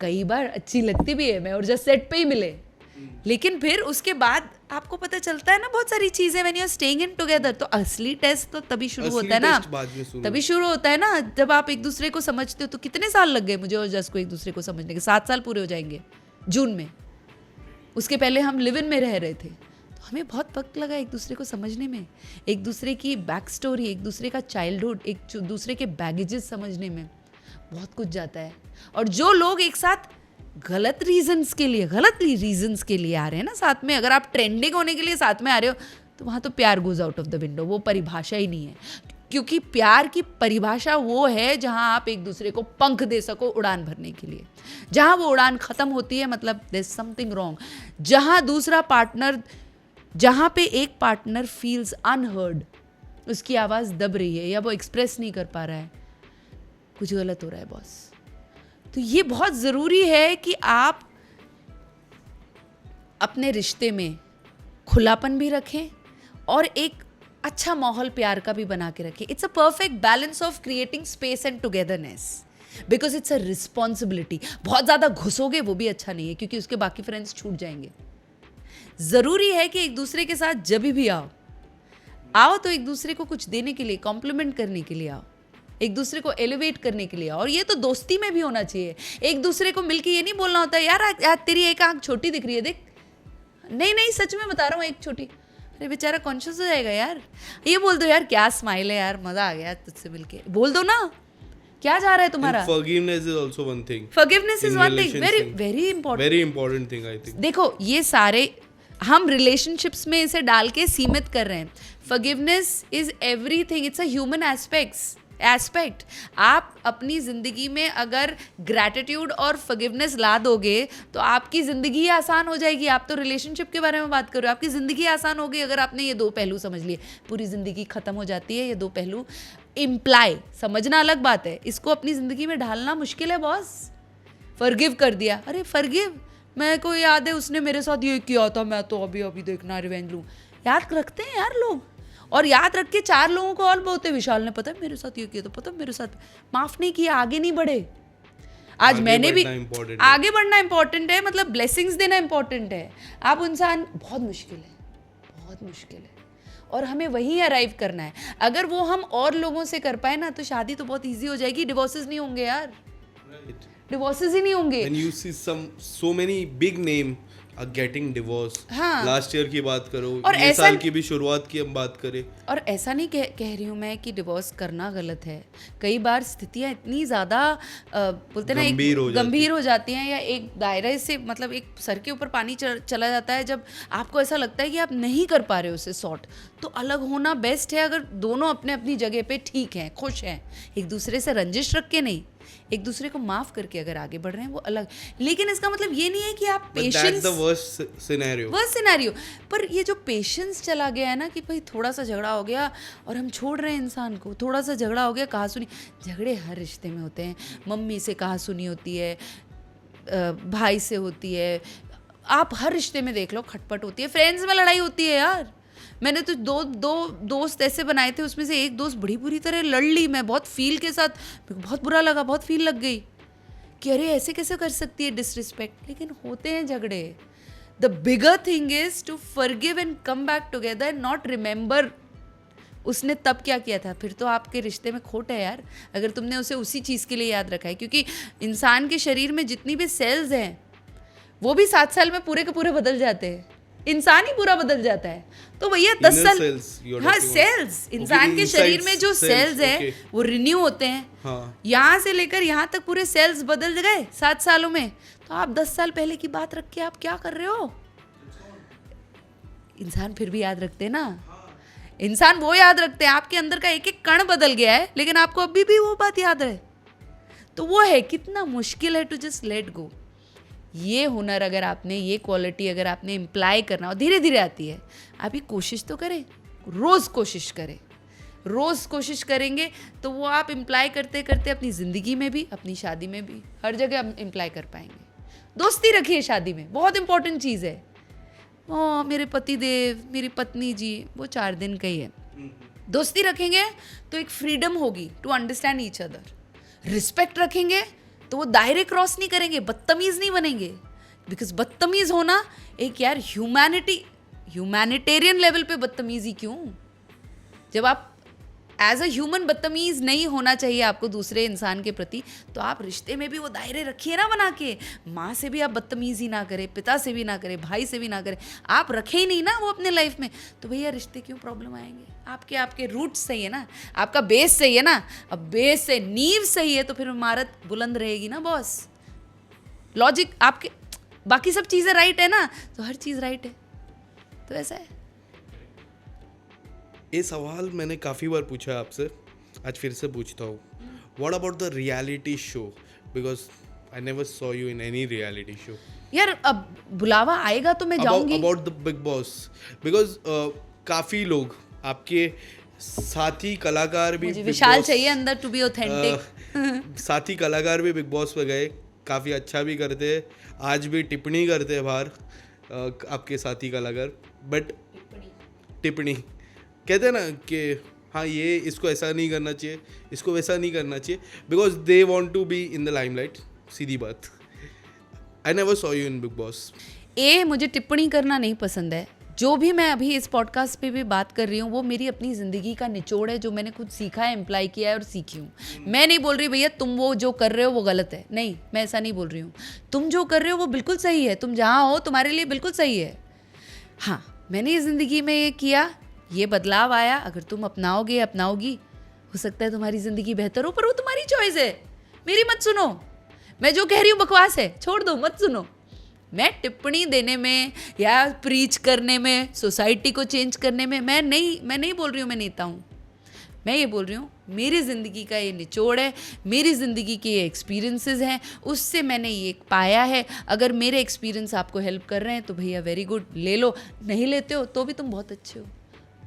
कई बार अच्छी लगती भी है मैं और जस्ट सेट पे ही मिले, लेकिन फिर उसके बाद आपको पता चलता है ना बहुत सारी चीजें, when you are staying in together. तो असली टेस्ट तो तभी शुरू होता है ना, तभी शुरू होता है ना जब आप एक दूसरे को समझते हो। तो कितने साल लग गए मुझे और जस को एक दूसरे को समझने के? 7 साल पूरे हो जाएंगे जून में। उसके पहले हम लिव इन में रह रहे थे, तो हमें बहुत वक्त लगा एक दूसरे को समझने में, एक दूसरे की बैक स्टोरी, एक दूसरे का चाइल्डहुड, एक दूसरे के बैगेजेस समझने में बहुत कुछ जाता है। और जो लोग एक साथ गलत रीजंस के लिए आ रहे हैं ना साथ में, अगर आप ट्रेंडिंग होने के लिए साथ में आ रहे हो, तो वहाँ तो प्यार goes out of the window, वो परिभाषा ही नहीं है। क्योंकि प्यार की परिभाषा वो है जहाँ आप एक दूसरे को पंख दे सको उड़ान भरने के लिए। जहाँ वो उड़ान खत्म होती है, मतलब देयर इज समथिंग रॉन्ग। जहाँ पे एक पार्टनर फील्स अनहर्ड, उसकी आवाज़ दब रही है या वो एक्सप्रेस नहीं कर पा रहा है, कुछ गलत हो रहा है बॉस। तो ये बहुत ज़रूरी है कि आप अपने रिश्ते में खुलापन भी रखें और एक अच्छा माहौल प्यार का भी बना के रखें। It's a perfect balance of creating space and togetherness, because it's a responsibility. बहुत ज़्यादा घुसोगे वो भी अच्छा नहीं है, क्योंकि उसके बाकी फ्रेंड्स छूट जाएंगे। ज़रूरी है कि एक दूसरे के साथ जब भी आओ तो एक दूसरे को कुछ देने के लिए, कॉम्प्लीमेंट करने के लिए आओ, एक दूसरे को एलिवेट करने के लिए। और ये तो दोस्ती में भी होना चाहिए। एक दूसरे को मिलके ये नहीं बोलना होता है यार तेरी एक आंख छोटी दिख रही है, देख। नहीं सच में बता रहा हूँ, एक छोटी। अरे बेचारा कॉन्शियस हो जाएगा यार। ये बोल दो यार क्या स्माइल है यार, मजा आ गया तुझसे मिलके, बोल दो ना क्या जा रहा है तुम्हारा। Forgiveness is also one thing. Forgiveness is one thing, very important. Very important thing I think. देखो ये सारे हम रिलेशनशिप्स में इसे डाल के सीमित कर रहे हैं। Forgiveness is everything. It's a human aspect. आप अपनी ज़िंदगी में अगर ग्रैटिट्यूड और फॉरगिवनेस ला दोगे तो आपकी ज़िंदगी आसान हो जाएगी। आप तो रिलेशनशिप के बारे में बात कर रहे हो, आपकी ज़िंदगी आसान होगी अगर आपने ये 2 पहलू समझ लिए। पूरी ज़िंदगी ख़त्म हो जाती है ये 2 पहलू इम्प्लाई समझना अलग बात है, इसको अपनी ज़िंदगी में ढालना मुश्किल है बॉस। फॉरगिव कर दिया, अरे फॉरगिव, मेरे को याद है उसने मेरे साथ ये किया था, मैं तो अभी देखना रिवेंज लूँ। याद रखते हैं यार लोग, और याद रख के 4 लोगों को और बोलते, विशाल ने पता है मेरे साथ ये किया, तो पता है मेरे साथ माफ नहीं किया, आगे नहीं बढ़े। आज मैंने भी आगे बढ़ना इंपॉर्टेंट है, मतलब ब्लेसिंग्स देना इंपॉर्टेंट है। आप इंसान बहुत मुश्किल है और हमें वहीं अराइव करना है। अगर वो हम और लोगों से कर पाए ना तो शादी तो बहुत ईजी हो जाएगी, डिवोर्सेस नहीं होंगे यार, डिवोर्सेस ही नहीं होंगे। And you see so many big name are getting divorced. हाँ। लास्ट ईयर की बात करो, और ये साल की भी शुरुआत की हम बात करें, और ऐसा नहीं कह रही हूँ मैं कि डिवोर्स करना गलत है। कई बार स्थितियाँ इतनी ज़्यादा बोलते ना गंभीर हो जाती हैं, या एक दायरे से मतलब एक सर के ऊपर पानी चला जाता है, जब आपको ऐसा लगता है कि आप नहीं कर पा रहे हो उसे सॉर्ट, तो अलग होना बेस्ट है। अगर दोनों अपने अपनी जगह पे ठीक हैं, खुश हैं, एक दूसरे से रंजिश रख के नहीं, एक दूसरे को माफ करके अगर आगे बढ़ रहे हैं वो अलग। लेकिन इसका मतलब ये नहीं है कि आप पेशेंस, वर्स्ट सिनेरियो। पर ये जो पेशेंस चला गया है ना कि भाई थोड़ा सा झगड़ा हो गया और हम छोड़ रहे हैं इंसान को, थोड़ा सा झगड़ा हो गया, कहा सुनी। झगड़े हर रिश्ते में होते हैं, मम्मी से कहा सुनी होती है, भाई से होती है, आप हर रिश्ते में देख लो खटपट होती है, फ्रेंड्स में लड़ाई होती है यार। मैंने तो दो दोस्त ऐसे बनाए थे, उसमें से एक दोस्त बड़ी बुरी तरह लड़ ली, मैं बहुत फील के साथ, बहुत बुरा लगा, बहुत फील लग गई कि अरे ऐसे कैसे कर सकती है, डिसरिस्पेक्ट। लेकिन होते हैं झगड़े। The bigger thing is to forgive and come back together and not remember उसने तब क्या किया था। फिर तो आपके रिश्ते में खोट है यार, अगर तुमने उसे उसी चीज़ के लिए याद रखा है। क्योंकि इंसान के शरीर में जितनी भी सेल्स हैं वो भी 7 साल में पूरे के पूरे बदल जाते हैं, इंसान ही पूरा बदल जाता है। तो भैया 10 साल, हाँ सेल्स, इंसान के शरीर में जो सेल्स हैं वो रिन्यू होते हैं। हाँ। यहाँ से लेकर यहाँ तक पूरे सेल्स बदल गए 7 सालों में। तो आप 10 साल पहले की बात रख के आप क्या कर रहे हो? इंसान फिर भी याद रखते हैं ना, इंसान वो याद रखते हैं, आपके अंदर का एक एक कण बदल गया है लेकिन आपको अभी भी वो बात याद है। तो वो है कितना मुश्किल है टू जस्ट लेट गो। ये हुनर अगर आपने, ये क्वालिटी अगर आपने इम्प्लाई करना, और धीरे धीरे आती है, आप ये कोशिश तो करें, रोज़ कोशिश करें। रोज़ कोशिश करेंगे तो वो आप इम्प्लाई करते करते अपनी ज़िंदगी में भी, अपनी शादी में भी, हर जगह इम्प्लाई कर पाएंगे। दोस्ती रखिए शादी में, बहुत इंपॉर्टेंट चीज़ है। ओ मेरे पति देव, मेरी पत्नी जी, वो 4 दिन का ही है। दोस्ती रखेंगे तो एक फ्रीडम होगी to understand each other. Respect रखेंगे तो वो दायरे क्रॉस नहीं करेंगे, बदतमीज नहीं बनेंगे। बिकॉज बदतमीज होना एक यार ह्यूमैनिटेरियन लेवल पे बदतमीजी क्यों? जब आप एज अ ह्यूमन बदतमीज नहीं होना चाहिए आपको दूसरे इंसान के प्रति, तो आप रिश्ते में भी वो दायरे रखिए ना बना के। माँ से भी आप बदतमीजी ना करें, पिता से भी ना करें, भाई से भी ना करें, आप रखे ही नहीं ना वो अपने लाइफ में, तो भैया रिश्ते क्यों प्रॉब्लम आएंगे? आपके रूट्स सही है ना, आपका बेस सही है ना। अब बेस से नींव सही है तो फिर इमारत बुलंद रहेगी ना बॉस। लॉजिक आपके, बाकी सब चीज़ें राइट है ना, तो हर चीज़ राइट है, तो ऐसा है। ये सवाल मैंने काफ़ी बार पूछा आपसे, आज फिर से पूछता हूँ। What about the reality show? Because I never saw you in any reality show. यार अब बुलावा आएगा तो मैं जाऊंगी। About the big boss, because काफ़ी लोग आपके साथी कलाकार भी, मुझे विशाल चाहिए अंदर टू बी ऑथेंटिक। साथी कलाकार भी बिग बॉस पे गए, काफ़ी अच्छा भी करते हैं, आज भी टिप्पणी करते हैं बाहर आपके साथी कलाकार। बट टिप्पणी कहते हैं ना कि हाँ ये इसको ऐसा नहीं करना चाहिए, इसको वैसा नहीं करना चाहिए, because they want to be in the limelight. सीधी बात, I never saw you in Bigg Boss. मुझे टिप्पणी करना नहीं पसंद है। जो भी मैं अभी इस पॉडकास्ट पे भी बात कर रही हूँ वो मेरी अपनी ज़िंदगी का निचोड़ है, जो मैंने खुद सीखा है, इम्प्लाई किया है और सीखी हूँ। मैं नहीं बोल रही भैया तुम वो जो कर रहे हो वो गलत है, नहीं, मैं ऐसा नहीं बोल रही हूँ। तुम जो कर रहे हो वो बिल्कुल सही है, तुम जहाँ हो तुम्हारे लिए बिल्कुल सही है। हाँ, मैंने इस ज़िंदगी में ये किया, ये बदलाव आया, अगर तुम अपनाओगी, हो सकता है तुम्हारी ज़िंदगी बेहतर हो, पर वो तुम्हारी चॉइस है, मेरी मत सुनो। मैं जो कह रही हूँ बकवास है, छोड़ दो, मत सुनो। मैं टिप्पणी देने में या प्रीच करने में, सोसाइटी को चेंज करने में मैं नहीं बोल रही हूँ मैं नेता हूँ। मैं ये बोल रही हूँ मेरी ज़िंदगी का ये निचोड़ है, मेरी ज़िंदगी के ये एक्सपीरियंसेस हैं, उससे मैंने ये पाया है। अगर मेरे एक्सपीरियंस आपको हेल्प कर रहे हैं तो भैया वेरी गुड, ले लो, नहीं लेते हो तो भी तुम बहुत अच्छे हो।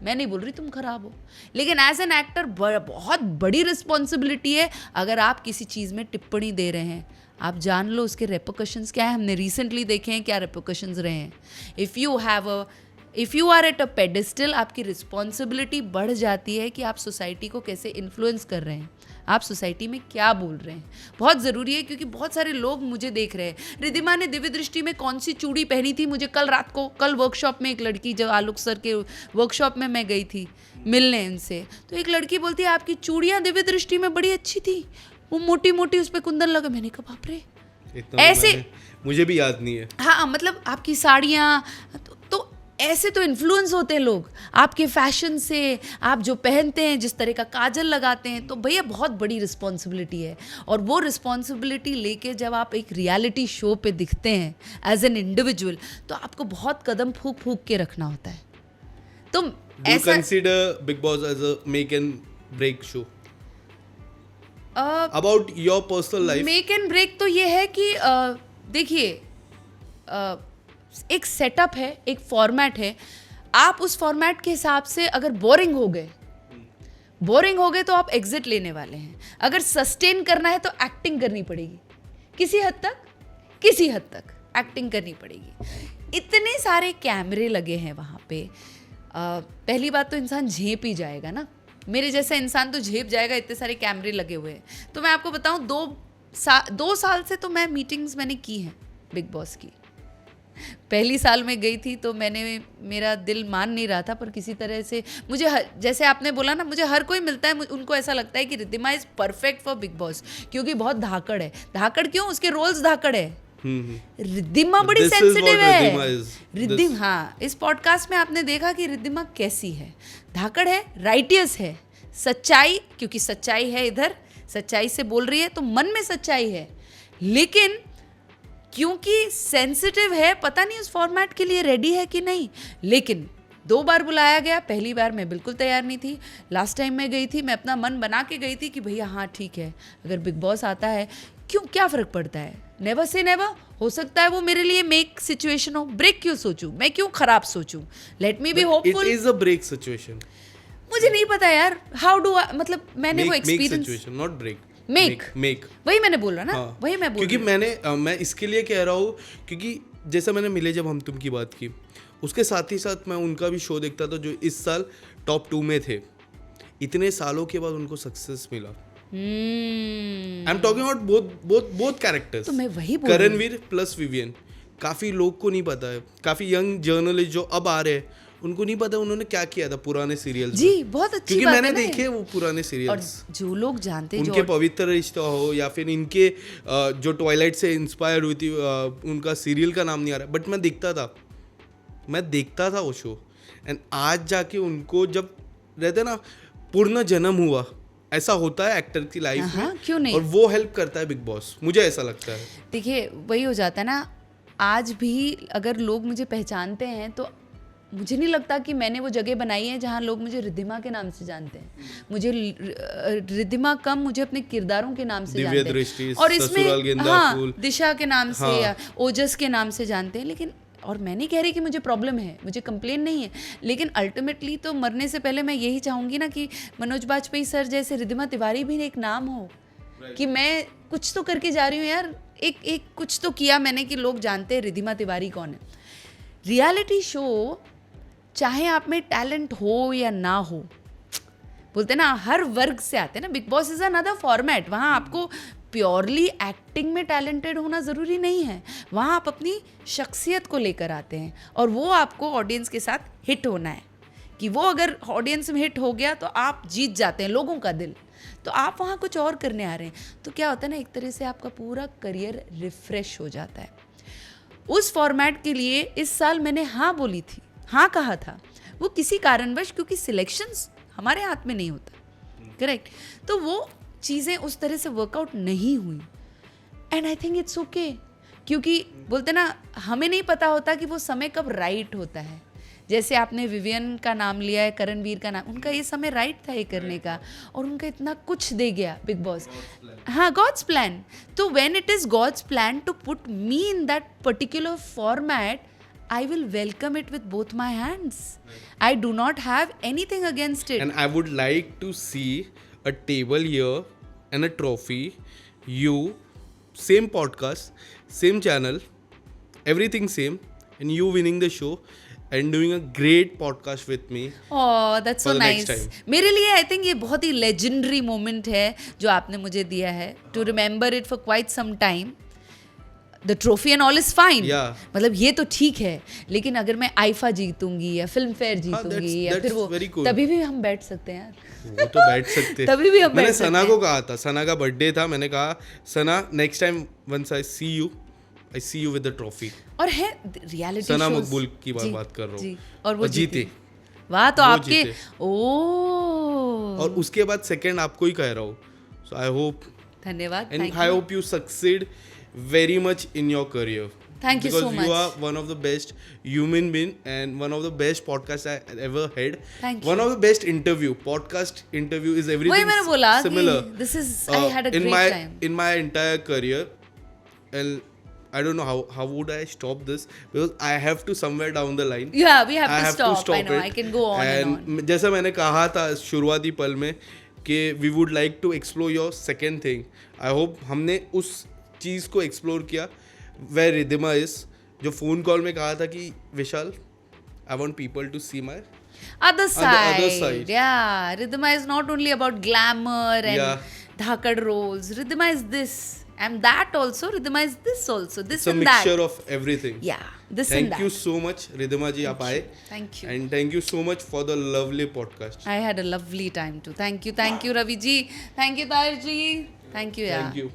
मैं नहीं बोल रही तुम खराब हो, लेकिन एज एन एक्टर बहुत बड़ी रिस्पॉन्सिबिलिटी है। अगर आप किसी चीज़ में टिप्पणी दे रहे हैं, आप जान लो उसके रेपोकशंस क्या है। हमने रिसेंटली देखे हैं क्या रेपोकशंस रहे हैं। If you are at a pedestal, आपकी रिस्पॉन्सिबिलिटी बढ़ जाती है कि आप सोसाइटी को कैसे इन्फ्लुएंस कर रहे हैं, आप सोसाइटी में क्या बोल रहे हैं। बहुत ज़रूरी है, क्योंकि बहुत सारे लोग मुझे देख रहे हैं। रिद्धिमा ने दिव्य दृष्टि में कौन सी चूड़ी पहनी थी, मुझे कल वर्कशॉप में एक लड़की, जब आलोक सर के वर्कशॉप में मैं गई थी मिलने उनसे, तो एक लड़की बोलती है आपकी चूड़ियाँ दिव्य दृष्टि में बड़ी अच्छी थी, वो मोटी मोटी उस पर कुंदन लगा। मैंने कहा बाप रे, ऐसे मुझे भी याद नहीं है। हाँ, मतलब आपकी साड़ियाँ तो ऐसे तो इन्फ्लुएंस होते हैं लोग आपके फैशन से, आप जो पहनते हैं, जिस तरह का काजल लगाते हैं। तो भैया बहुत बड़ी रिस्पॉन्सिबिलिटी है, और वो रिस्पॉन्सिबिलिटी लेके जब आप एक रियलिटी शो पे दिखते हैं एज एन इंडिविजुअल, तो आपको बहुत कदम फूक फूक के रखना होता है। तो ऐसा consider Bigg Boss as a make and break show? About your personal life, make and break तो ये है कि देखिए, एक सेटअप है, एक फॉर्मेट है। आप उस फॉर्मेट के हिसाब से अगर बोरिंग हो गए तो आप एग्जिट लेने वाले हैं। अगर सस्टेन करना है तो एक्टिंग करनी पड़ेगी, किसी हद तक एक्टिंग करनी पड़ेगी। इतने सारे कैमरे लगे हैं वहाँ पे, पहली बात तो इंसान झेप ही जाएगा ना, मेरे जैसा इंसान तो झेप जाएगा, इतने सारे कैमरे लगे हुए हैं। तो मैं आपको बताऊं, 2 साल से तो मैं मीटिंग्स मैंने की हैं बिग बॉस की। पहली साल में गई थी तो मेरा दिल मान नहीं रहा था, पर किसी तरह से मुझे जैसे आपने बोला ना, मुझे हर कोई मिलता है, उनको ऐसा लगता है कि Riddhima is perfect for big boss, क्योंकि बहुत धाकड़ है। धाकड़ क्यों? उसके रोल्स धाकड़ है। रिद्धिमा बड़ी सेंसिटिव है। हाँ, इस पॉडकास्ट में आपने देखा कि रिद्धिमा कैसी है, धाकड़ है, राइटियस है, सच्चाई, क्योंकि सच्चाई है इधर, सच्चाई से बोल रही है तो मन में सच्चाई है, लेकिन क्योंकि सेंसिटिव है, पता नहीं उस फॉर्मेट के लिए रेडी है कि नहीं। लेकिन 2 बार बुलाया गया, पहली बार मैं बिल्कुल तैयार नहीं थी। लास्ट टाइम मैं गई थी, मैं अपना मन बना के गई थी कि भैया हाँ ठीक है, अगर बिग बॉस आता है, क्यों, क्या फ़र्क पड़ता है, नेवर से नेवर, हो सकता है वो मेरे लिए मेक सिचुएशन हो। ब्रेक क्यों सोचूं मैं, क्यों खराब सोचूं, let me be hopeful. It is a break situation. मुझे नहीं पता यार, हाउ डू, मतलब मैंने वो experience, situation not break, make वही मैंने बोला ना, हाँ, वही मैं बोल क्योंकि मैं इसके लिए कह रहा हूँ क्योंकि जैसा मैंने मिले जब हम तुम की बात की, उसके साथ ही साथ मैं उनका भी शो देखता था जो इस साल टॉप 2 में थे। इतने सालों के बाद उनको सक्सेस मिला। I am talking about both characters, तो मैं वही बोल करणवीर प्लस विवियन। काफ़ी लोग को नहीं पता है, काफ़ी यंग जर्नलिस्ट जो अब आ रहे हैं उनको नहीं पता उन्होंने क्या किया था पुराने सीरियल्स जी, बहुत अच्छी क्योंकि बात मैंने है ना देखे वो पुराने सीरियल्स। और जो लोग जानते हैं, उनके पवित्र रिश्ता हो या फिर इनके जो ट्वाइलाइट से इंस्पायर हुई थी, उनका सीरियल का नाम नहीं आ रहा, बट मैं देखता था वो शो। एंड आज जाके उनको जब रहते ना पूर्ण जन्म हुआ, ऐसा होता है एक्टर की लाइफ में, क्यों नहीं, और वो हेल्प करता है बिग बॉस, मुझे ऐसा लगता है। देखिए वही हो जाता है ना, आज भी अगर लोग मुझे पहचानते हैं तो मुझे नहीं लगता कि मैंने वो जगह बनाई है जहाँ लोग मुझे रिद्धिमा के नाम से जानते हैं। मुझे रिद्धिमा कम, मुझे अपने किरदारों के नाम से जानते हैं, और इसमें हाँ दिशा के नाम से या ओजस के नाम से जानते हैं। लेकिन और मैं नहीं कह रही कि मुझे प्रॉब्लम है, मुझे कंप्लेन नहीं है, लेकिन अल्टीमेटली तो मरने से पहले मैं यही चाहूँगी ना कि मनोज बाजपेयी सर जैसे रिद्धिमा तिवारी भी एक नाम हो, कि मैं कुछ तो करके जा रही हूँ यार, एक कुछ तो किया मैंने कि लोग जानते हैं रिद्धिमा तिवारी कौन है। रियलिटी शो चाहे आप में टैलेंट हो या ना हो, बोलते ना हर वर्ग से आते हैं ना, big boss is another format. वहाँ आपको प्योरली एक्टिंग में टैलेंटेड होना ज़रूरी नहीं है, वहाँ आप अपनी शख्सियत को लेकर आते हैं और वो आपको ऑडियंस के साथ हिट होना है, कि वो अगर ऑडियंस में हिट हो गया तो आप जीत जाते हैं लोगों का दिल, तो आप वहाँ कुछ और करने आ रहे हैं, तो क्या होता है ना, एक तरह से आपका पूरा करियर रिफ्रेश हो जाता है। उस फॉर्मेट के लिए इस साल मैंने हाँ बोली थी, हाँ कहा था, वो किसी कारणवश, क्योंकि सिलेक्शंस हमारे हाथ में नहीं होता, करेक्ट, तो वो चीज़ें उस तरह से वर्कआउट नहीं हुई। And I think it's okay, क्योंकि बोलते ना हमें नहीं पता होता कि वो समय कब राइट होता है। जैसे आपने विवियन का नाम लिया है, करणवीर का नाम, उनका ये समय राइट था ये करने का, और उनका इतना कुछ दे गया बिग बॉस। हाँ, गॉड्स प्लान। तो when it is God's plan to put me in that particular format, I will welcome it with both my hands. I do not have anything against it. And I would like to see a table here and a trophy. You, same podcast, same channel, everything same, and you winning the show and doing a great podcast with me. Oh, that's so nice. मेरे लिए I think ये बहुत ही legendary moment है जो आपने मुझे दिया है, to remember it for quite some time. The trophy and all is fine. मतलब ये तो ठीक है, लेकिन अगर मैं आईफा जीतूंगी या फिल्म फेयर जीतूंगी या फिर वो, तभी भी हम बैठ सकते हैं यार। वो तो बैठ सकते तभी भी हम मैंने सना को कहा था, सना का बर्थडे था, मैंने कहा Sana next time once I see you with the trophy. और है रियलिटी सना मकबूल की बात कर रहा हूँ, और वो जीते। वाह, तो आपके और उसके बाद सेकंड आपको ही कह रहा हूँ, सो आई होप, धन्यवाद, and I hope you succeed very much in your career. Thank you so much. Because you are one of the best human being and one of the best podcasts I ever had. Thank you. One of the best podcast interview is everything वही मैंने बोला similar. This is I had a great time. In my entire career, and I don't know how would I stop this, because I have to somewhere down the line. Yeah, we have to stop. I know. I can go on and on. जैसा मैंने कहा था शुरुआती पल में कि we would like to explore your second thing. I hope हमने उस चीज़ को एक्सप्लोर किया, वे रिद्धिमा इज, जो फोन कॉल में कहा था कि Vishal I want people to see my other side. Yeah, Riddhima is not only about glamour and dhakad roles. Riddhima is this and that also. Riddhima is this also. This and that. It's a mixture of everything. Yeah, this and that. Thank you so much, Riddhima ji, आप आए. Thank you. And thank you so much for the lovely podcast. I had a lovely time too. Thank you, Ravi ji. Thank you, Tahir ji. Thank you, yeah. Thank you.